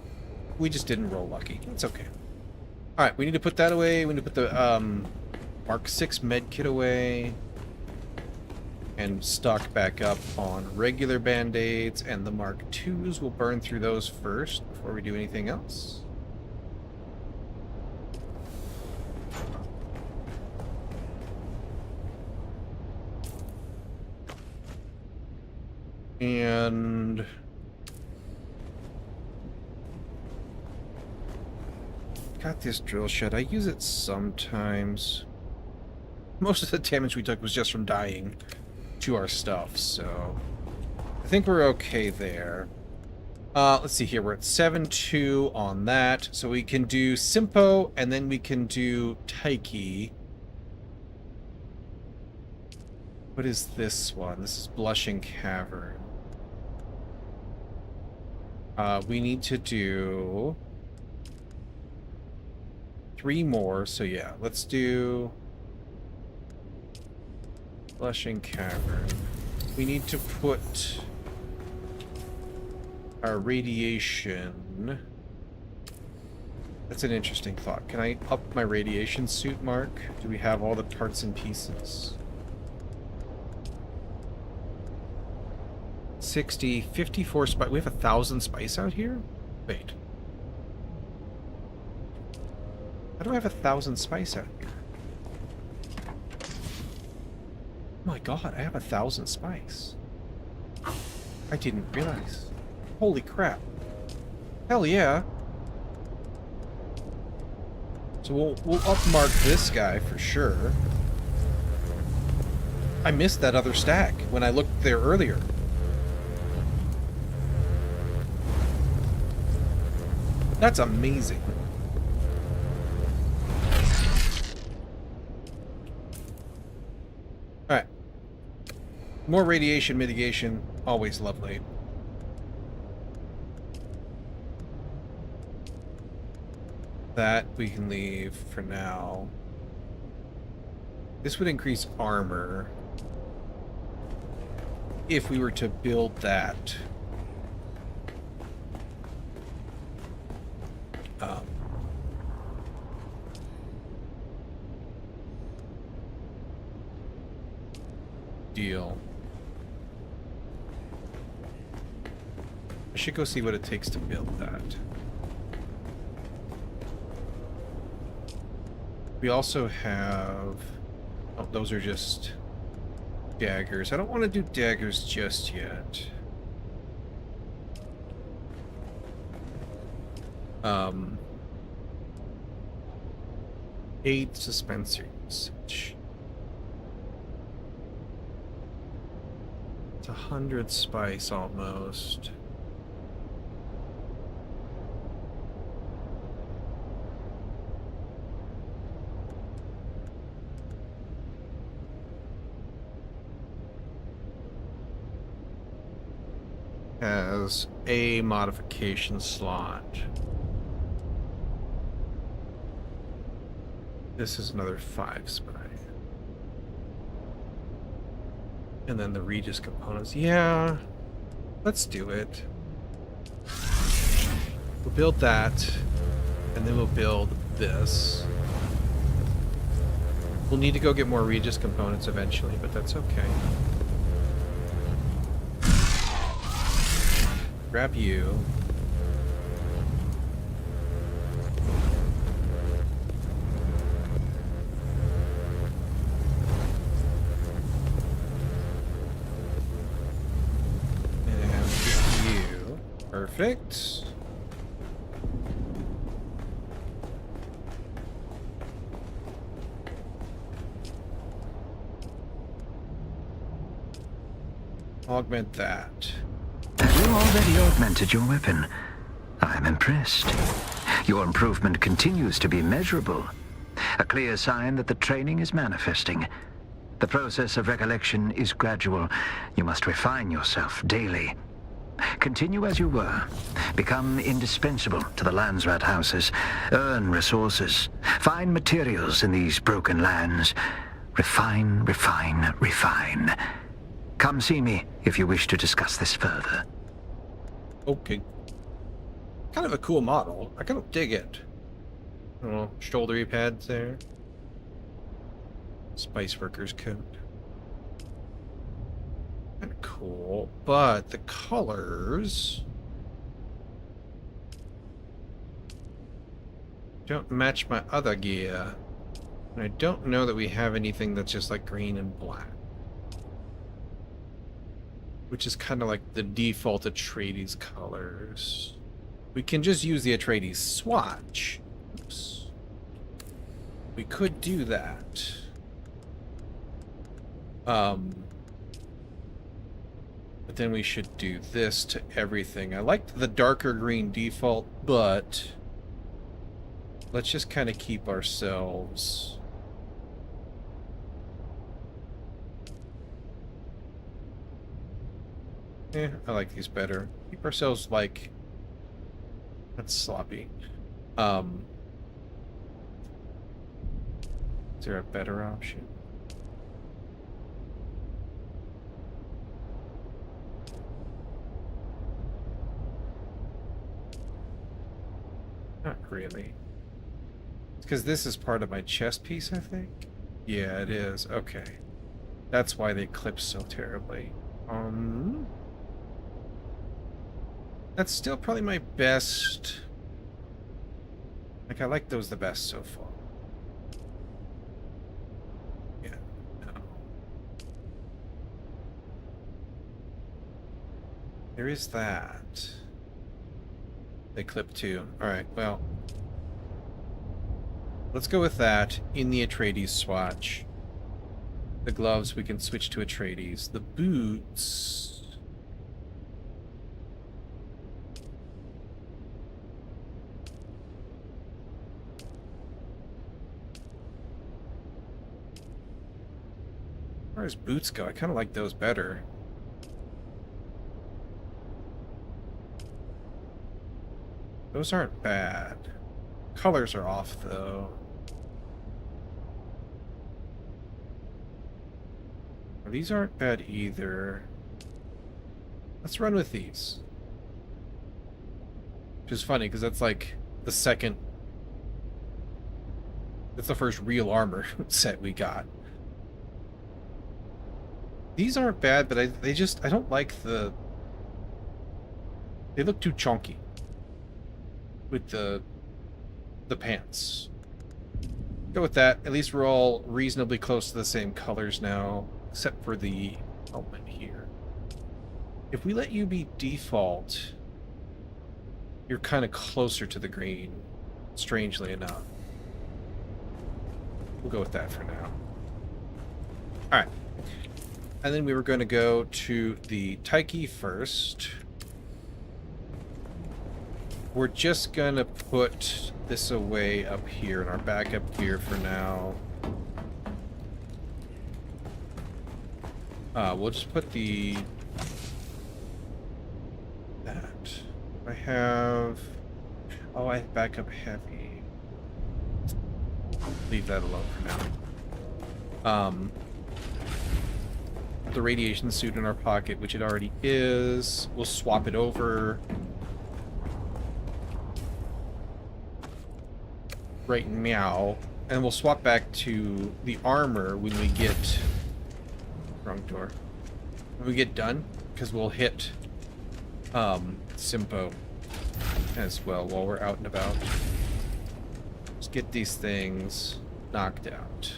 we just didn't roll lucky. It's okay. Alright, we need to put that away. We need to put the Mark 6 med kit away. And stock back up on regular band-aids. And the Mark 2s, we'll burn through those first before we do anything else. And got this drill shed. I use it sometimes. Most of the damage we took was just from dying to our stuff, so I think we're okay there. Let's see here. We're at 7-2 on that, so we can do Simpo, and then we can do Taiki. What is this one? This is Blushing Cavern. We need to do 3 more, so yeah, let's do Blushing Cavern. We need to put our radiation. That's an interesting thought. Can I up my radiation suit, Mark? Do we have all the parts and pieces? 60, 54 spice. We have 1,000 spice out here? Wait. How do I have 1,000 spice out here? Oh my god, I have 1,000 spice. I didn't realize. Holy crap. Hell yeah. So we'll upmark this guy for sure. I missed that other stack when I looked there earlier. That's amazing. Alright. More radiation mitigation, always lovely. That we can leave for now. This would increase armor if we were to build that. Deal. I should go see what it takes to build that. We also have... Oh, those are just daggers. I don't want to do daggers just yet. Um... 8 suspenser usage. It's 100 spice almost. Has a modification slot. This is another 5 spice. And then the Regis components. Yeah, let's do it. We'll build that, and then we'll build this. We'll need to go get more Regis components eventually, but that's okay. Grab you. Perfect. Augment that. Have you already augmented your weapon? I'm impressed. Your improvement continues to be measurable. A clear sign that the training is manifesting. The process of recollection is gradual. You must refine yourself daily. Continue as you were. Become indispensable to the Landsrat houses. Earn resources. Find materials in these broken lands. Refine, refine, refine. Come see me if you wish to discuss this further. Okay. Kind of a cool model. I kind of dig it. Oh, shouldery pads there. Spice Workers coat. Kind of cool, but the colors don't match my other gear. And I don't know that we have anything that's just like green and black. Which is kind of like the default Atreides colors. We can just use the Atreides swatch. Oops. We could do that. But then we should do this to everything. I liked the darker green default, but let's just kind of keep ourselves... I like these better. Keep ourselves like... That's sloppy. Is there a better option? Not really. It's because this is part of my chest piece, I think? Yeah, it is. Okay. That's why they clip so terribly. That's still probably my best. Like, I like those the best so far. Yeah, no. There is that. They clip too. Alright, well. Let's go with that in the Atreides swatch. The gloves we can switch to Atreides. The boots... As far as boots go, I kind of like those better. Those aren't bad. Colors are off, though. These aren't bad either. Let's run with these. Which is funny, because that's like the second... That's the first real armor set we got. These aren't bad, but I don't like the... They look too chunky with the pants. Go with that. At least we're all reasonably close to the same colors now, except for the helmet here. If we let you be default, you're kind of closer to the green, strangely enough. We'll go with that for now. Alright. And then we were going to go to the Taiki first. We're just going to put this away up here in our backup gear for now. We'll just put the... that. I have... oh, I have backup heavy. Leave that alone for now. The radiation suit in our pocket, which it already is. We'll swap it over. Right meow. And we'll swap back to the armor when we get... wrong door. When we get done, because we'll hit Simpo as well while we're out and about. Let's get these things knocked out.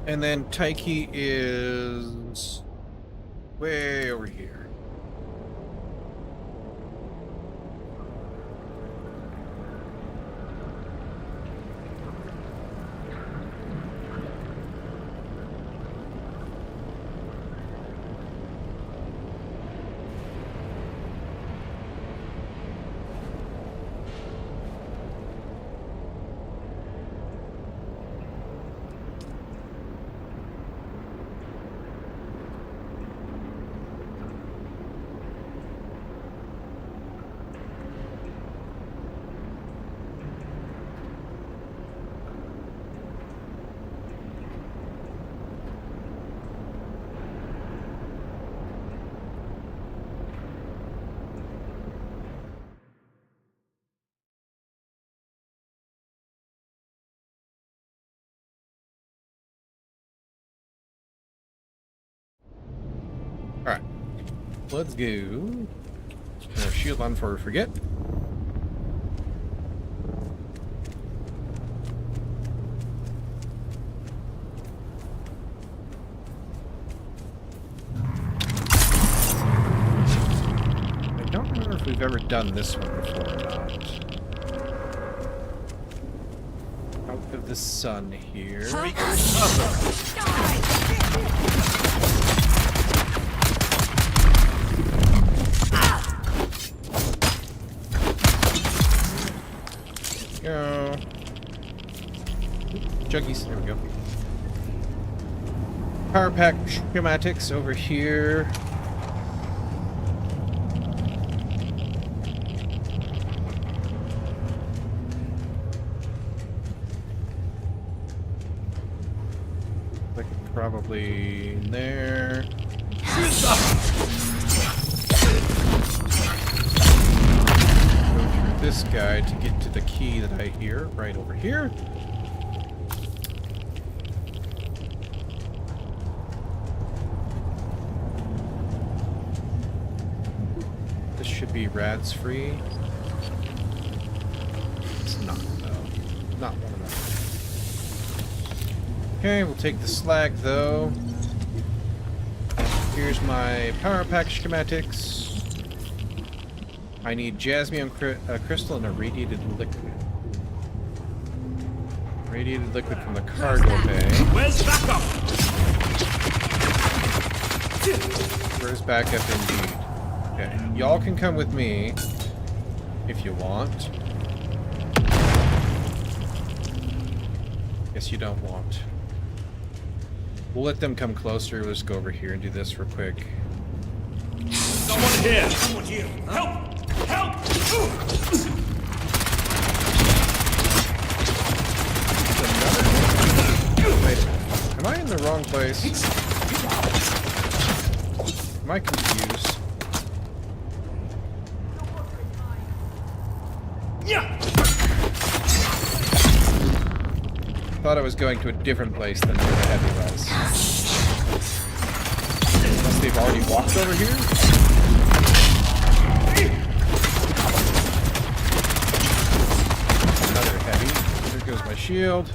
And then Taiki is way over here. Alright. Let's go. Put our shield on before we forget. I don't remember if we've ever done this one before or not. Out of the sun here. Go. Juggies, there we go. Power pack schematics over here. Like probably in there. This guy to get to the key that I hear right over here. This should be rats free. It's not though. Not one of them. Okay, we'll take the slag though. Here's my power pack schematics. I need jasmium crystal and a radiated liquid. Radiated liquid from the cargo bay. Where's backup? Where's backup indeed? Okay, y'all can come with me if you want. Guess you don't want. We'll let them come closer. We'll just go over here and do this real quick. Someone here! Someone here! Help! Help! Wait, am I in the wrong place? Am I confused? Yeah! Thought I was going to a different place than where the heavy was. Unless they've already walked over here? Another heavy. There goes my shield.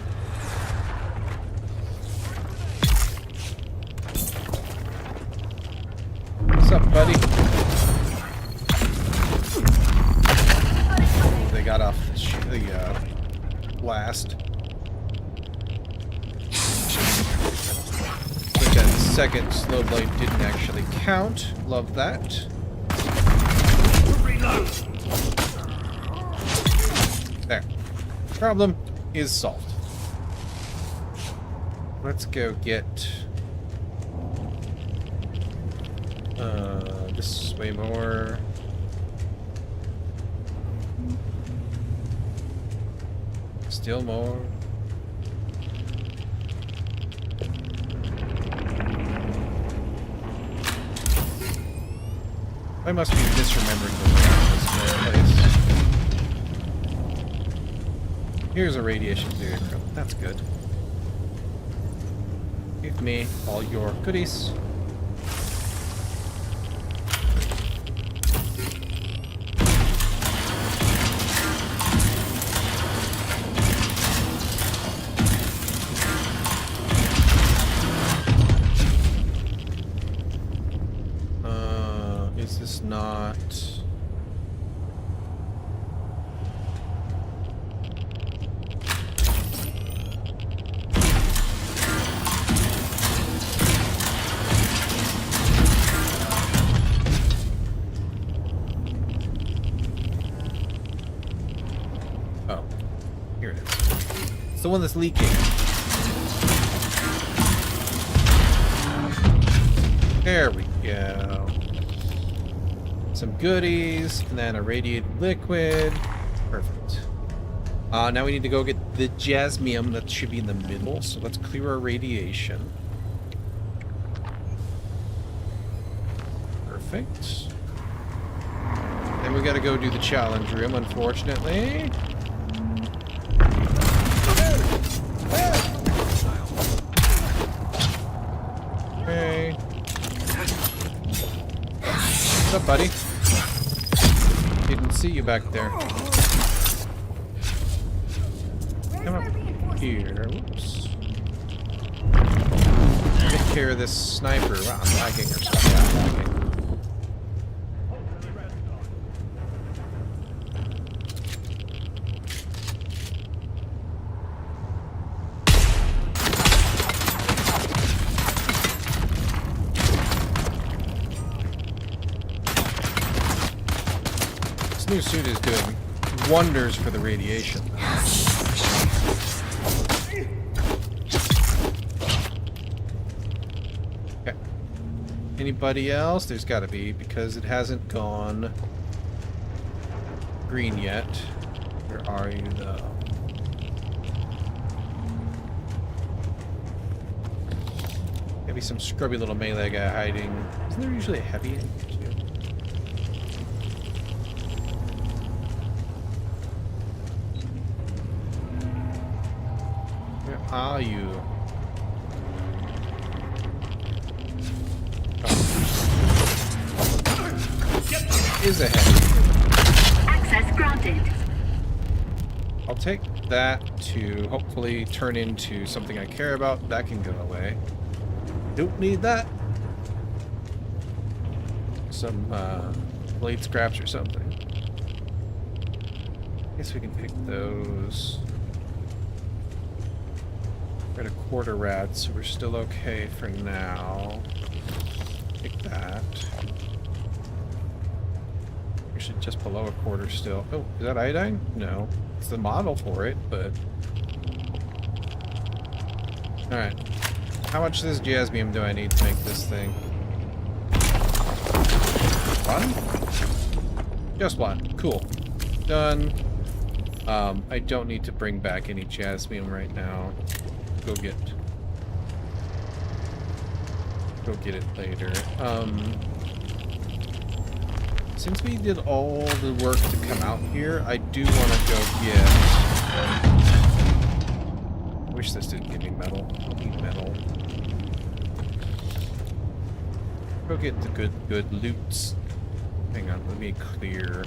What's up, buddy? They got off the blast. But that second slow blade didn't actually count. Love that. There. Problem is solved. Let's go get this way more. Still more. I must be misremembering the way this place. Here's a radiation vehicle. That's good. Give me all your goodies. Is this not... Oh, here it is. It's the one that's leaking. There we go. Some goodies, and then a radiated liquid. Perfect. Now we need to go get the jasmium that should be in the middle, so let's clear our radiation. Perfect. Then we gotta go do the challenge room, unfortunately. Okay. What's up, buddy? Didn't see you back there. Come up here. Whoops. Take care of this sniper. Wow, I'm lagging or something. Yeah, I'm lagging. This new suit is doing wonders for the radiation. Okay. Anybody else? There's got to be, because it hasn't gone green yet. Where are you, though? Maybe some scrubby little melee guy hiding. Isn't there usually a heavy in here, too? Where are you? Oh. Is a heavy. Access granted. I'll take that to hopefully turn into something I care about. That can go away. Don't need that. Some blade scraps or something. Guess we can pick those. We're at a quarter rad, so we're still okay for now. Pick that. We should just below a quarter still. Oh, is that iodine? No. It's the model for it, but... Alright. How much of this jasmium do I need to make this thing? One? Just one. Cool. Done. I don't need to bring back any jasmium right now. Go get it later. Since we did all the work to come out here, I do want to go get... I wish this didn't give me metal. I don't need metal. Go get the good loots. Hang on, let me clear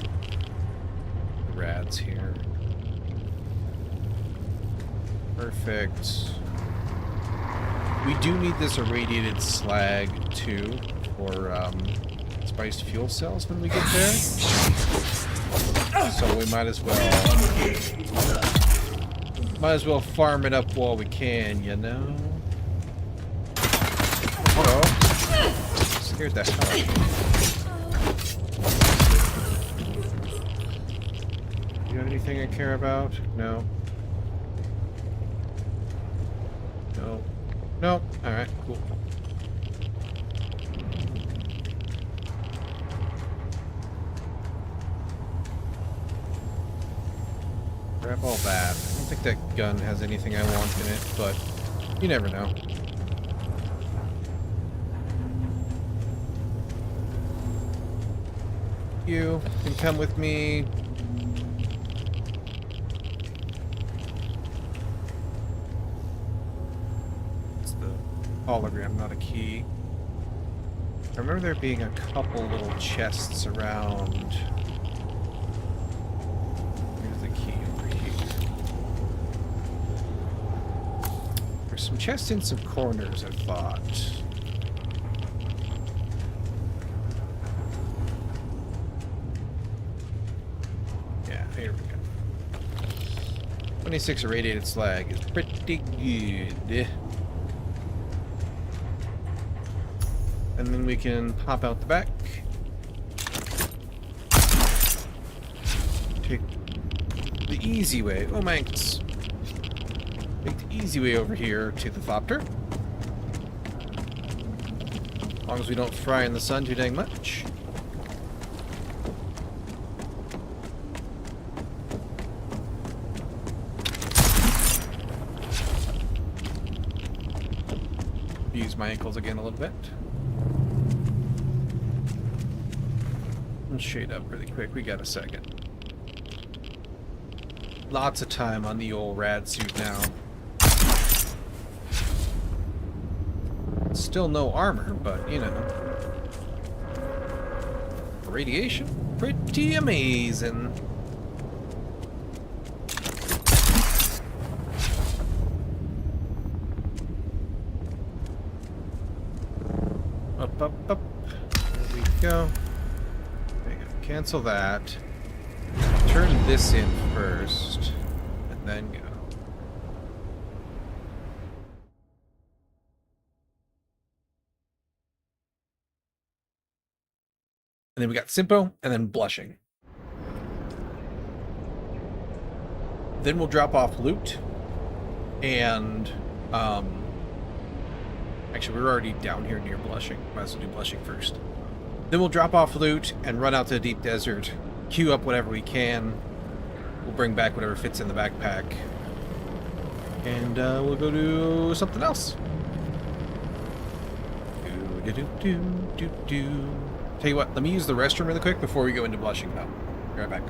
the rads here. Perfect. We do need this irradiated slag too for spiced fuel cells when we get there. So we might as well farm it up while we can, you know. Hello. Scared the hell out of me. You have anything I care about? No. No. No. Alright, cool. Grab all that. I don't think that gun has anything I want in it, but you never know. You can come with me. It's the hologram, not a key. I remember there being a couple little chests around. Here's the key over here. There's some chests in some corners, I thought. Here we go. 26 irradiated slag is pretty good. And then we can pop out the back. Take the easy way. Oh, my ankles. Take the easy way over here to the Thopter. As long as we don't fry in the sun too dang much. Use my ankles again a little bit. Let's shade up really quick. We got a second. Lots of time on the old rad suit now. Still no armor, but you know. Radiation, pretty amazing. Up, up, up. There we go. There you go. Cancel that. Turn this in first, and then go. And then we got Simpo, and then Blushing. Then we'll drop off loot, and actually, we're already down here near Blushing. Might as well do Blushing first. Then we'll drop off loot and run out to the deep desert, queue up whatever we can. We'll bring back whatever fits in the backpack. And we'll go do something else. Tell you what, let me use the restroom really quick before we go into Blushing, though. Be right back.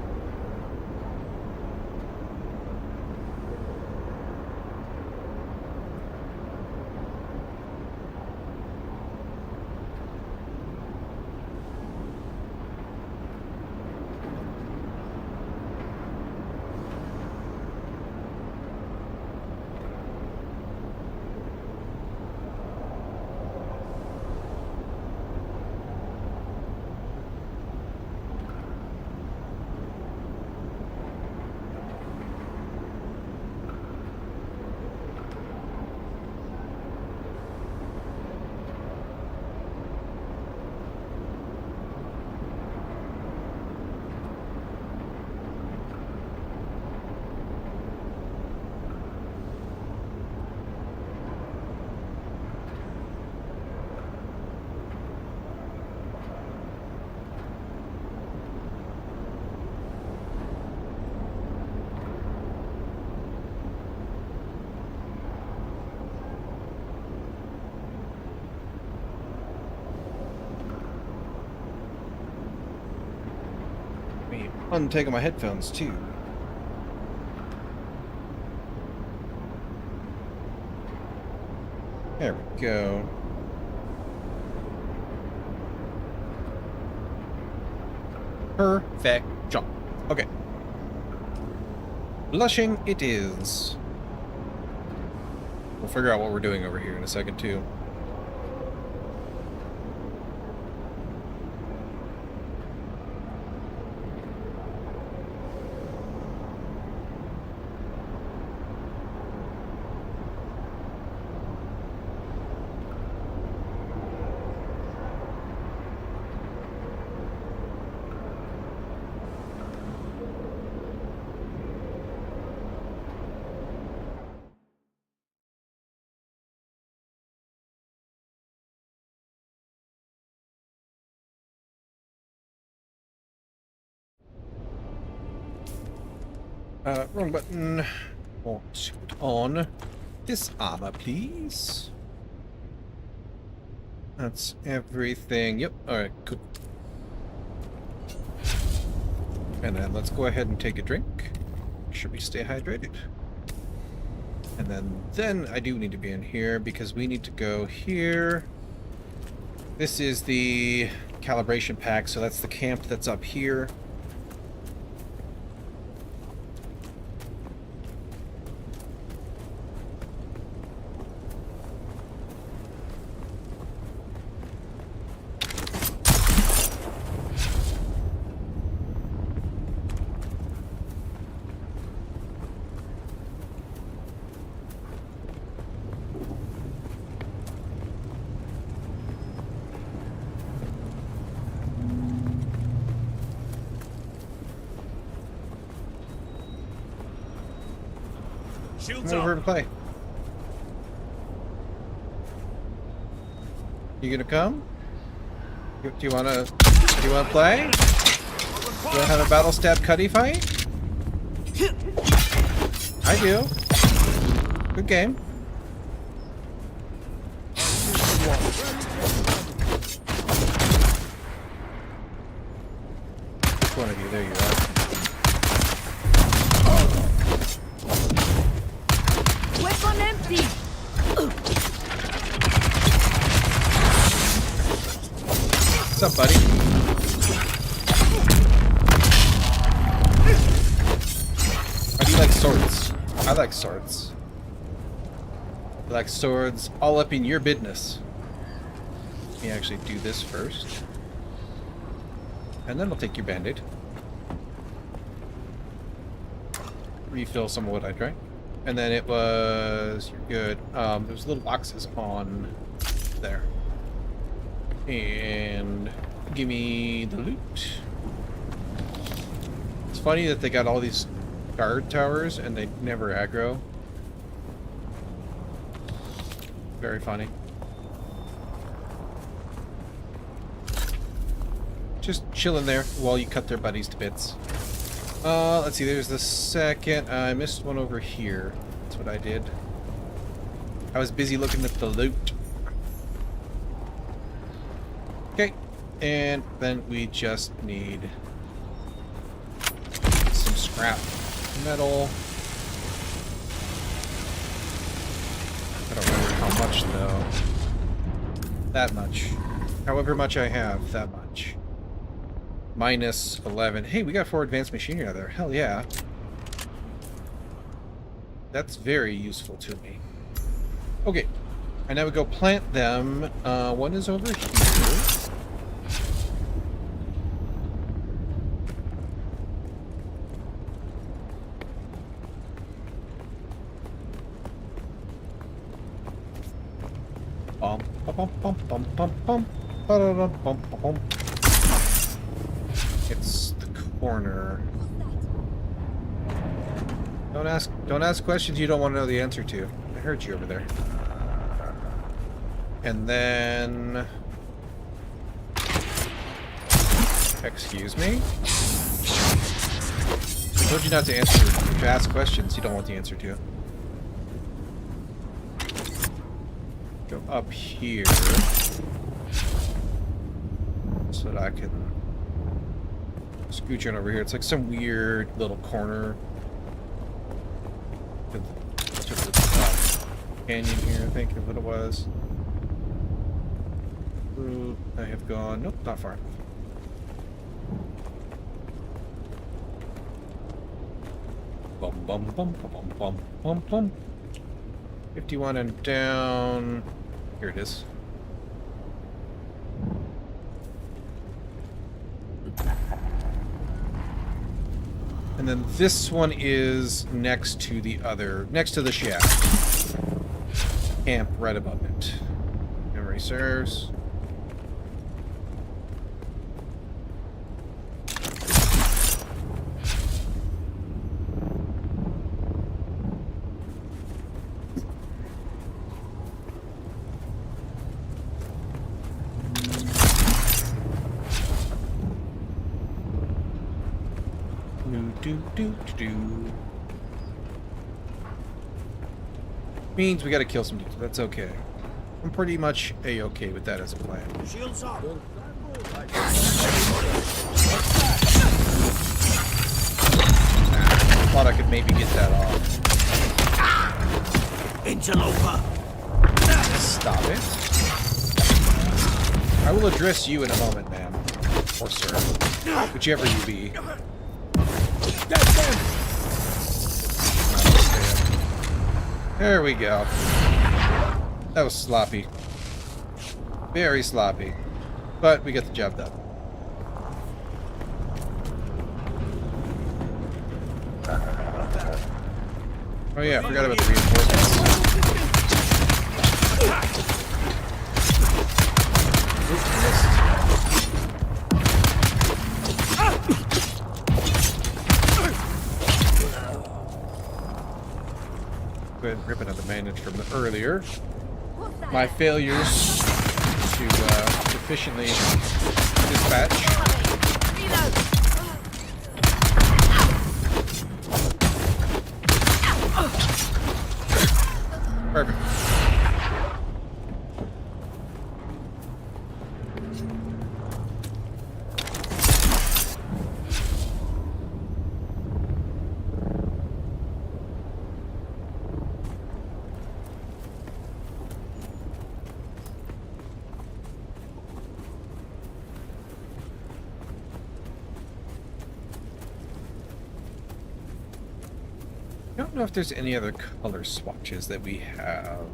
Untaking my headphones too. There we go. Perfect job. Okay. Blushing it is. We'll figure out what we're doing over here in a second too. Wrong button. Want to put on this armor, please. That's everything. Yep. Alright, cool. And then let's go ahead and take a drink. Make sure we stay hydrated. And then I do need to be in here because we need to go here. This is the calibration pack, so that's the camp that's up here. Shields Come over up. to play. You gonna come? Do you wanna play? You wanna have a battle stab cutty fight? I do. Good game. Which one of you? There you are. Weapon empty. What's up, buddy? How do you like swords? I like swords. I like swords all up in your business. Let me actually do this first. And then I'll take your band-aid. Refill some of what I drank. And then it was... You're good. There's little boxes on there. And give me the loot. It's funny that they got all these guard towers and they never aggro. Very funny. Just chilling there while you cut their buddies to bits. Let's see, there's the second. I missed one over here. That's what I did. I was busy looking at the loot. Okay, and then we just need some scrap metal. I don't remember how much though. That much. However much I have, that much. Minus 11. Hey, we got 4 advanced machinery out there. Hell yeah. That's very useful to me. Okay. And now we go plant them. One is over here. Bum, bum, bum, bum, bum, bum, bum, bum, bum, bum. It's the corner. Don't ask questions you don't want to know the answer to. I heard you over there. And then... Excuse me? I told you not to ask questions you don't want the answer to. Go up here. So that I can Scooch on over here. It's like some weird little corner to the canyon here, I think, is what it was. Ooh, I have gone. Nope, not far enough. Bum bum bum bum bum bum bum. 51 and down. Here it is. And then this one is next to the other, next to the shaft. Camp right above it. Memory serves. Means we gotta kill some dudes. That's okay. I'm pretty much a-okay with that as a plan. Shields up. Thought I could maybe get that off. Interloper. Stop it. I will address you in a moment, ma'am. Or sir. Whichever you be. There we go. That was sloppy. Very sloppy. But we get the job done. Oh yeah, I forgot about the reinforcements. Go ahead and rip another bandage from the earlier. My failures to efficiently dispatch. Perfect. I don't know if there's any other color swatches that we have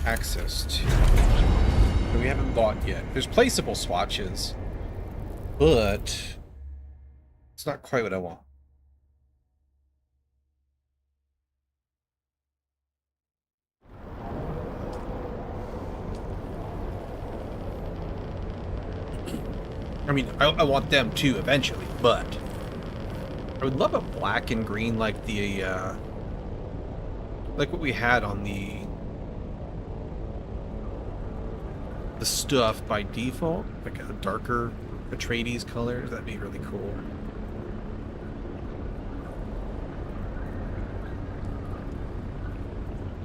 access to that we haven't bought yet. There's placeable swatches, but it's not quite what I want. I mean, I want them too eventually, but I would love a black and green like the, like what we had on the stuff by default, like a darker Atreides color. That'd be really cool.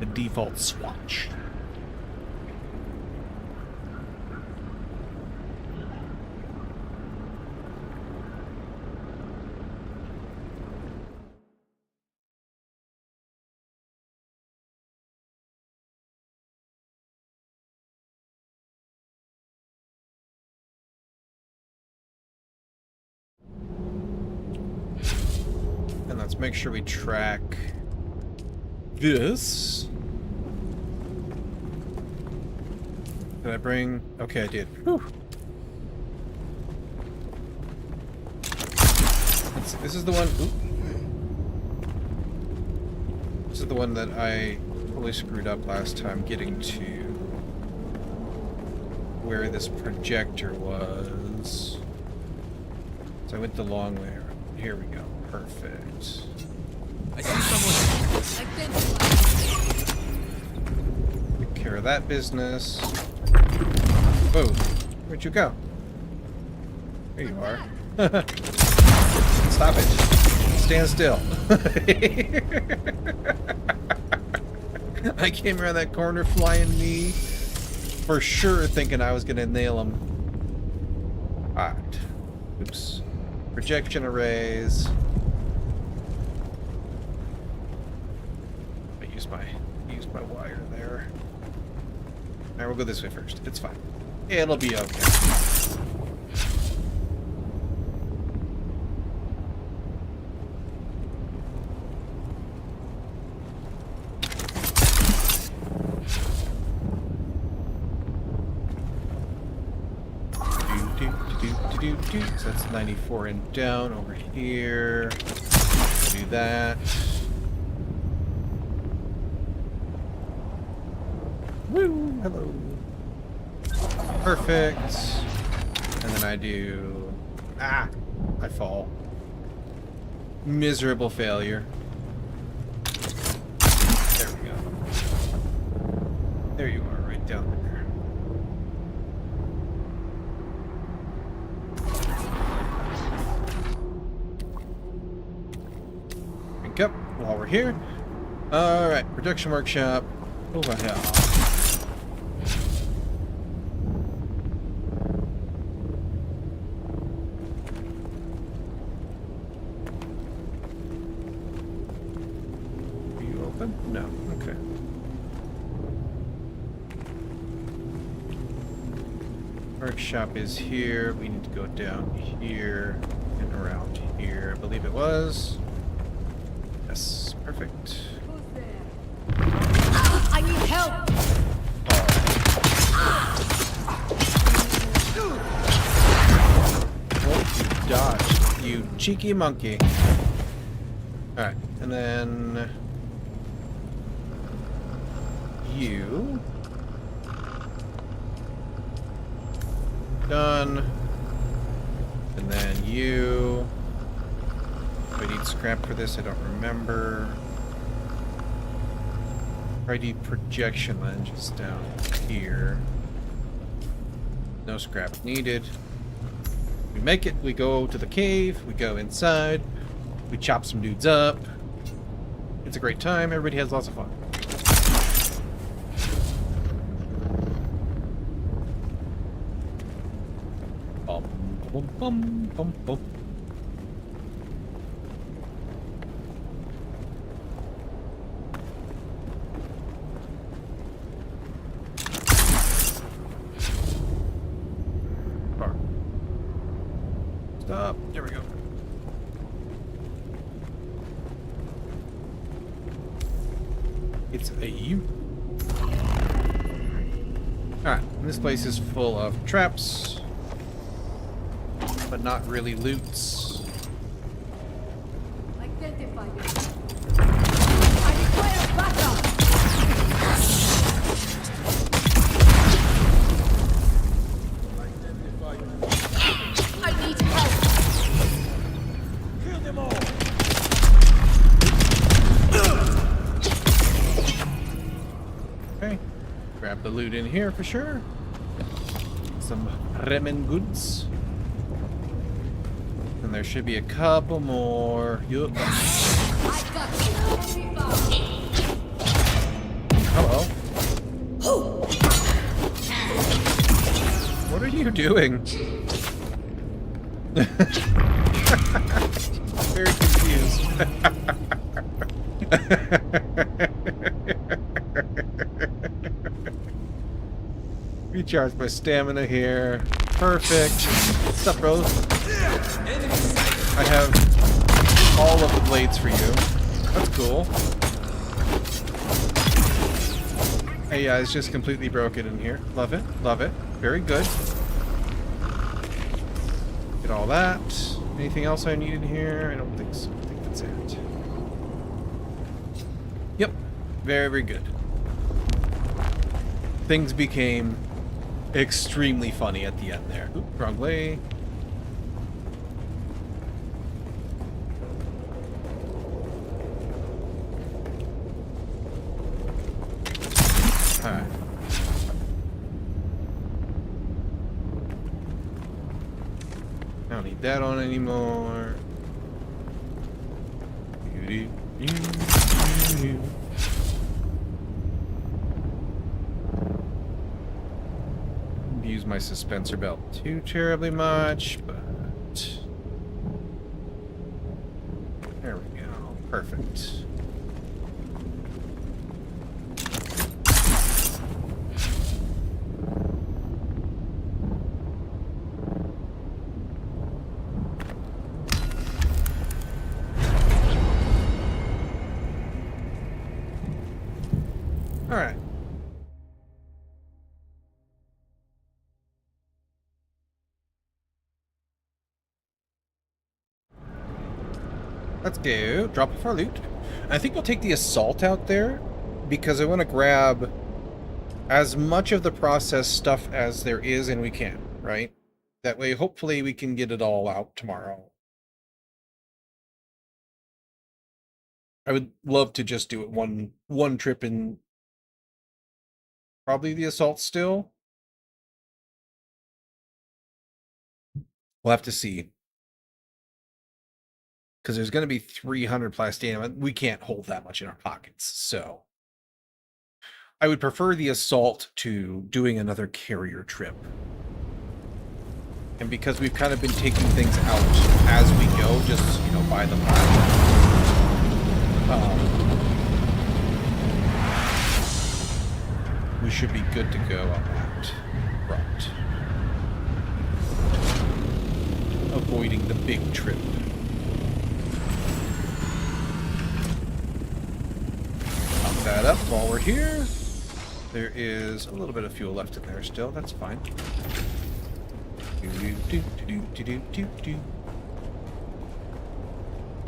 The default swatch. And let's make sure we track this. Did I bring? Okay, I did. Whew. This is the one. Ooh. This is the one that I totally screwed up last time getting to where this projector was. So I went the long way around. Here we go. Perfect. I see someone. Take care of that business. Whoa. Where'd you go? There you are. Stop it. Stand still. I came around that corner flying me for sure thinking I was gonna nail him. Alright. Oops. Projection arrays. I used my wire there. Alright, we'll go this way first. It's fine. It'll be okay. So that's 94 and down over here. Do that. Woo! Hello. Perfect. And then I do... Ah! I fall. Miserable failure. There we go. There you are, right down there. Up while we're here. Alright, production workshop. Oh, what the hell? Are you open? No. Okay. Workshop is here. We need to go down here and around here. I believe it was. Yes, perfect. Who's there? I need help! Oh, you dodged, you cheeky monkey. Alright, and then... you... done. And then you... Do I need scrap for this? I don't remember. I need projection lenses down here. No scrap needed. We make it, we go to the cave, we go inside, we chop some dudes up. It's a great time, everybody has lots of fun. Bum, bum, bum, bum, bum. Stop. There we go. It's a U. Alright, this place is full of traps, but not really loots. Identify them. I require backup! I need help! Kill them all! Okay. Grab the loot in here for sure. Some Remen goods. And there should be a couple more. Yup. I got you! Enemy found! Hello. What are you doing? Very confused. Recharge my stamina here. Perfect. What's up, bro? I have all of the blades for you. That's cool. Hey, yeah, it's just completely broken in here. Love it. Love it. Very good. Get all that. Anything else I need in here? I don't think so. I think that's it. Yep. Very, very good. Things became extremely funny at the end there. Oop, wrong way. Alright. I don't need that on anymore. use my suspensor belt too terribly much, but there we go. Perfect. All right. Let's go. Drop off our loot. I think we'll take the assault out there because I want to grab as much of the process stuff as there is and we can, right? That way, hopefully, we can get it all out tomorrow. I would love to just do it one trip in probably the assault still. We'll have to see. Because there's going to be 300 plastinium. We can't hold that much in our pockets. So I would prefer the assault to doing another carrier trip. And because we've kind of been taking things out as we go, just, you know, by the platform. We should be good to go on that front. Avoiding the big trip. Pop that up while we're here. There is a little bit of fuel left in there still. That's fine.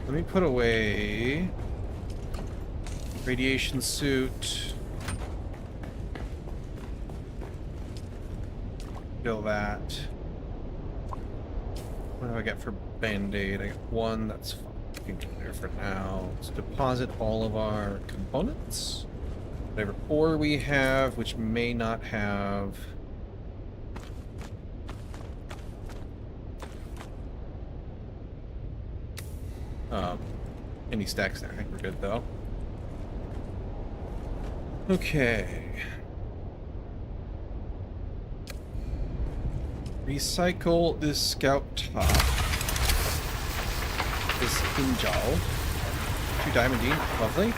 Let me put away radiation suit. Fill that. What do I get for band-aid? I got one. That's fine. We can get there for now. Let's deposit all of our components. Whatever ore we have, which may not have any stacks there. I think we're good though. Okay. Recycle this scout top. This hinjal. 2 diamondine. Lovely.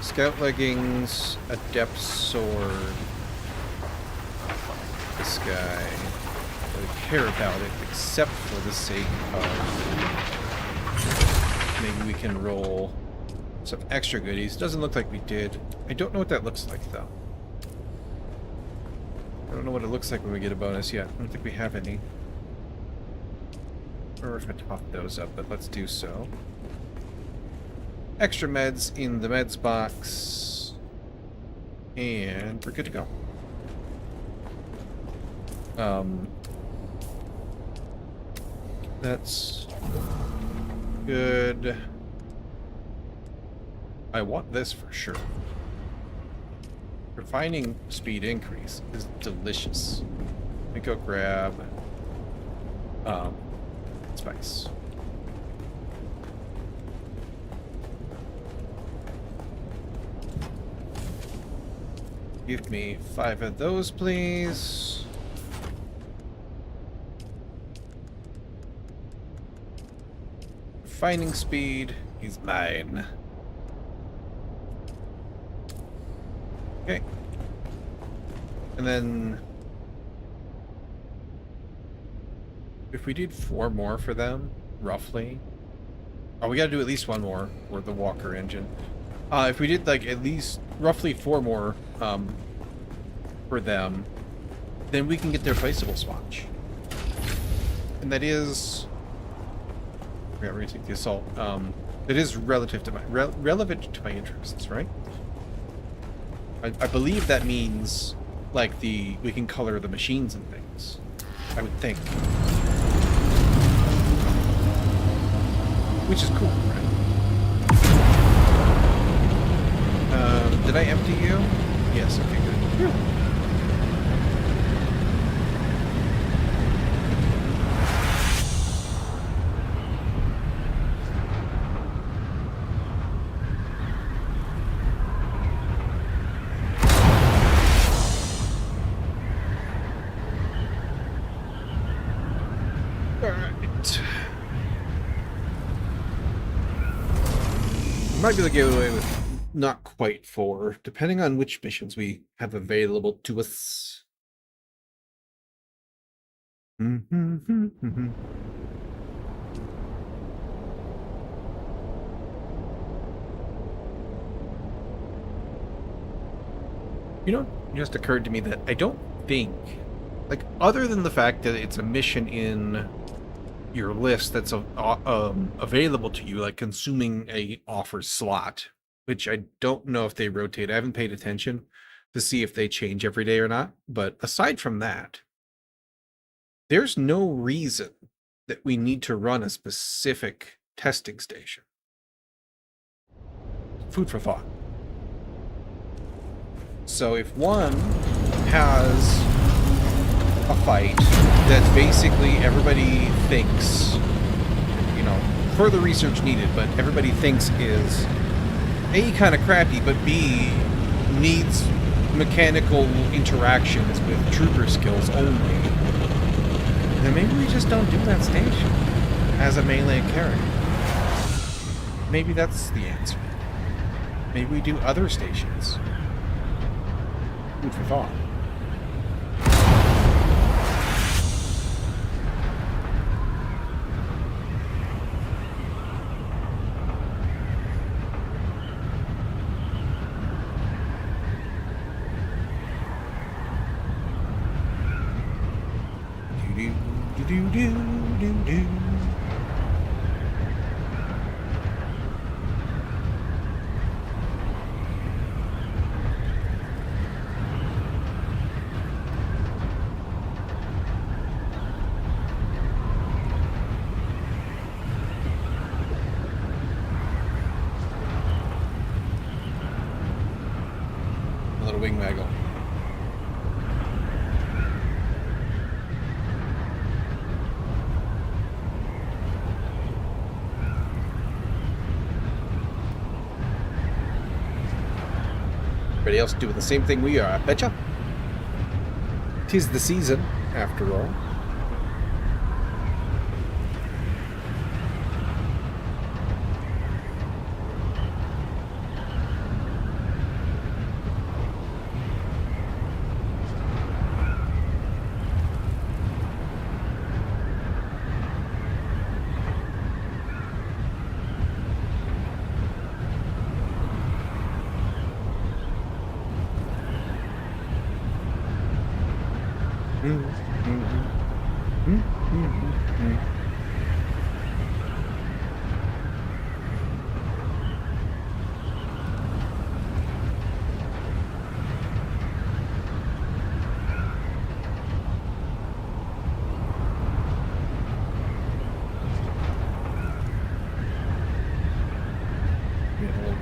Scout leggings. A depth sword. This guy. I don't really care about it except for the sake of maybe we can roll some extra goodies. Doesn't look like we did. I don't know what that looks like though. I don't know what it looks like when we get a bonus yet. I don't think we have any. Or if I top those up, but let's do so. Extra meds in the meds box. And we're good to go. That's good. I want this for sure. Refining speed increase is delicious. Let me go grab spice. Give me 5 of those, please. Refining speed is mine. Okay. And then if we did 4 more for them, roughly. Oh, we gotta do at least 1 more for the Walker engine. If we did like at least roughly 4 more for them, then we can get their placeable swatch. And that is, yeah, we're gonna take the assault. It is relative to my relevant to my interests, right? I believe that means like we can color the machines and things. I would think, which is cool, right? Did I empty you? Yes. Okay, good. Whew. Might be able to get away with not quite 4, depending on which missions we have available to us. You know, it just occurred to me that I don't think, like, other than the fact that it's a mission in your list that's available to you, like consuming a offer slot, which I don't know if they rotate. I haven't paid attention to see if they change every day or not. But aside from that, there's no reason that we need to run a specific testing station. Food for thought. So if one has a fight that basically everybody thinks, you know, further research needed, but everybody thinks is A, kind of crappy, but B, needs mechanical interactions with trooper skills only, then maybe we just don't do that station as a melee character. Maybe that's the answer. Maybe we do other stations. Food for thought. Do. A little wing waggle. Everybody else doing the same thing we are, I betcha. 'Tis the season, after all.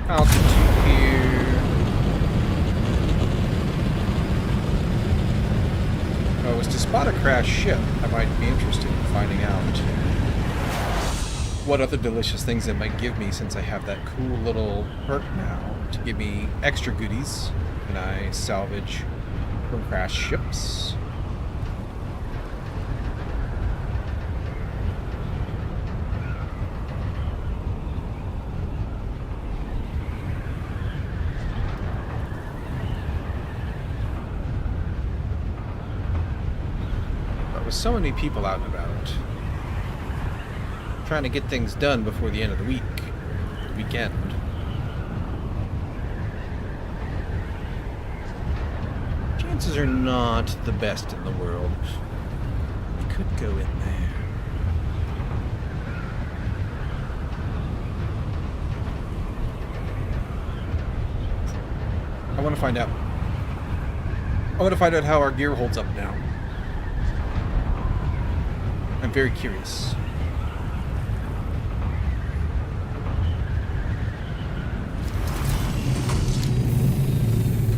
Altitude here. If I was to spot a crashed ship, I might be interested in finding out what other delicious things it might give me, since I have that cool little perk now to give me extra goodies when I salvage from crashed ships. With so many people out and about, trying to get things done before the end of the weekend. Chances are not the best in the world. We could go in there. I want to find out. I want to find out how our gear holds up now. I'm very curious.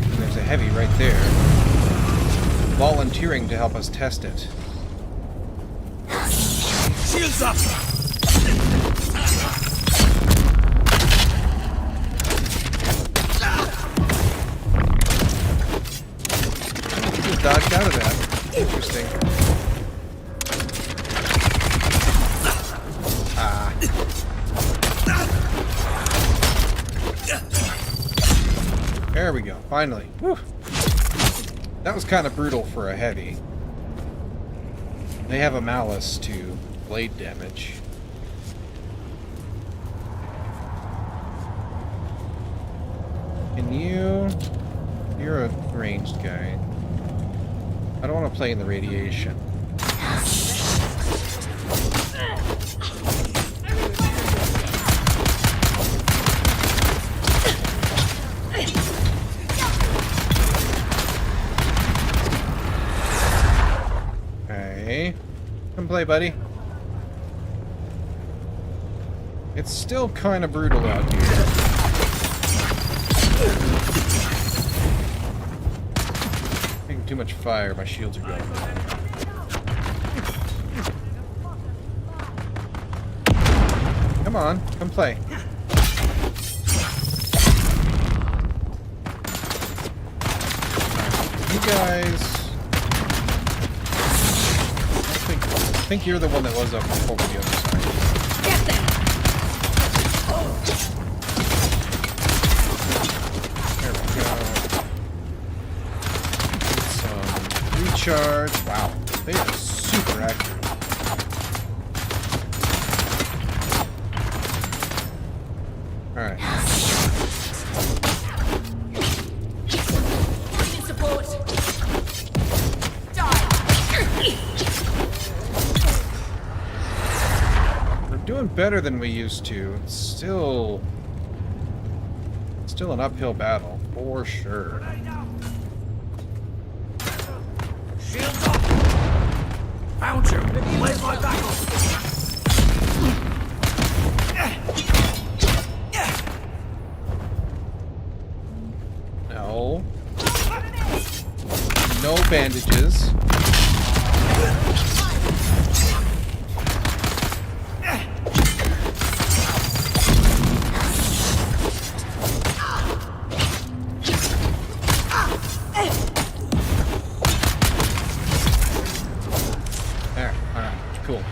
And there's a heavy right there, volunteering to help us test it. Shields up! He just dodged out of that. Interesting. There we go. Finally. Whew. That was kind of brutal for a heavy. They have a malice to blade damage. Can you... You're a ranged guy. I don't want to play in the radiation. Okay. Come play, buddy. It's still kind of brutal out here. Taking too much fire, my shields are going. Come on, come play. You guys... I think you're the one that was up over the other side. Get them! There we go. Some recharge. Wow, they are super accurate. Alright. Need support! Die! We're doing better than we used to. It's still an uphill battle, for sure. Shields up! Found you! Where's my backup? No. No bandages. There. Alright. Cool.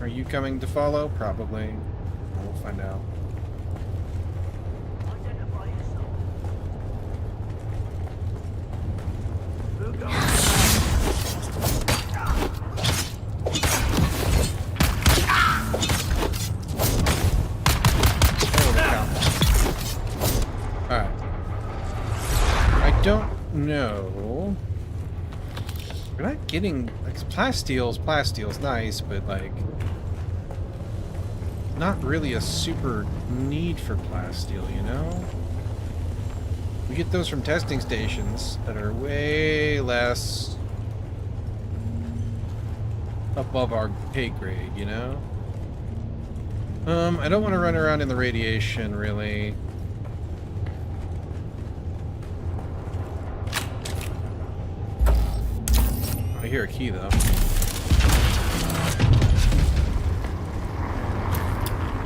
Are you coming to follow? Probably. We'll find out. Alright. I don't know. We're not getting... Like, plastile's nice, but, like... Not really a super need for plasteel, you know? We get those from testing stations that are way less... above our pay grade, you know? I don't want to run around in the radiation, really. I hear a key, though.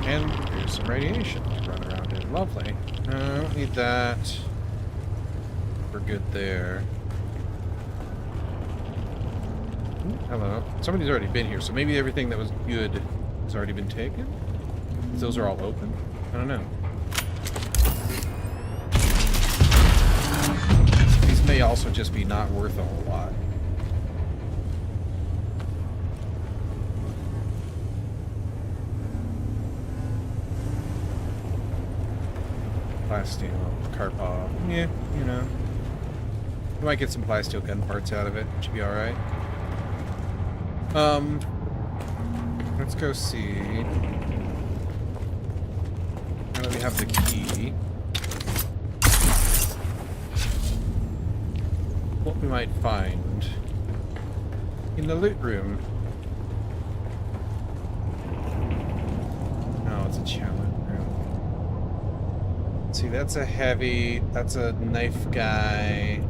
And here's some radiation to run around in. Lovely. I don't need that. We're good there. Ooh, hello. Somebody's already been here, so maybe everything that was good has already been taken? Those are all open? I don't know. These may also just be not worth a whole lot. Plasteel, Karpov. Yeah, you know. We might get some plasteel gun parts out of it. Should be alright. Let's go see. Now that we have the key, what we might find in the loot room. No, it's a challenge room. See, that's a heavy, that's a knife guy.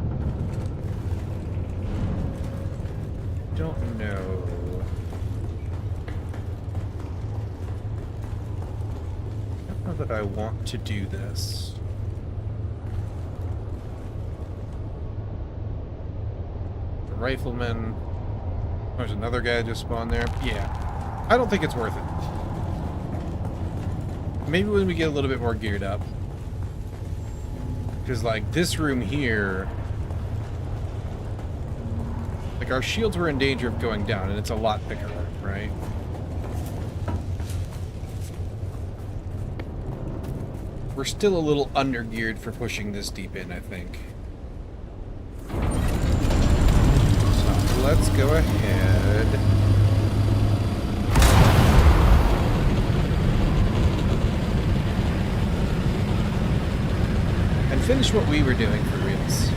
Don't know. I don't know that I want to do this. The rifleman. There's another guy just spawned there. Yeah. I don't think it's worth it. Maybe when we get a little bit more geared up. Because, like, this room here... Like, our shields were in danger of going down, and it's a lot bigger, right? We're still a little under-geared for pushing this deep in, I think. So, let's go ahead... and finish what we were doing for reals.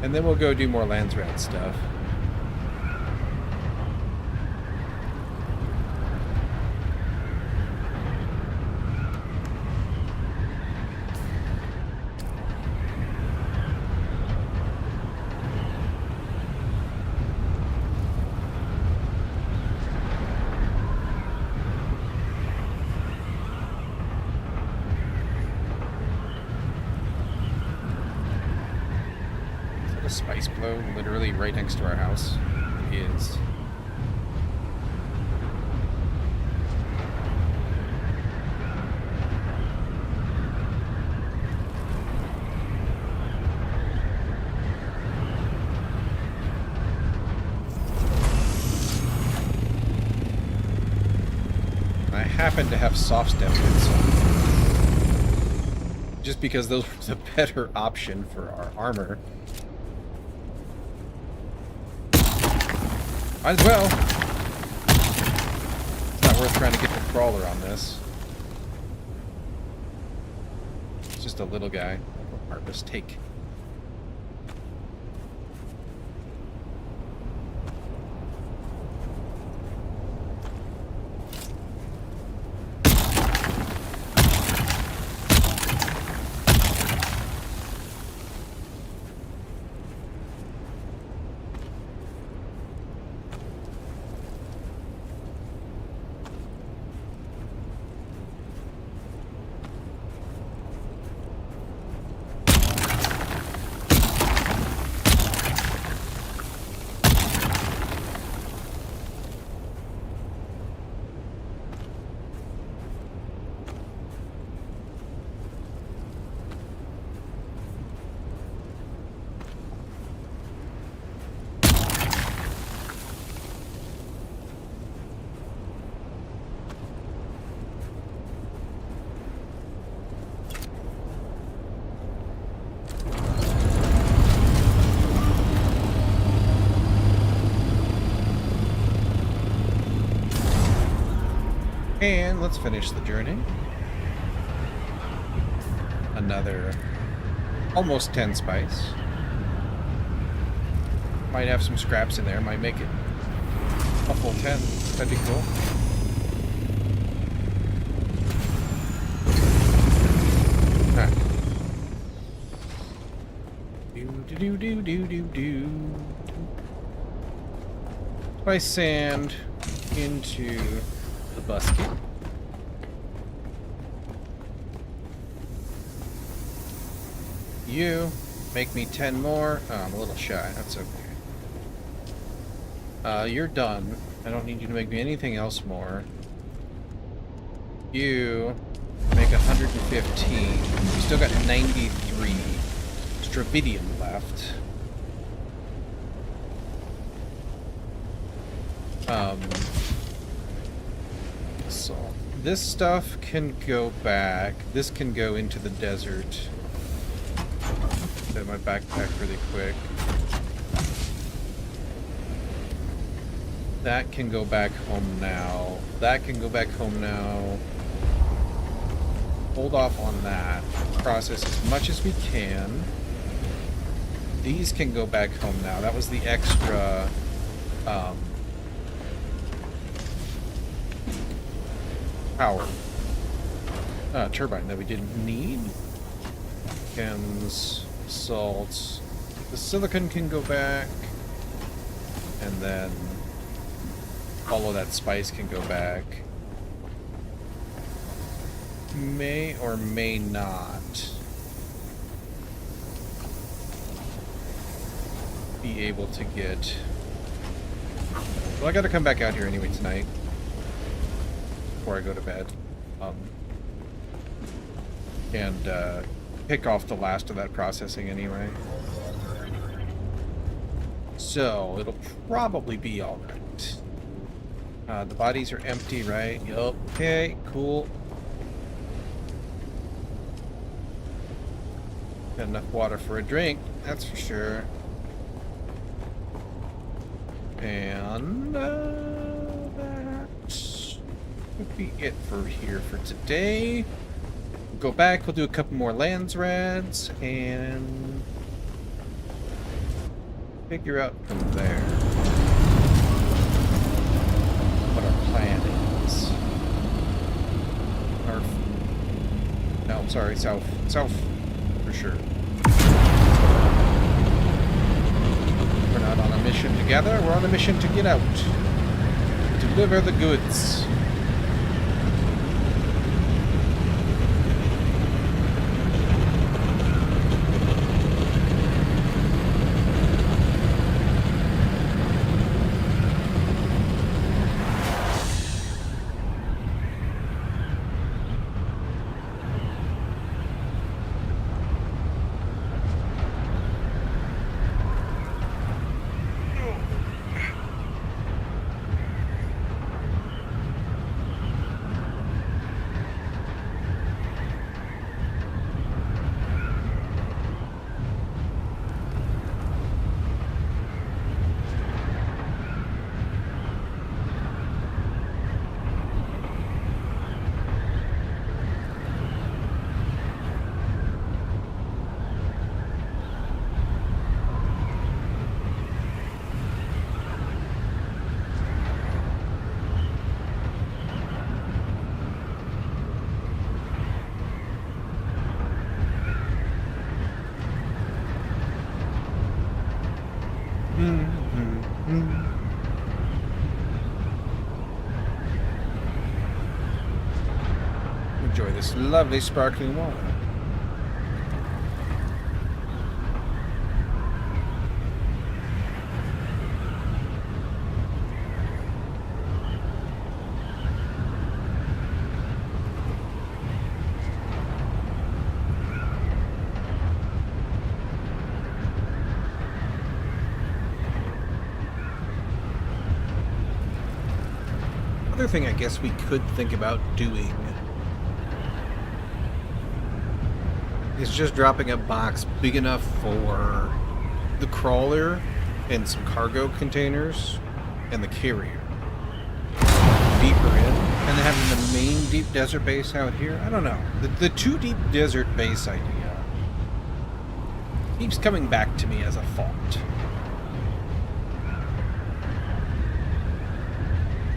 And then we'll go do more Landsrat stuff. Spice blow literally right next to our house. It is. I happen to have soft step boots on. Just because those were the better option for our armor. Might as well. It's not worth trying to get the crawler on this. It's just a little guy. Our mistake. And let's finish the journey. Another almost 10 spice. Might have some scraps in there, might make it a full 10. That'd be cool. Alright. Do. Spice sand into the basket. You make me 10 more. Oh, I'm a little shy. That's okay. You're done. I don't need you to make me anything else more. You make 115. You still got 93 stravidium left. So this stuff can go back. This can go into the desert. Set my backpack really quick. That can go back home now. That can go back home now. Hold off on that. Process as much as we can. These can go back home now. That was the extra power turbine that we didn't need. Chems, salts. The silicon can go back, and then all of that spice can go back. May or may not be able to get... Well, I gotta come back out here anyway tonight before I go to bed. and pick off the last of that processing anyway. So it'll probably be all right. The bodies are empty, right? Yup. Okay, cool. Got enough water for a drink, that's for sure. And that would be it for here for today. We'll go back, we'll do a couple more lands rads, and figure out from there what our plan is. No, sorry, south. South, for sure. We're not on a mission to gather, we're on a mission to get out. Deliver the goods. Enjoy this lovely sparkling water. Other thing I guess we could think about doing is just dropping a box big enough for the crawler and some cargo containers and the carrier deeper in, and then having the main deep desert base out here. I don't know. The two deep desert base idea keeps coming back to me as a thought.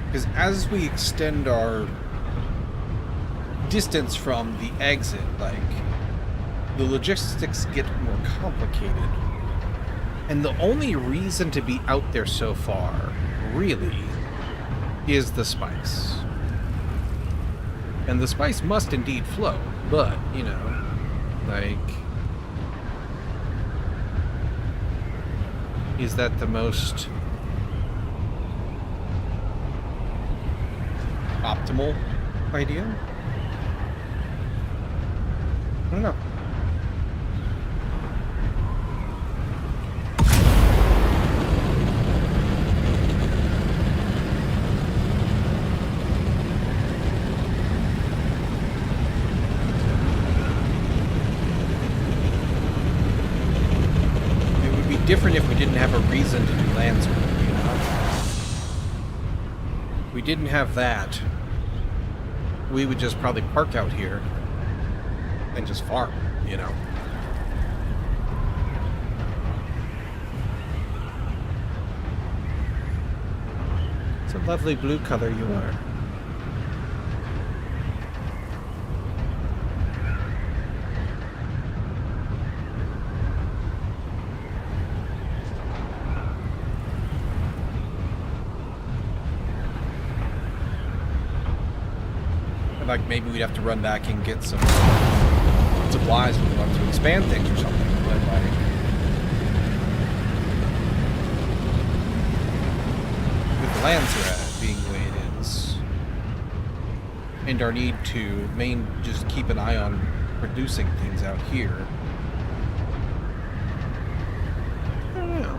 Because as we extend our distance from the exit, like, the logistics get more complicated. And the only reason to be out there so far, really, is the spice. And the spice must indeed flow, but, you know, like, is that the most optimal idea? I don't know. It would be different if we didn't have a reason to do lands work, you know? If we didn't have that, we would just probably park out here and just farm, you know. It's a lovely blue color you are. Like maybe we'd have to run back and get some supplies if we want to expand things or something, but like with the lands we're at being the way it is, and our need to just keep an eye on producing things out here. I don't know.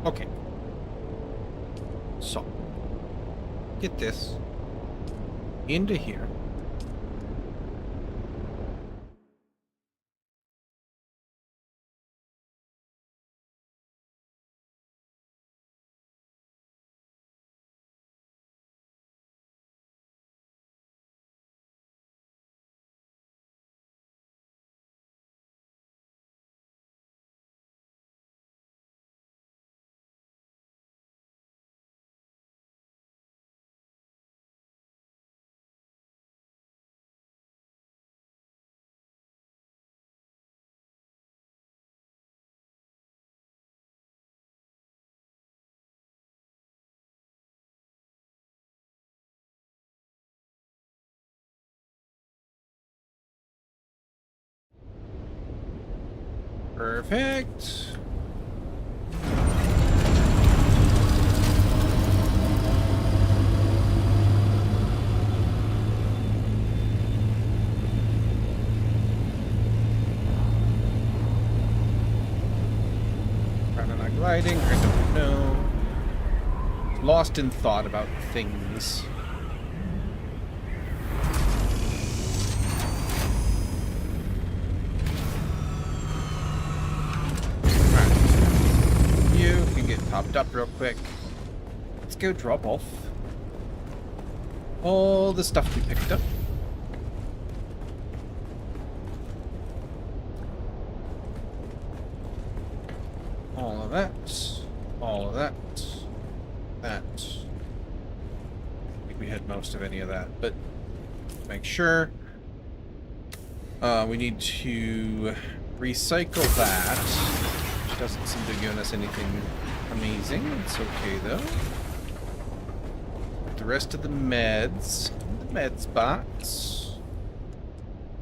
Okay. So, get this into here. Perfect. Not gliding, I don't know. Lost in thought about things. You can get topped up real quick. Let's go drop off all the stuff we picked up. All of that. All of that. That. I think we had most of any of that, but make sure. We need to recycle that. Which doesn't seem to have given us anything amazing. It's okay though. The rest of the meds. The med spots.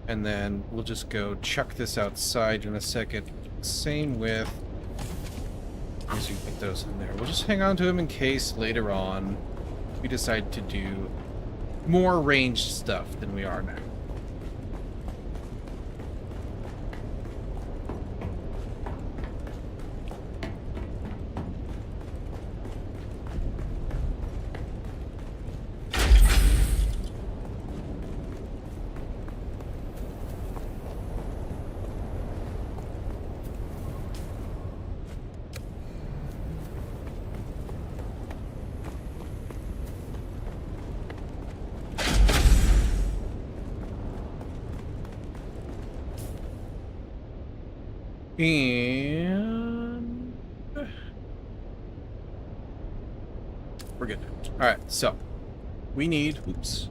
And then we'll just go chuck this outside in a second. Same with... So you put those in there. We'll just hang on to them in case later on we decide to do more ranged stuff than we are now. And we're good. Alright, so we need, oops,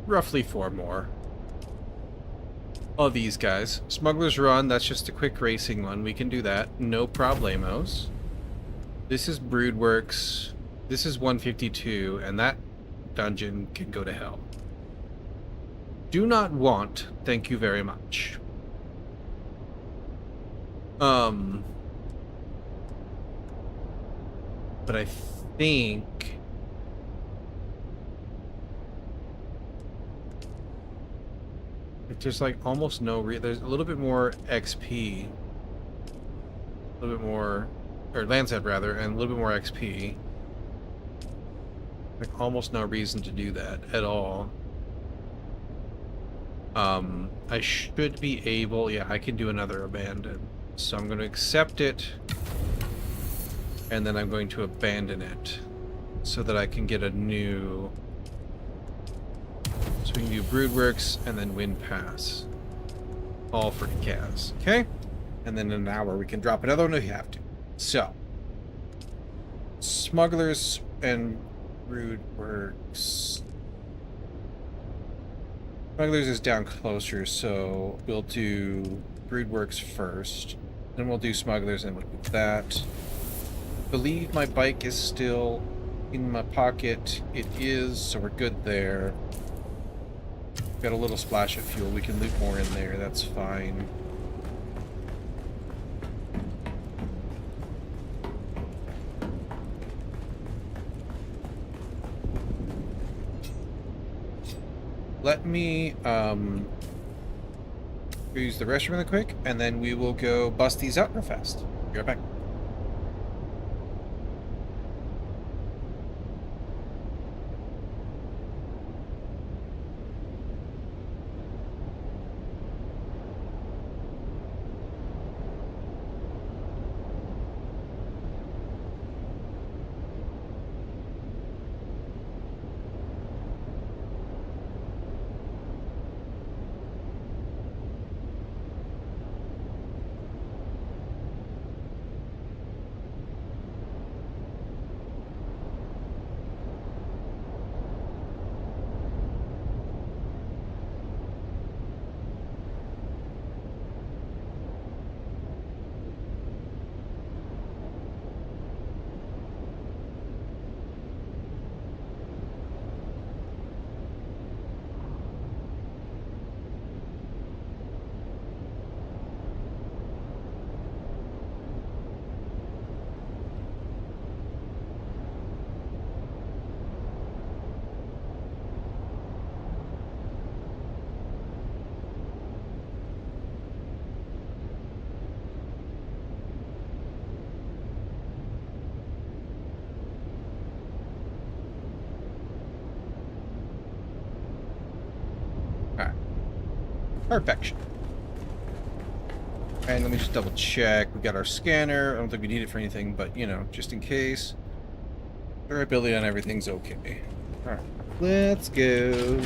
roughly 4 more of these guys. Smuggler's Run, that's just a quick racing one. We can do that. No problemos. This is Broodworks. This is 152, and that dungeon can go to hell. Do not want, thank you very much. But I think there's like almost no there's a little bit more XP, a little bit more, or Lancet rather, and a little bit more XP. Like almost no reason to do that at all. I should be able, yeah, I can do another abandon. So I'm going to accept it. And then I'm going to abandon it so that I can get a new... So we can do Broodworks and then Wind Pass. All for Kaz. Okay? And then in an hour we can drop another one if you have to. So. Smugglers and Broodworks. Smugglers is down closer, so we'll do Broodworks first. Then we'll do Smugglers and we'll do that. I believe my bike is still in my pocket. It is, so we're good there. Got a little splash of fuel. We can loot more in there. That's fine. Let me use the restroom really quick, and then we will go bust these out real fast. Be right back. Perfection. And let me just double check. We got our scanner. I don't think we need it for anything, but you know, just in case. Durability on everything's okay. Alright. Let's go.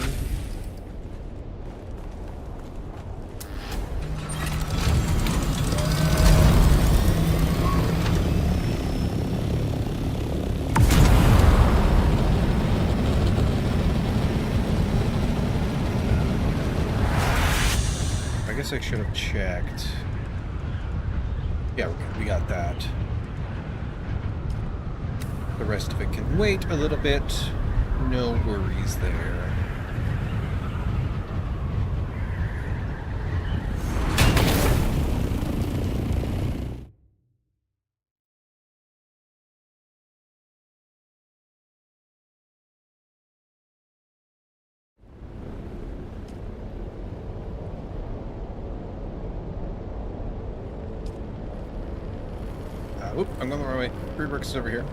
I guess I should have checked. Yeah, we got that. The rest of it can wait a little bit. No worries there. Oop, I'm going the wrong way. Broodworks is over here.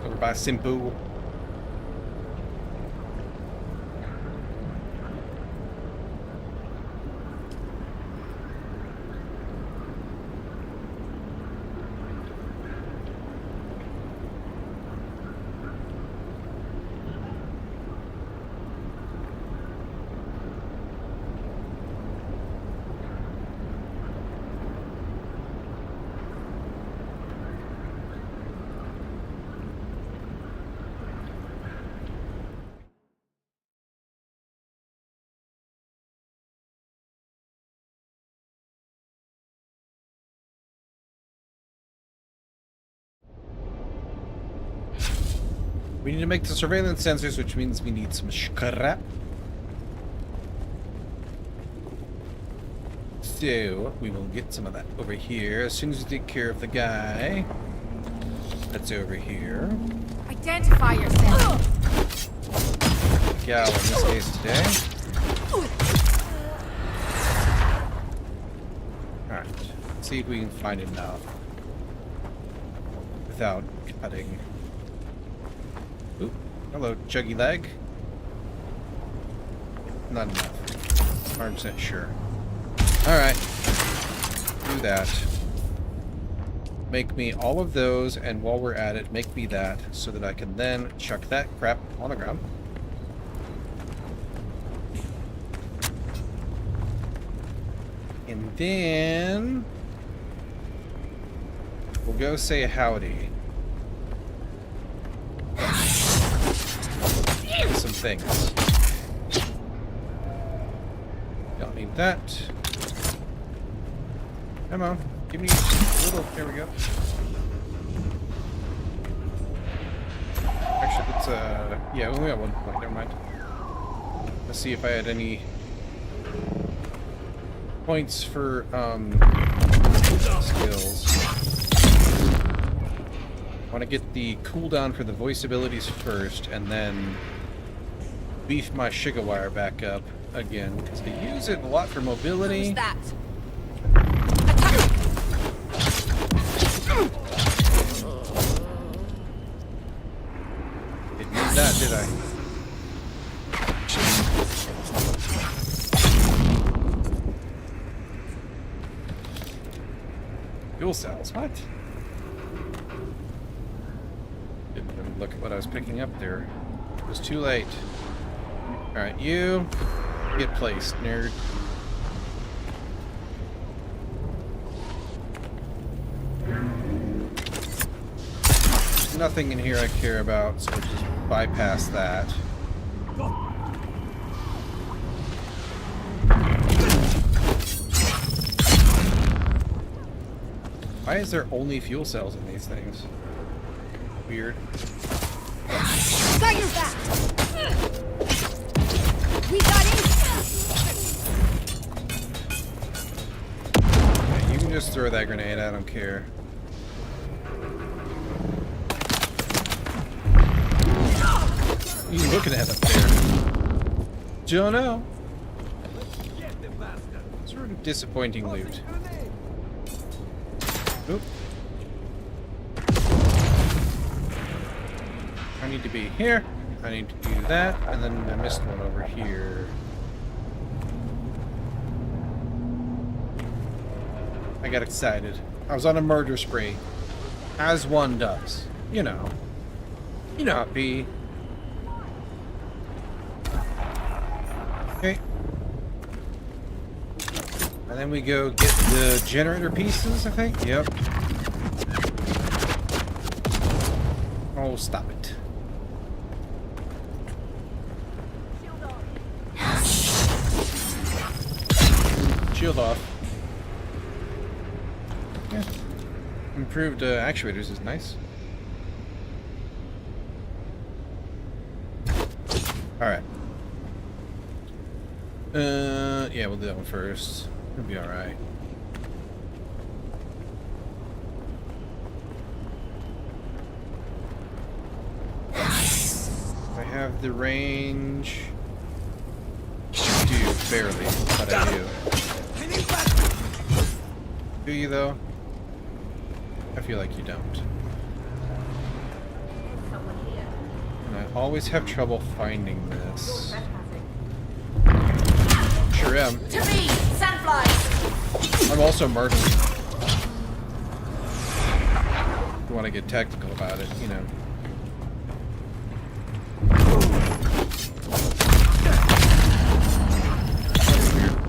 Over by Simpu. We need to make the surveillance sensors, which means we need some scrap. So, we will get some of that over here as soon as we take care of the guy. That's over here. Identify yourself. Gal in this case today. Alright, let's see if we can find enough without cutting. Oop, hello, chuggy leg. Not enough. 100% sure. Alright. Do that. Make me all of those, and while we're at it, make me that, so that I can then chuck that crap on the ground. And then we'll go say howdy. Some things. Don't need that. Come on, give me a little. There we go. Actually, let's yeah, we only got 1 point. Never mind. Let's see if I had any points for skills. I want to get the cooldown for the voice abilities first, and then beef my Shigawire back up again, because they use it a lot for mobility. Who's that? Didn't use that, did I? Fuel cells, what? Didn't even look at what I was picking up there. It was too late. Alright, you get placed, nerd. There's nothing in here I care about, so we'll just bypass that. Why is there only fuel cells in these things? Weird. Got your back. We got in. Yeah, you can just throw that grenade, I don't care. What are you looking at up there? Don't know. Sort of disappointing loot. Oop. I need to be here. I need to do that, and then I missed one over here. I got excited. I was on a murder spree. As one does. You know. You know how it be. Okay. And then we go get the generator pieces, I think. Yep. Oh, stop it. Shield off. Yeah. Improved actuators is nice. Alright. Yeah, we'll do that one first. It'll be alright. I have the range. I do, barely, but I do. Do you, though? I feel like you don't. And I always have trouble finding this. Sure am. To me, sandflies. I'm also murdering. If you want to get technical about it, you know.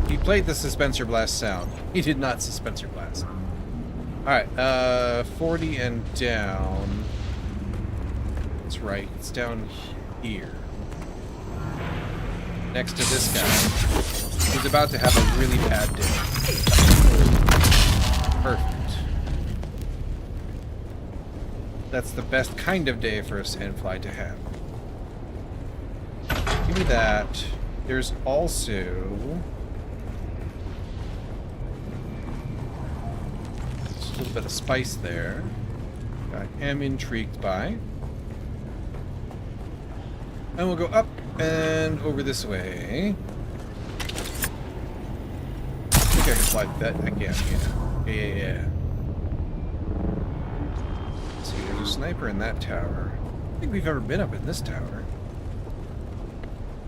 He played the Suspenser Blast sound. He did not Suspenser Blast. Alright, 40 and down. That's right, it's down here. Next to this guy. He's about to have a really bad day. Perfect. That's the best kind of day for a sandfly to have. Give me that. There's also... just a little bit of spice there. I am intrigued by. And we'll go up and over this way. I think I can fly that. I can, yeah. Yeah. Let's see, there's a sniper in that tower. I don't think we've ever been up in this tower.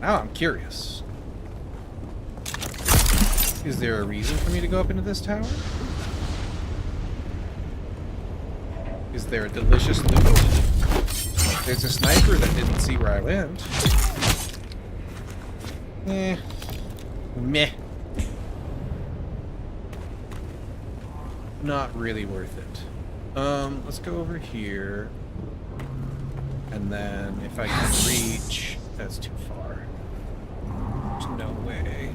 Now I'm curious. Is there a reason for me to go up into this tower? Is there a delicious loot? There's a sniper that didn't see where I went. Eh. Meh. Not really worth it. Let's go over here. And then if I can reach... That's too far. There's no way.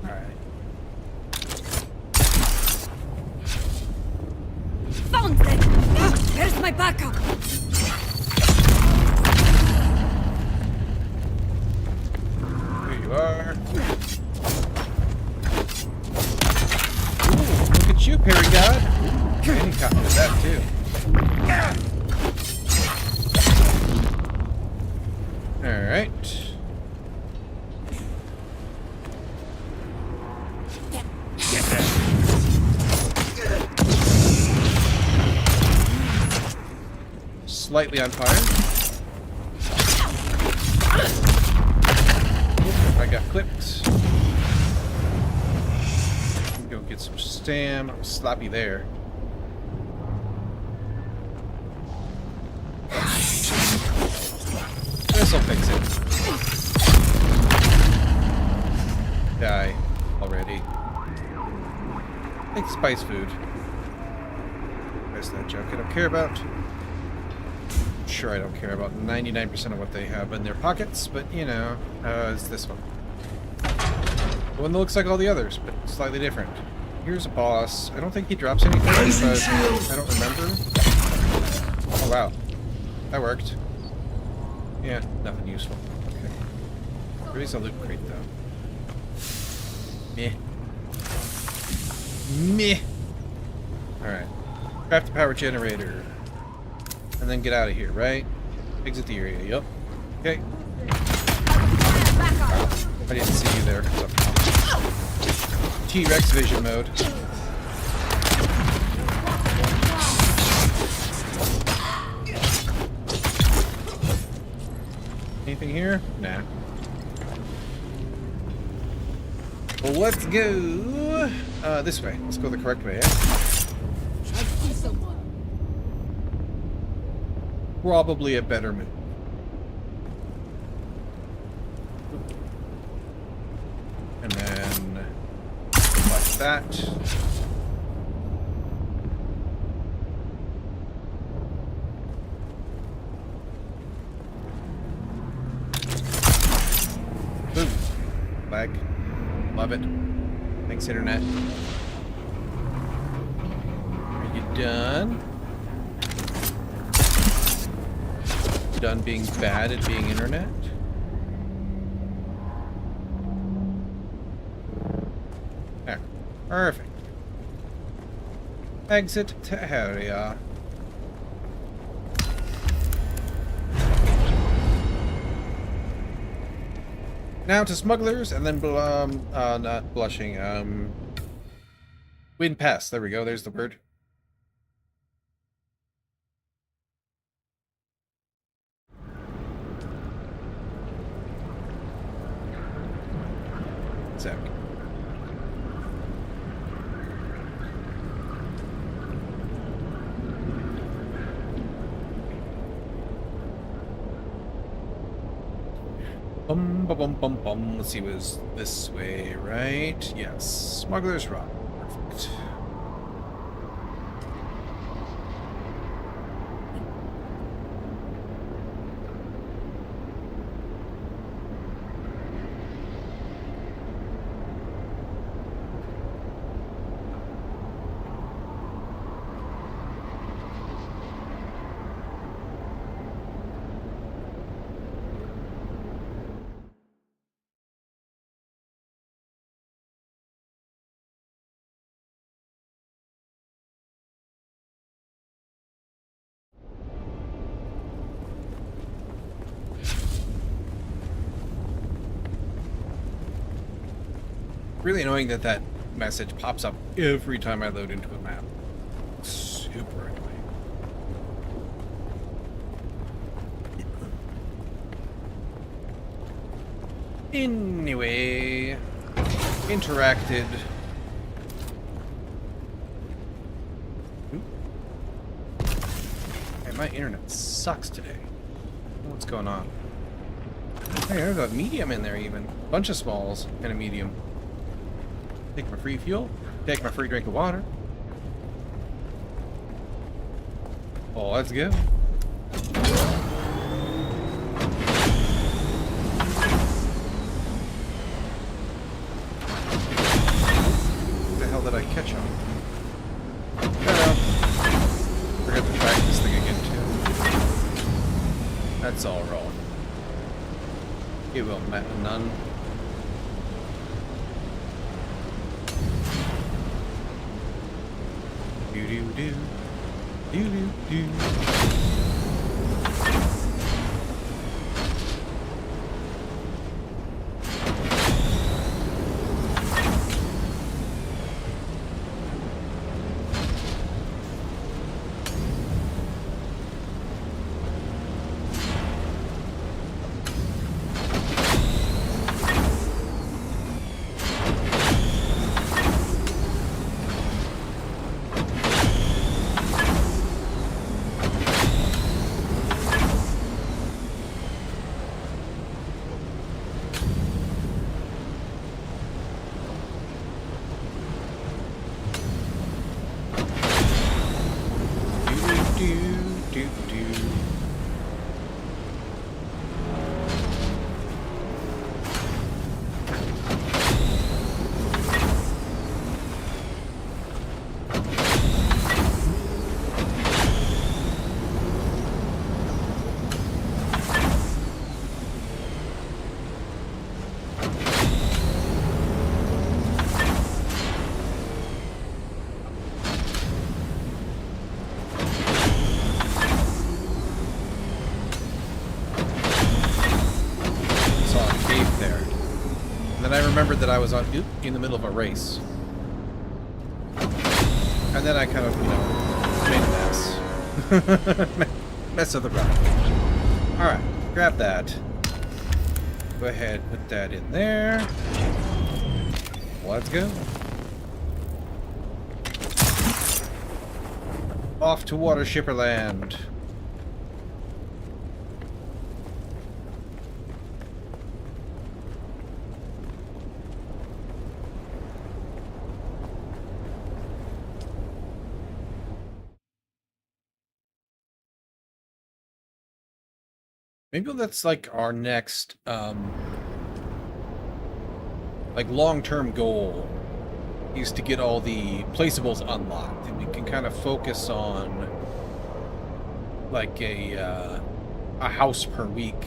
Alright. Found them! Where's my backup? Here you are. Ooh, look at you, Perry God. And he copied that too. Alright. Slightly on fire. I got clipped. Go get some stam. I'm sloppy there. This'll fix it. Die already. Take spice food. Where's that junk I don't care about? Sure, I don't care about 99% of what they have in their pockets, but you know, it's this one. The one that looks like all the others, but slightly different. Here's a boss. I don't think he drops anything, but I don't remember. Oh wow, that worked. Yeah, nothing useful. Okay. There is a loot crate though. Meh. Meh. Alright. Craft the power generator. And then get out of here, right? Exit the area, yep. Okay. I didn't see you there. T-Rex vision mode. Anything here? Nah. Well, let's go this way. Let's go the correct way, eh? Probably a better move. And then like that. Boom. Lag. Love it. Thanks, internet. Are you done? Done being bad at being internet? There. Perfect. Exit to area. Now to smugglers, and then not blushing. Wind pass. There we go. There's the word. Sec. Bum bum bum bum. Let's see, it was this way, right? Yes. Smuggler's Rock. Perfect. Really annoying that that message pops up every time I load into a map. Super annoying. Anyway, interacted. Oop. Man, my internet sucks today. I don't know what's going on? Hey, there's a medium in there even. Bunch of smalls and a medium. Take my free fuel. Take my free drink of water. Oh, let's go. What the hell did I catch on? Forgot to track this thing again too. That's all wrong. It will matter none. Do do do. Do do do. Remembered that I was in the middle of a race. And then I kind of, you know, made a mess. Mess of the run. Alright, grab that. Go ahead, put that in there. Let's go. Off to Water Shipperland. Maybe that's like our next, like long-term goal is to get all the placeables unlocked, and we can kind of focus on like a house per week,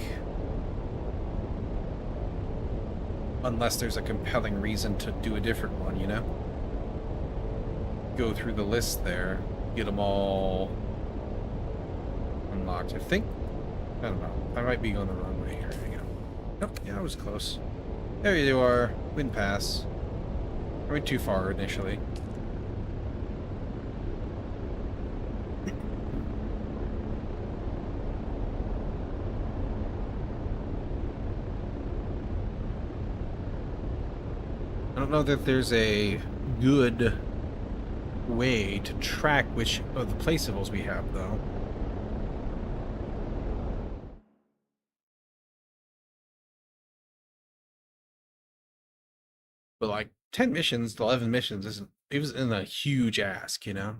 unless there's a compelling reason to do a different one, you know? Go through the list there, get them all unlocked. I think. I don't know. I might be on the wrong way here. Hang on. Nope. Yeah, I was close. There you are. Wind pass. I went too far initially. I don't know that there's a good way to track which of the placeables we have, though. But like 10 missions, 11 missions isn't, it was in a huge ask, you know?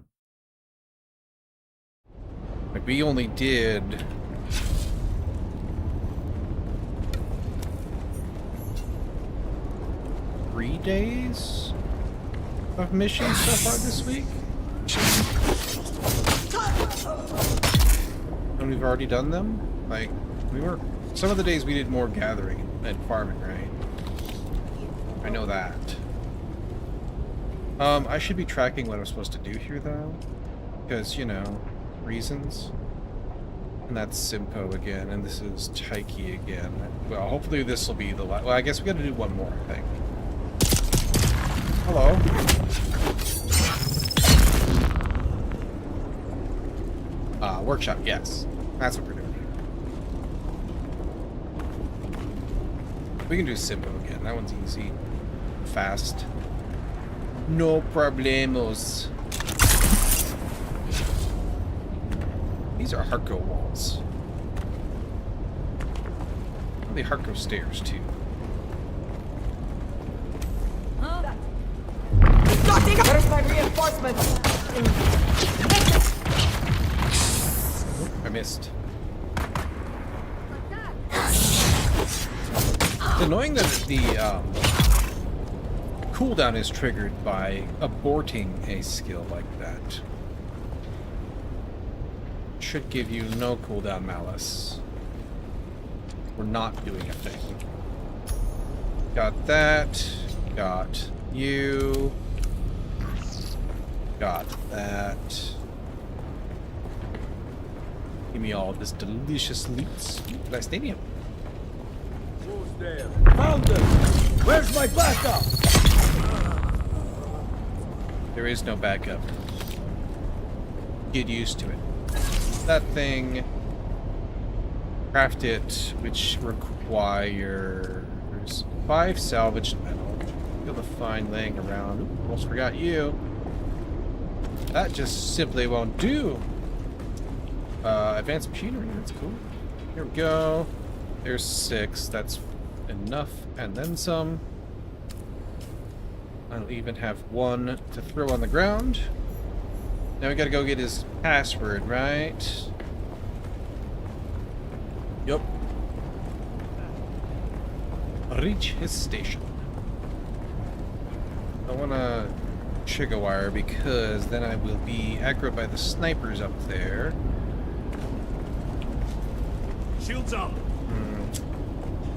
Like we only did three days of missions so far this week. And we've already done them? Like, we were, some of the days we did more gathering and farming, right? I know that. I should be tracking what I'm supposed to do here, though. Because, you know, reasons. And that's Simpo again, and this is Taiki again. Well, hopefully this will be the last. Well, I guess we gotta do one more, I think. Hello. Workshop, yes. That's what we're doing here. We can do Simpo again. That one's easy. Fast. No problemos. These are Harco walls. Probably Harco stairs, too. Where's my reinforcements? I missed. It's annoying that the cooldown is triggered by aborting a skill like that. Should give you no cooldown malice. We're not doing a thing. Got that. Got you. Got that. Give me all this delicious loot. Stadium. Who's there? Found them! Where's my backup? There is no backup. Get used to it. That thing. Craft it, which requires 5 salvaged metal. You'll find laying around. Ooh, almost forgot you. That just simply won't do. Advanced machinery, that's cool. Here we go. There's 6. That's enough, and then some. I'll even have 1 to throw on the ground. Now we gotta go get his password, right? Yup. Reach his station. I wanna trigger wire because then I will be aggroed by the snipers up there. Shields up!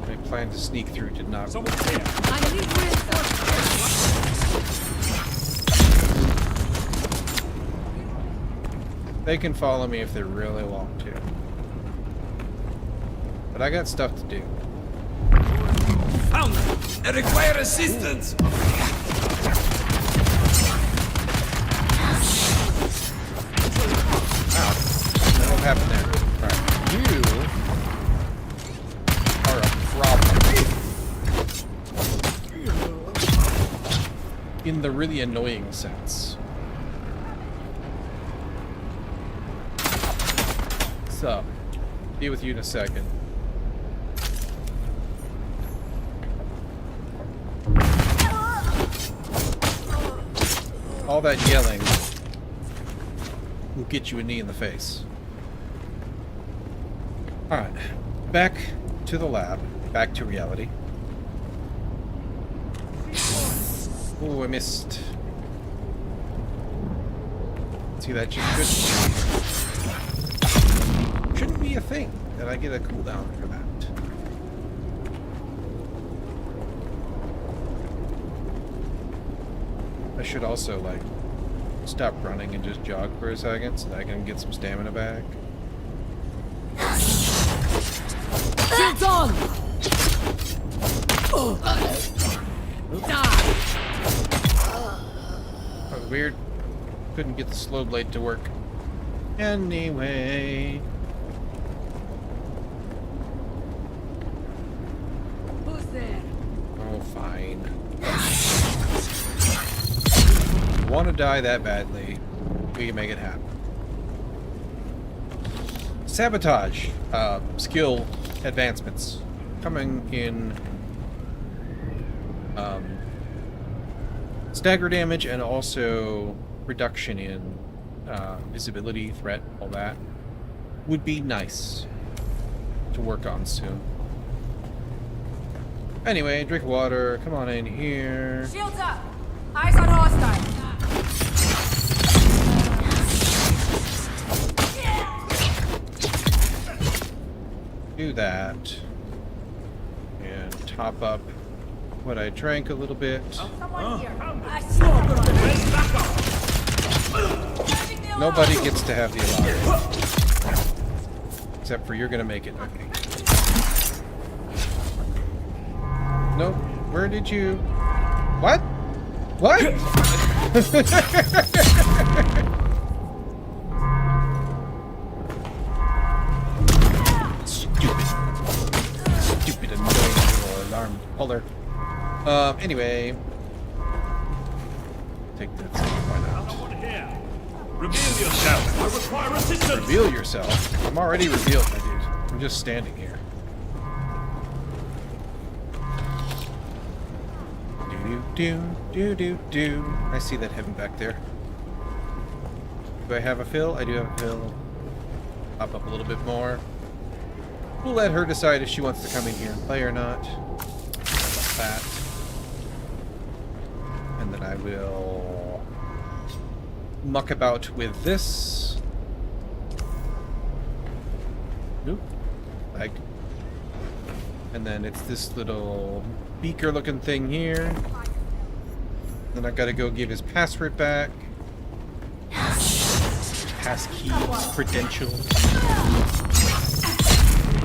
My plan to sneak through did not work. Someone's here! I need reinforcements. They can follow me if they really want to. But I got stuff to do. Found them! They require assistance! Wow. What happened there? Alright. You are a problem. In the really annoying sense. What's up? Be with you in a second. All that yelling will get you a knee in the face. Alright, back to the lab, back to reality. Ooh, I missed. See, that shouldn't be a thing that I get a cooldown for that. I should also, like, stop running and just jog for a second so that I can get some stamina back. Shields on! Die! That was weird. Couldn't get the slow blade to work. Anyway. Who's there? Oh, fine. Want to die that badly, we can make it happen. Sabotage. Skill advancements. Coming in stagger damage and also reduction in visibility, threat, all that. Would be nice to work on soon. Anyway, drink water. Come on in here. Shields up! Eyes on hostile! Do that. And top up what I drank a little bit. Someone here! I see you! Nobody gets to have the alarm. Except for you're gonna make it. Okay. Nope. Where did you... What? What? Stupid annoying little alarm puller. Anyway. Take that. Why not? Reveal yourself! require assistance! Reveal yourself. I'm already revealed, my dude. I'm just standing here. Do. I see that heaven back there. Do I have a fill? I do have a fill. Pop up a little bit more. We'll let her decide if she wants to come in here and play or not. Like that. And then I will muck about with this. Nope. Like. And then it's this little beaker looking thing here. Then I gotta go give his password back. Passkey credentials.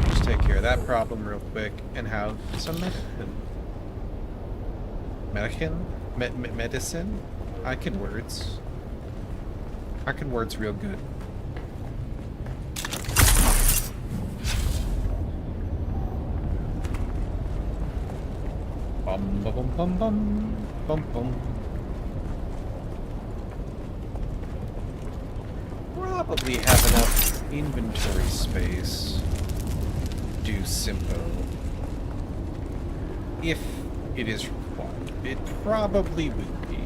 Just take care of that problem real quick and have some medicine. Medicine? I can words. I can words real good. Bum bum bum bum bum bum bum. Probably have enough inventory space to do Simpo. If it is required. It probably would be.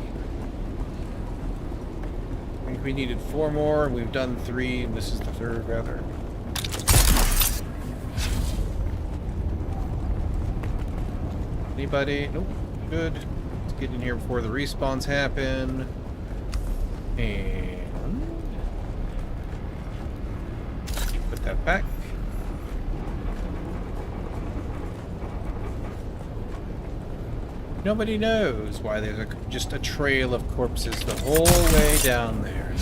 I think we needed 4 more, and we've done 3, and this is the 3rd, rather. Anybody? Nope. Good. Let's get in here before the respawns happen. And put that back. Nobody knows why there's just a trail of corpses the whole way down there.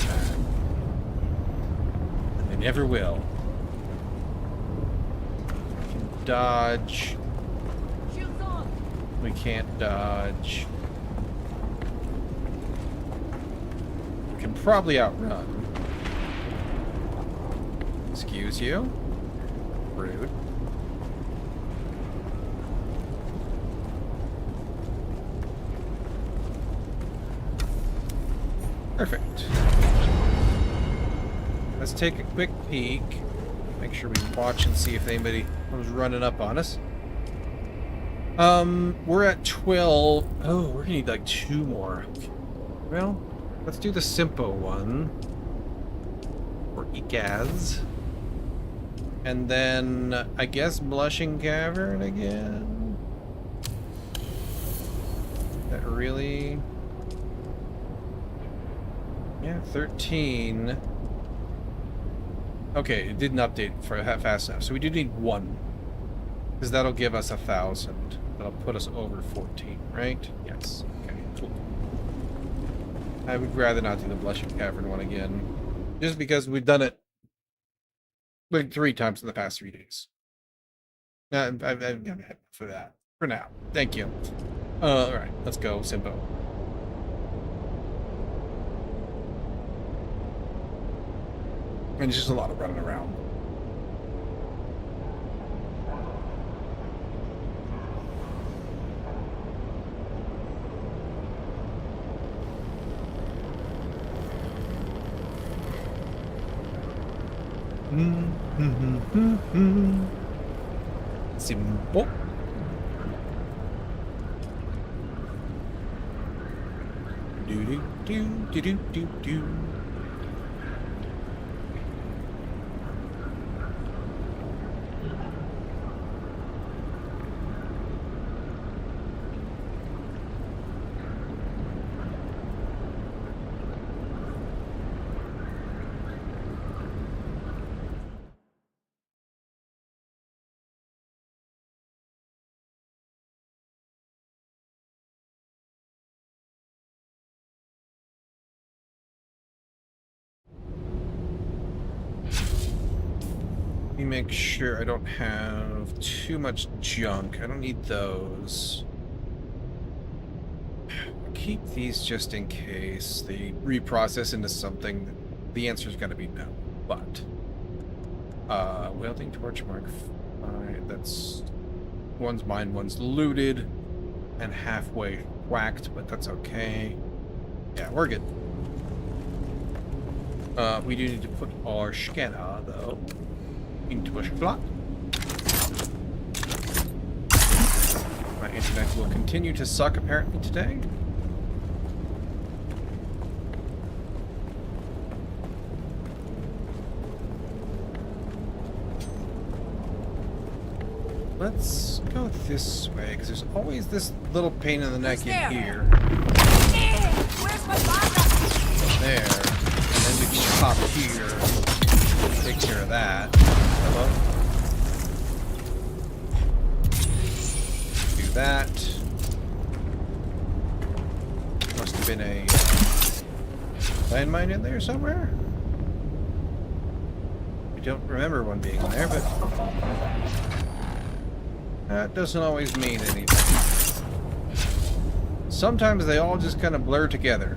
And they never will. We can dodge. We can't dodge. We can probably outrun. Excuse you. Rude. Perfect. Let's take a quick peek. Make sure we watch and see if anybody was running up on us. We're at 12. Oh, we're gonna need like 2 more. Well, let's do the Simpo one. Or Ikaz. And then, I guess, Blushing Cavern again? That really... Yeah, 13. Okay, it didn't update for fast enough, so we do need 1. Because that'll give us 1,000. That'll put us over 14, right? Yes. Okay, cool. I would rather not do the Blushing Cavern one again. Just because we've done it like 3 times in the past 3 days. I'm happy for that. For now. Thank you. Alright, let's go, Simpo. And it's just a lot of running around. Simple. Do. Let me make sure I don't have too much junk. I don't need those. Keep these just in case they reprocess into something. The answer's gonna be no. But welding torch mark 5. That's one's mine, one's looted, and halfway whacked, but that's okay. Yeah, we're good. We do need to put our scanner, though, into a slot. My internet will continue to suck, apparently, today. Let's go this way, because there's always this little pain in the neck in here. Where's my father? There. And then we can pop here. Take care of that. Hello? Do that. Must have been a landmine in there somewhere. I don't remember one being there, but that doesn't always mean anything. Sometimes they all just kind of blur together.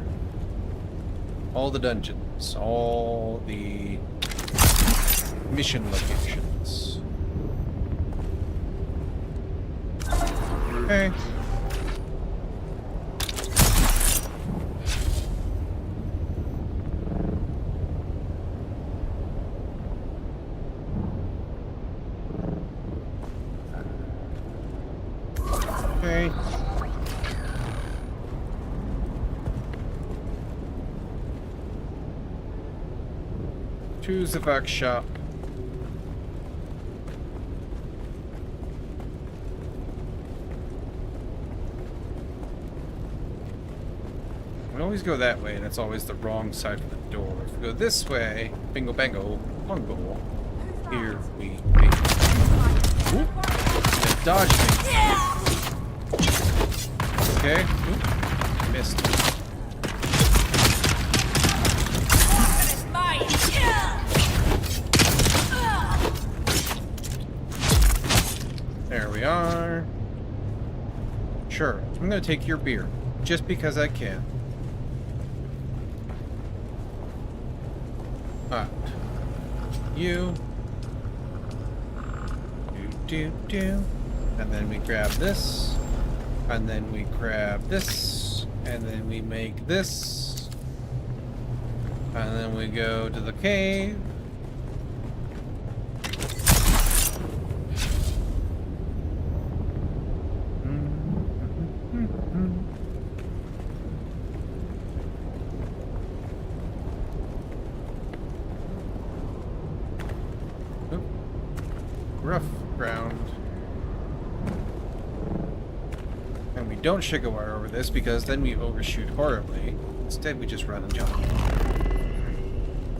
All the dungeons, all the mission locations. Okay. Okay. Choose the workshop. We always go that way, and it's always the wrong side of the door. If we go this way, bingo bango, bongo, here we be. Ooh, they dodged me. Okay, ooh, missed. There we are. Sure, I'm gonna take your beer, just because I can. Alright. You. Do. And then we grab this. And then we grab this. And then we make this. And then we go to the cave. Rough ground. And we don't sugar wire over this because then we overshoot horribly. Instead we just run and jump.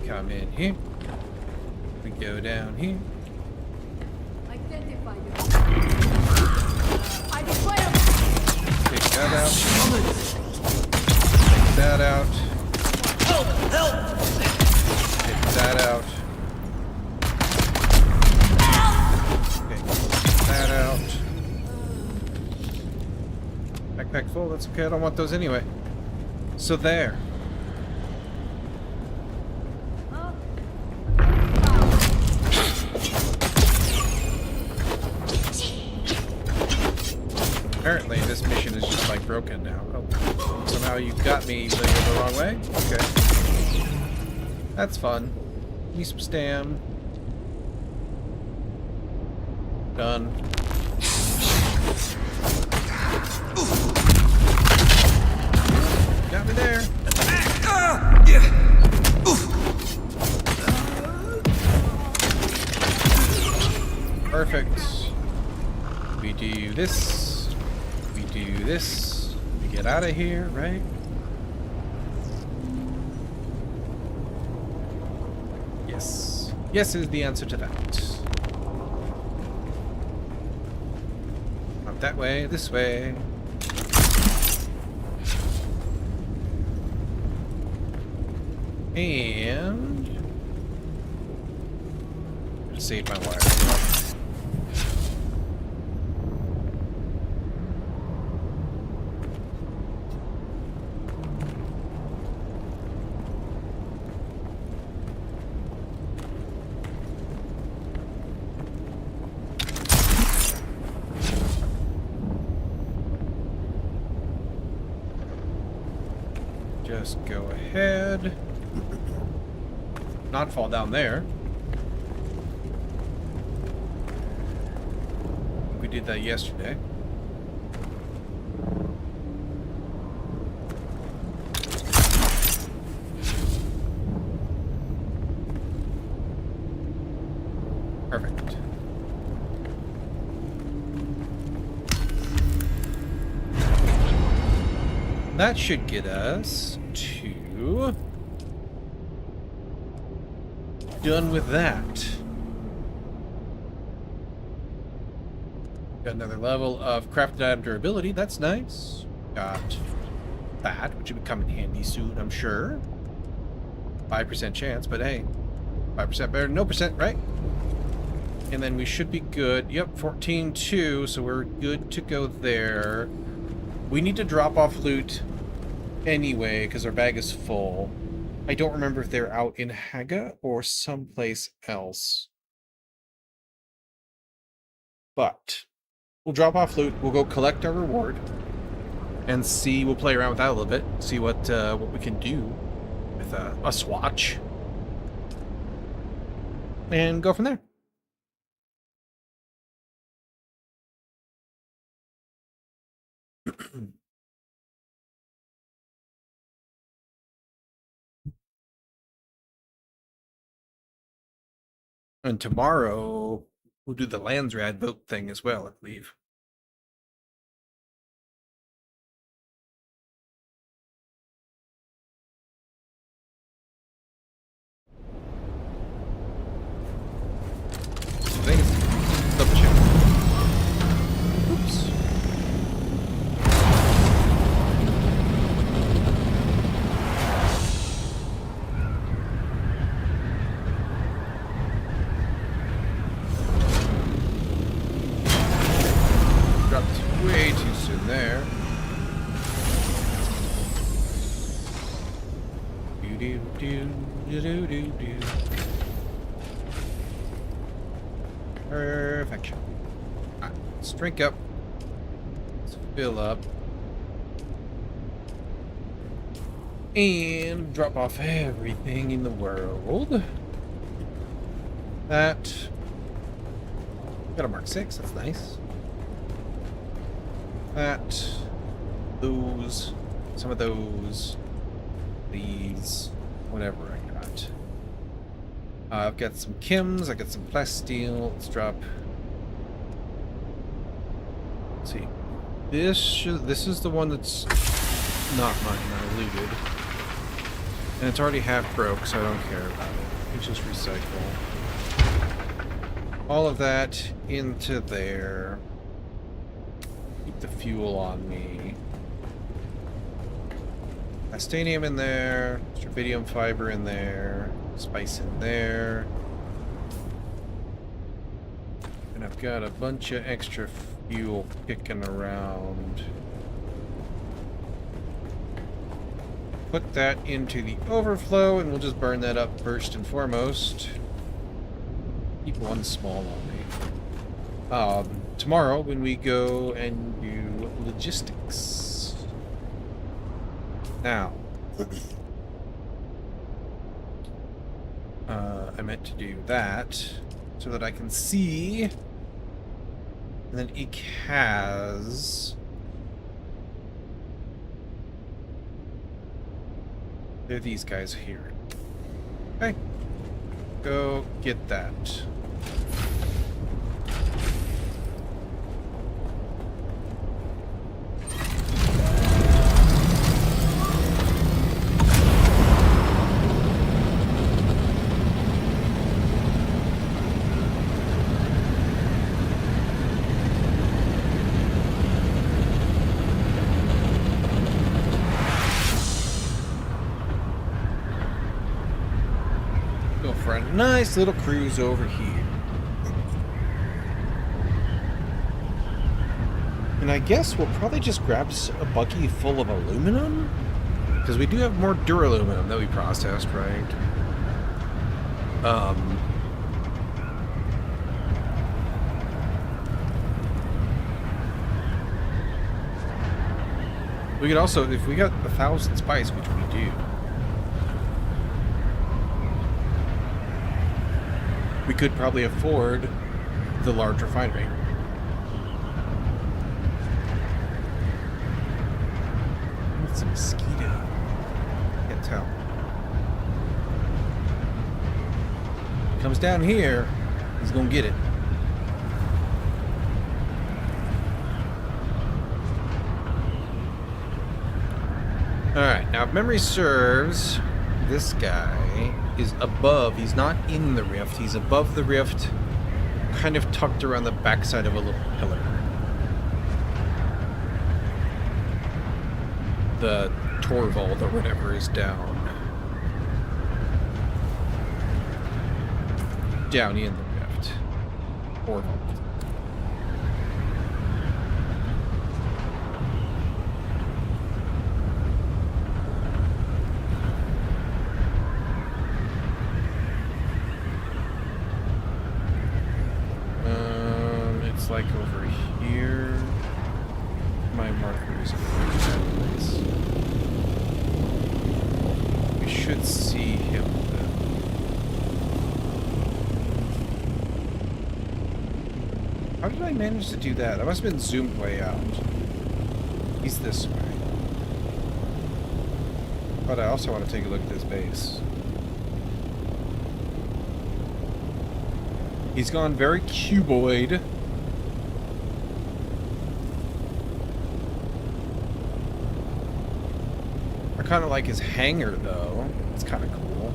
Come in here. We go down here. Identify you. I declare. Take that out. Take that out. Help! Help! Take that out. That out. Backpack full, that's okay, I don't want those anyway. So there. Apparently this mission is just like broken now. Oh, somehow you got me even though you're the wrong way? Okay. That's fun. Give me some stam. Done. Got me there. Perfect. We do this. We do this. We get out of here, right? Yes. Yes is the answer to that. Not that way, this way. And save my wire. Just go ahead. not fall down there. We did that yesterday. Perfect. That should get us to... done with that. Got another level of crafted item durability. That's nice. Got that, which will come in handy soon, I'm sure. 5% chance, but hey, 5% better than no percent, right? And then we should be good. Yep, 14-2, so we're good to go there. We need to drop off loot anyway, because our bag is full. I don't remember if they're out in Haga or someplace else. But we'll drop off loot, we'll go collect our reward, and see, we'll play around with that a little bit, see what we can do with a swatch. And go from there. And tomorrow, we'll do the Landsrad boat thing as well, I believe. I think it's double check. Oops. Dropped way too soon there. Do do do do do do do. Perfection. Alright, let's drink up. Let's fill up. And drop off everything in the world. That. Got a Mark 6, that's nice. That. Those. Some of those. These. Whatever I got. I've got some chems, I got some plasteel. Let's drop. Let's see. This is the one that's not mine, I looted. And it's already half broke, so I don't care about it. It's just recycle. All of that into there. Keep the fuel on me. Plastanium in there. Strontium fiber in there. Spice in there. And I've got a bunch of extra fuel kicking around. Put that into the overflow and we'll just burn that up first and foremost. Keep one small on me. Tomorrow when we go and do logistics. Now. I meant to do that so that I can see. And then Ike has. They're these guys here. Okay. Go get that. For a nice little cruise over here. And I guess we'll probably just grab a buggy full of aluminum? Because we do have more duraluminum that we processed, right? We could also, if we got 1,000 spice, which we do, we could probably afford the large refinery. It's a mosquito. Can't tell. Comes down here, he's gonna get it. Alright, now if memory serves, this guy is above, he's not in the rift, he's above the rift, kind of tucked around the backside of a little pillar. The Torvald or whatever is down in the rift. Torvald. It's like over here. My marker is over that place. We should see him then. How did I manage to do that? I must have been zoomed way out. He's this way. But I also want to take a look at this base. He's gone very cuboid. I kind of like his hangar, though. It's kind of cool.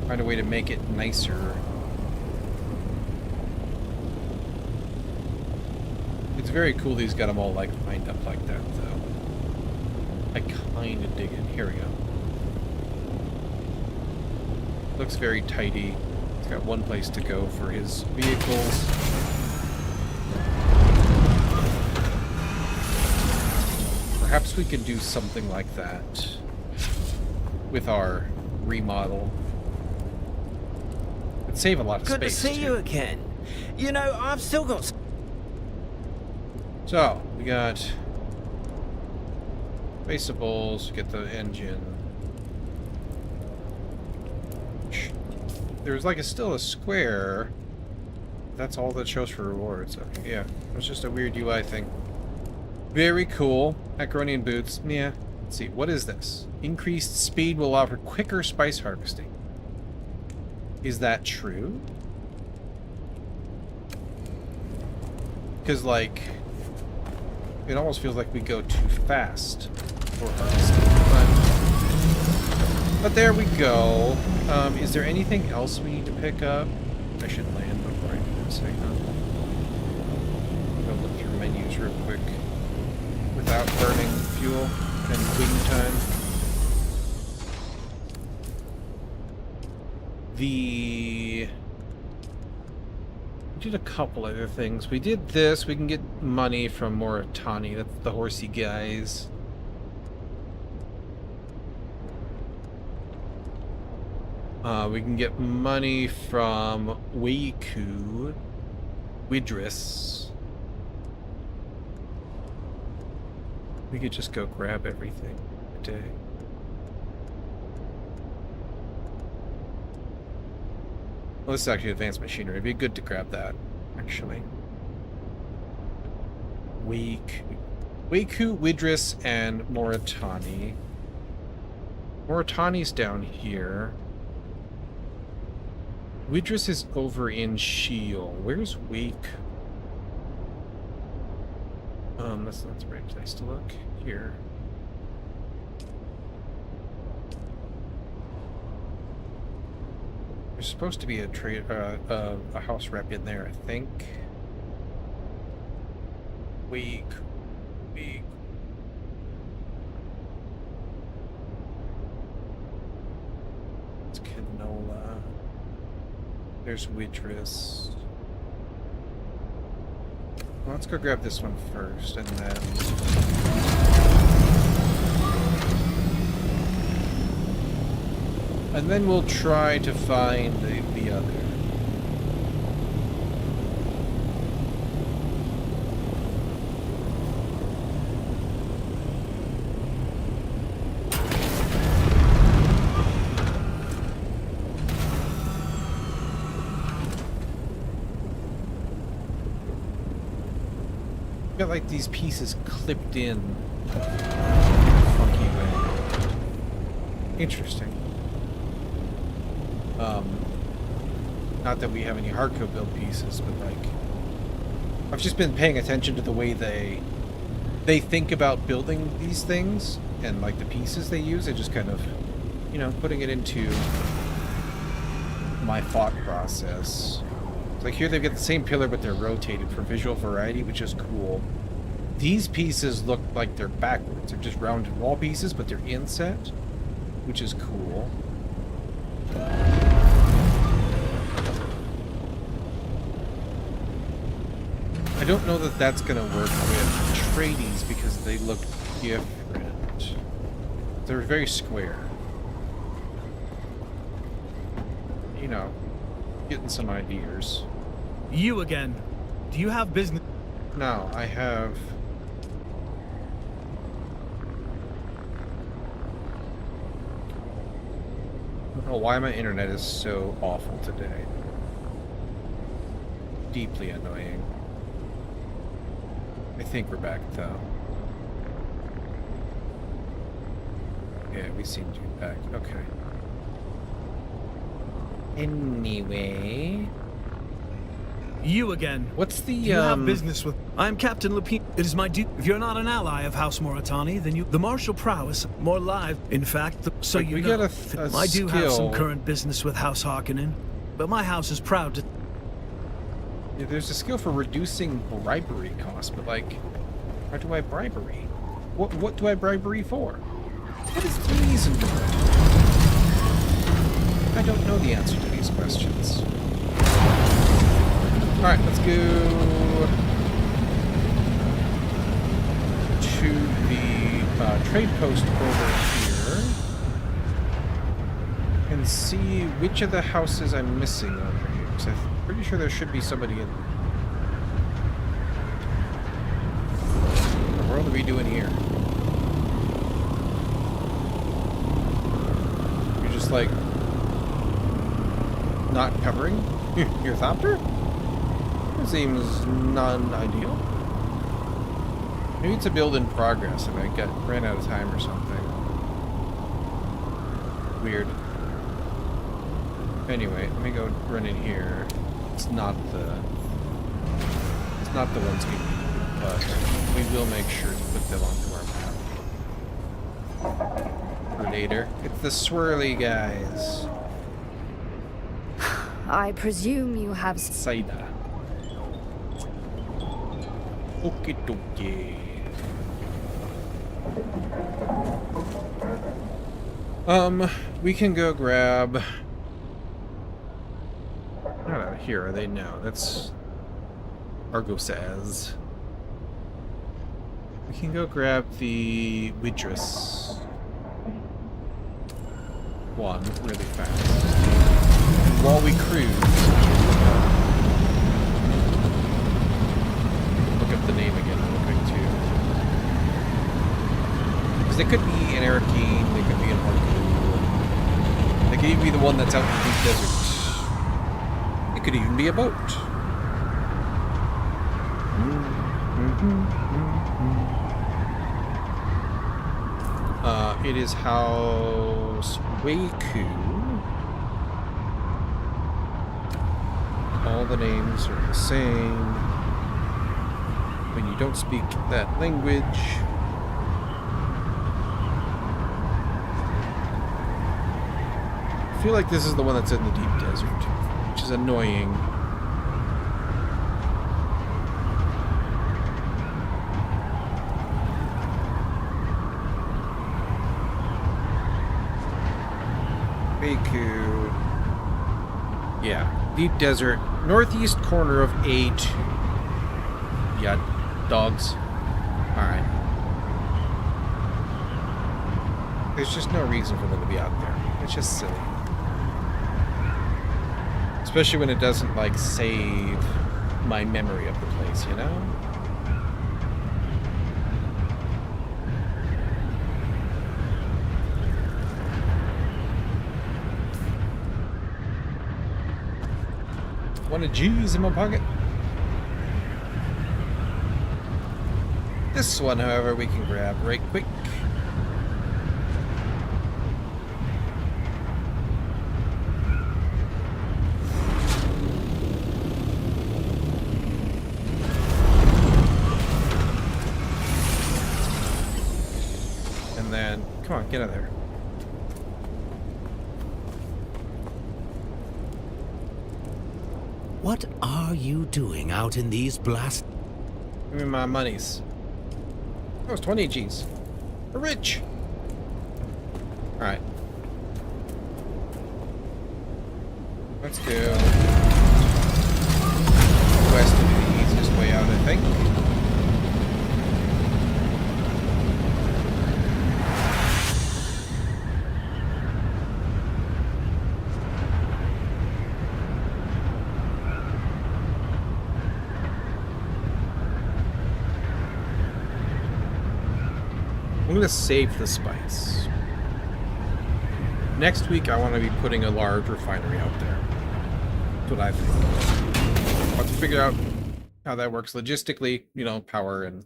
Find a way to make it nicer. It's very cool that he's got them all, like, lined up like that, though. I kind of dig it. Here we go. Looks very tidy. He's got one place to go for his vehicles. Perhaps we could do something like that with our remodel. It'd save a lot of space. Good to see you again. You know, I've still got... So, we got baseables, get the engine. There's like still a square. That's all that shows for rewards. Okay, yeah, it was just a weird UI thing. Very cool. Macaroni and boots. Yeah. Let's see. What is this? Increased speed will offer quicker spice harvesting. Is that true? Because, like, it almost feels like we go too fast for harvesting. But there we go. Is there anything else we need to pick up? I should land before I do this. Hang on. I'm gonna look through menus real quick without burning fuel and wing time. We did a couple other things. We did this. We can get money from Moritani. That's the horsey guys. We can get money from Weiku, Widris. We could just go grab everything today. Well, this is actually advanced machinery. It'd be good to grab that, actually. Weiku, Widris, and Moritani. Moritani's down here. Widris is over in Sheol. Where's Weiku? That's not the right place to look. Here. There's supposed to be a trade, a house rep in there, I think. Weak. It's canola. There's Widris. Well, let's go grab this one first, and then... And then we'll try to find the other. got like these pieces clipped in funky way. Interesting. Not that we have any hardcore build pieces, but like I've just been paying attention to the way they think about building these things and like the pieces they use and just kind of, you know, putting it into my thought process. Like here they've got the same pillar but they're rotated for visual variety, which is cool. These pieces look like they're backwards. They're just rounded wall pieces, but they're inset, which is cool. I don't know that that's going to work with tradies because they look different. They're very square. You know, getting some ideas. You again. Do you have business? No, I have... I don't know why my internet is so awful today. Deeply annoying. I think we're back, though. Yeah, we seem to be back. Okay. Anyway... You again. What's the, Do you have business with... I am Captain Lupin. It is my duty. If you're not an ally of House Moritani, then you... The martial prowess, more live. In fact, so like, you we know. got I do have some skill. current business with House Harkonnen, but my house is proud to... Yeah, there's a skill for reducing bribery costs, but like... How do I bribery? What do I bribery for? What is the reason for it? I don't know the answer to these questions. Alright, let's go to the trade post over here and see which of the houses I'm missing over here, because I'm pretty sure there should be somebody in. What the world are we doing here? You're just like not covering your thopter? Seems non-ideal. Maybe it's a build in progress and I ran out of time or something. Weird. Anyway, let me go run in here. It's not the ones we need, but we will make sure to put them onto our map. Predator. It's the swirly guys. I presume you have... Saida. Okie dokie. We can go grab... Not out here, are they? No, that's... Argo says. We can go grab the Widris one really fast. And while we cruise... The name again real quick too. Because they could be an Arakeen, they could be an Harkoon. They could even be the one that's out in the deep desert. It could even be a boat. It is House Weiku. All the names are the same. When you don't speak that language. I feel like this is the one that's in the deep desert, which is annoying. Baku. Yeah, deep desert, northeast corner of A2. Yeah. Dogs. Alright. There's just no reason for them to be out there. It's just silly. Especially when it doesn't, like, save my memory of the place, you know? $1 G's in my pocket. This one, however, we can grab right quick. And then, come on, get out of there. What are you doing out in these blast? Give me my monies. Oh, it's 20 Gs. We're rich. Alright. Let's go west would be the easiest way out, I think. I'm gonna save the spice. Next week, I want to be putting a large refinery out there. That's what I think. I'll have to figure out how that works logistically, you know, power and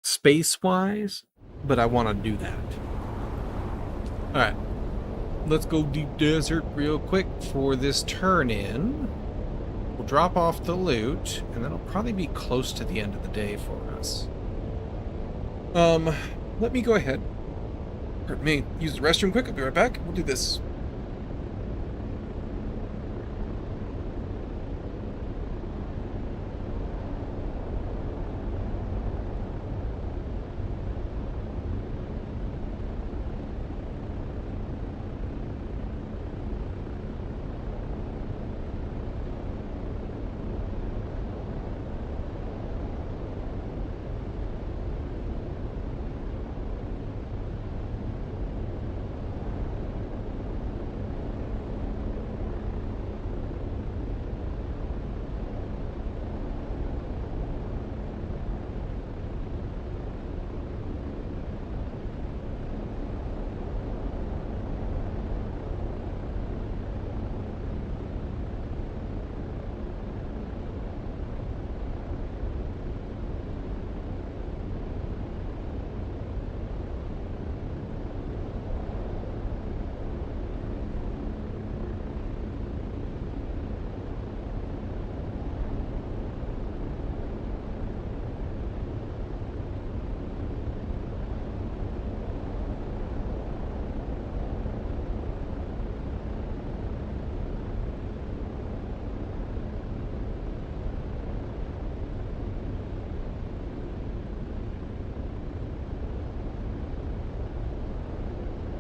space-wise, but I want to do that. All right, let's go deep desert real quick for this turn-in. We'll drop off the loot, and that'll probably be close to the end of the day for us. Let me go ahead. Pardon me, use the restroom quick. I'll be right back. We'll do this.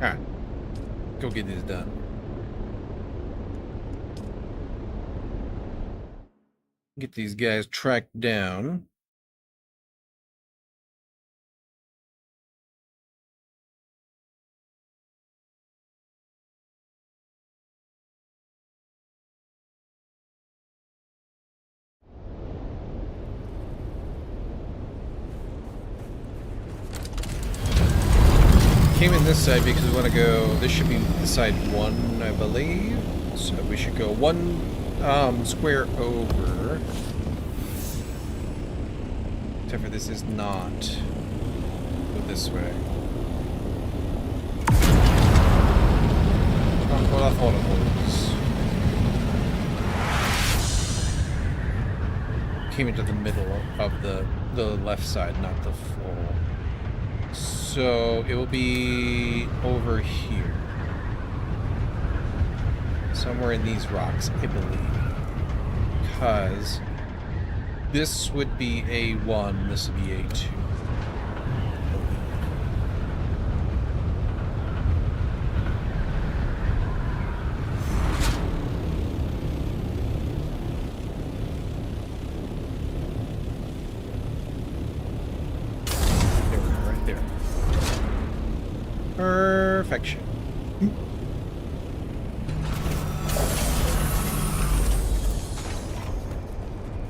Alright. Go get this done. Get these guys tracked down. Came in this side because we want to go. This should be the side 1, I believe. So we should go 1 square over. Except for this is not. Go this way. Well, I thought it was. Came into the middle of the left side, not the full. So it will be over here. Somewhere in these rocks, I believe. Because this would be A1, this would be A2. Perfection.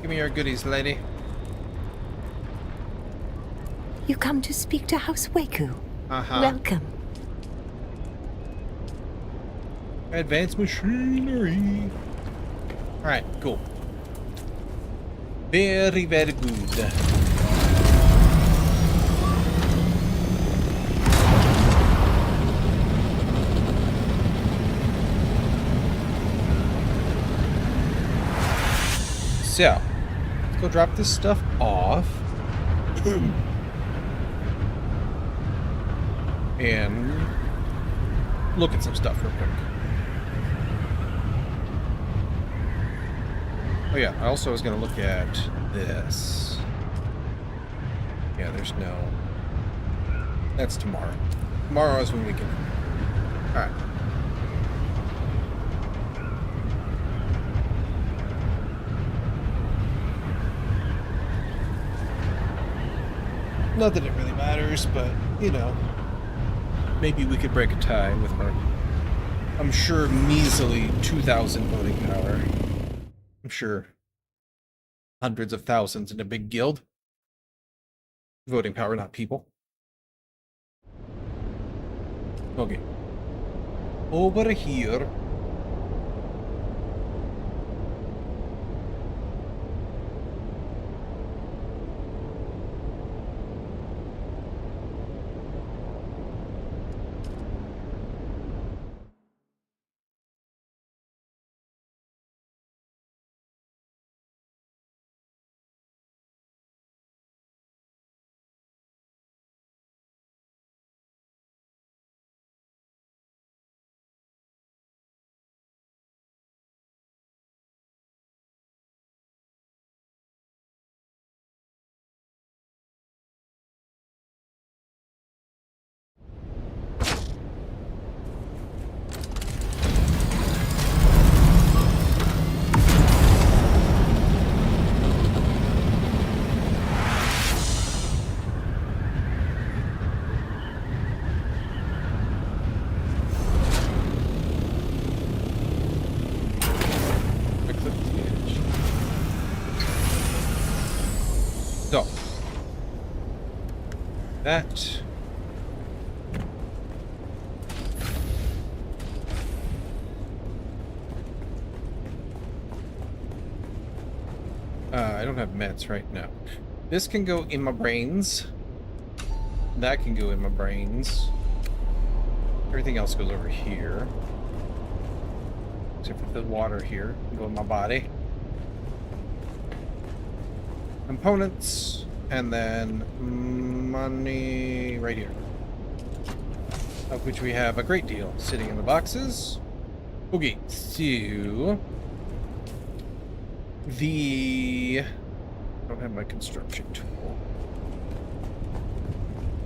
Give me your goodies, lady. You come to speak to House Waku. Welcome. Advanced machinery. Alright, cool. Very, very good. So, let's go drop this stuff off. And look at some stuff real quick. Oh yeah, I also was going to look at this. Yeah, there's no... That's tomorrow. Tomorrow is when we can... Alright. Not that it really matters, but, you know, maybe we could break a tie with our, I'm sure, measly 2,000 voting power. I'm sure hundreds of thousands in a big guild. Voting power, not people. Okay. Over here. So, that I don't have meds right now. This can go in my brains. That can go in my brains. Everything else goes over here. Except for the water here. Can go in my body. Components, and then money right here. Of which we have a great deal sitting in the boxes. Okay, so I don't have my construction tool.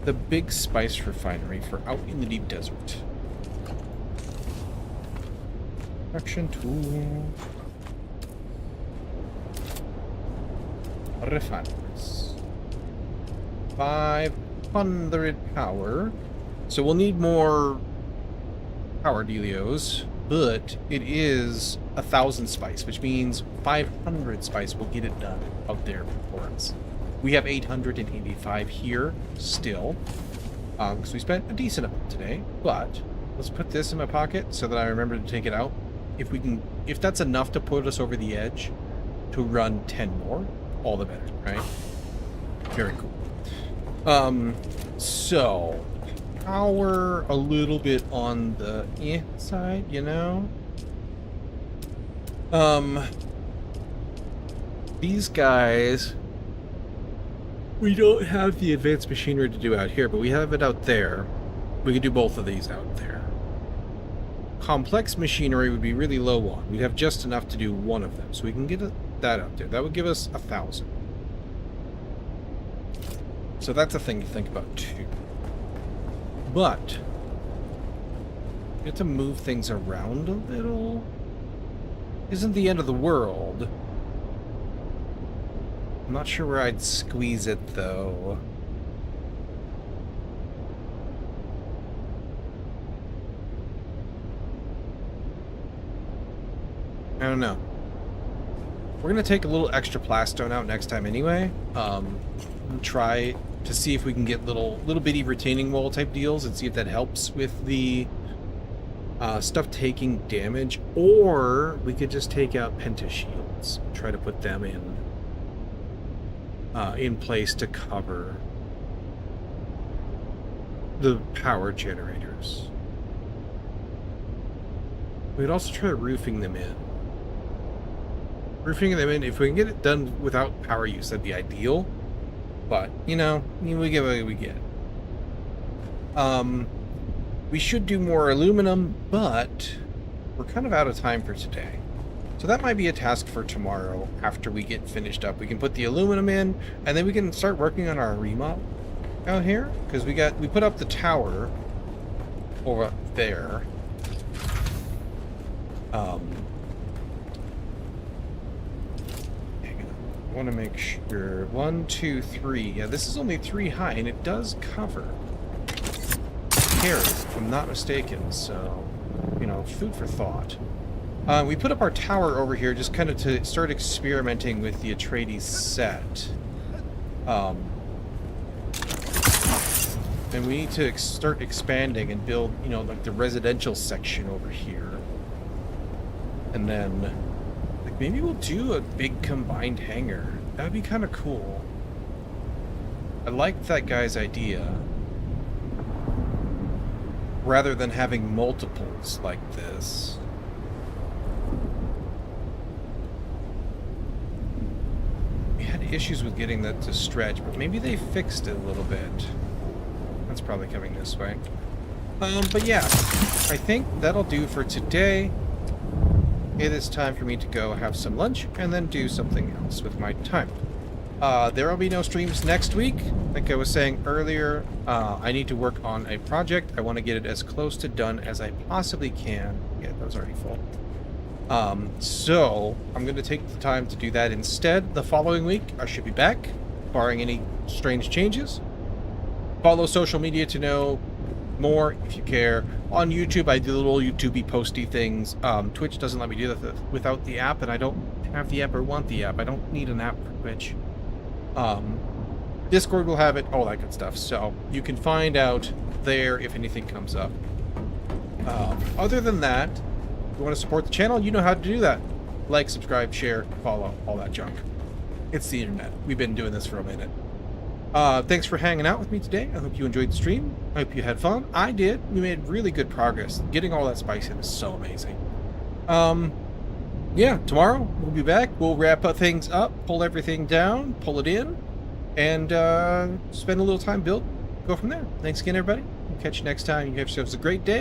The big spice refinery for out in the deep desert. Construction tool. Refineries. 500 power. So we'll need more power dealios, but it is 1,000 spice, which means 500 spice will get it done out there for us. We have 885 here still, because we spent a decent amount today, but let's put this in my pocket so that I remember to take it out. If that's enough to put us over the edge to run 10 more, all the better, right? Very cool. So power a little bit on the side, you know. These guys, we don't have the advanced machinery to do out here, but we have it out there. We could do both of these out there. Complex machinery would be really low on. We'd have just enough to do one of them, so we can get that out there. That would give us 1,000. So that's a thing to think about too. But we have to move things around a little. Isn't the end of the world. I'm not sure where I'd squeeze it though. I don't know. We're gonna take a little extra plastone out next time anyway. Try to see if we can get little bitty retaining wall type deals and see if that helps with the stuff taking damage, or we could just take out penta shields, try to put them in in place to cover the power generators. We'd also try roofing them in. Roofing them in, if we can get it done without power use, that'd be ideal. But, you know, we get what we get. We should do more aluminum, but we're kind of out of time for today. So that might be a task for tomorrow after we get finished up. We can put the aluminum in, and then we can start working on our remodel out here. Because we put up the tower over there. Hang on. I want to make sure. 1, 2, 3. Yeah, this is only 3 high, and it does cover here, if I'm not mistaken. So, you know, food for thought. We put up our tower over here just kind of to start experimenting with the Atreides set. And we need to start expanding and build, you know, like the residential section over here. And then, like, maybe we'll do a big combined hangar. That would be kind of cool. I like that guy's idea. Rather than having multiples like this. We had issues with getting that to stretch, but maybe they fixed it a little bit. That's probably coming this way. But yeah, I think that'll do for today. It is time for me to go have some lunch and then do something else with my time. There will be no streams next week. Like I was saying earlier, I need to work on a project. I want to get it as close to done as I possibly can. Yeah, that was already full. So I'm going to take the time to do that instead. The following week, I should be back, barring any strange changes. Follow social media to know more if you care. On YouTube, I do little YouTubey posty things. Twitch doesn't let me do that without the app, and I don't have the app or want the app. I don't need an app for Twitch. Discord will have it, all that good stuff. So you can find out there if anything comes up. Other than that, if you want to support the channel, you know how to do that. Like, subscribe, share, follow, all that junk. It's the internet. We've been doing this for a minute. Thanks for hanging out with me today. I hope you enjoyed the stream. I hope you had fun. I did. We made really good progress. Getting all that spice in is so amazing. Yeah, tomorrow we'll be back. We'll wrap up things up, pull everything down, pull it in, and spend a little time build. Go from there. Thanks again, everybody. We'll catch you next time. You have yourselves a great day.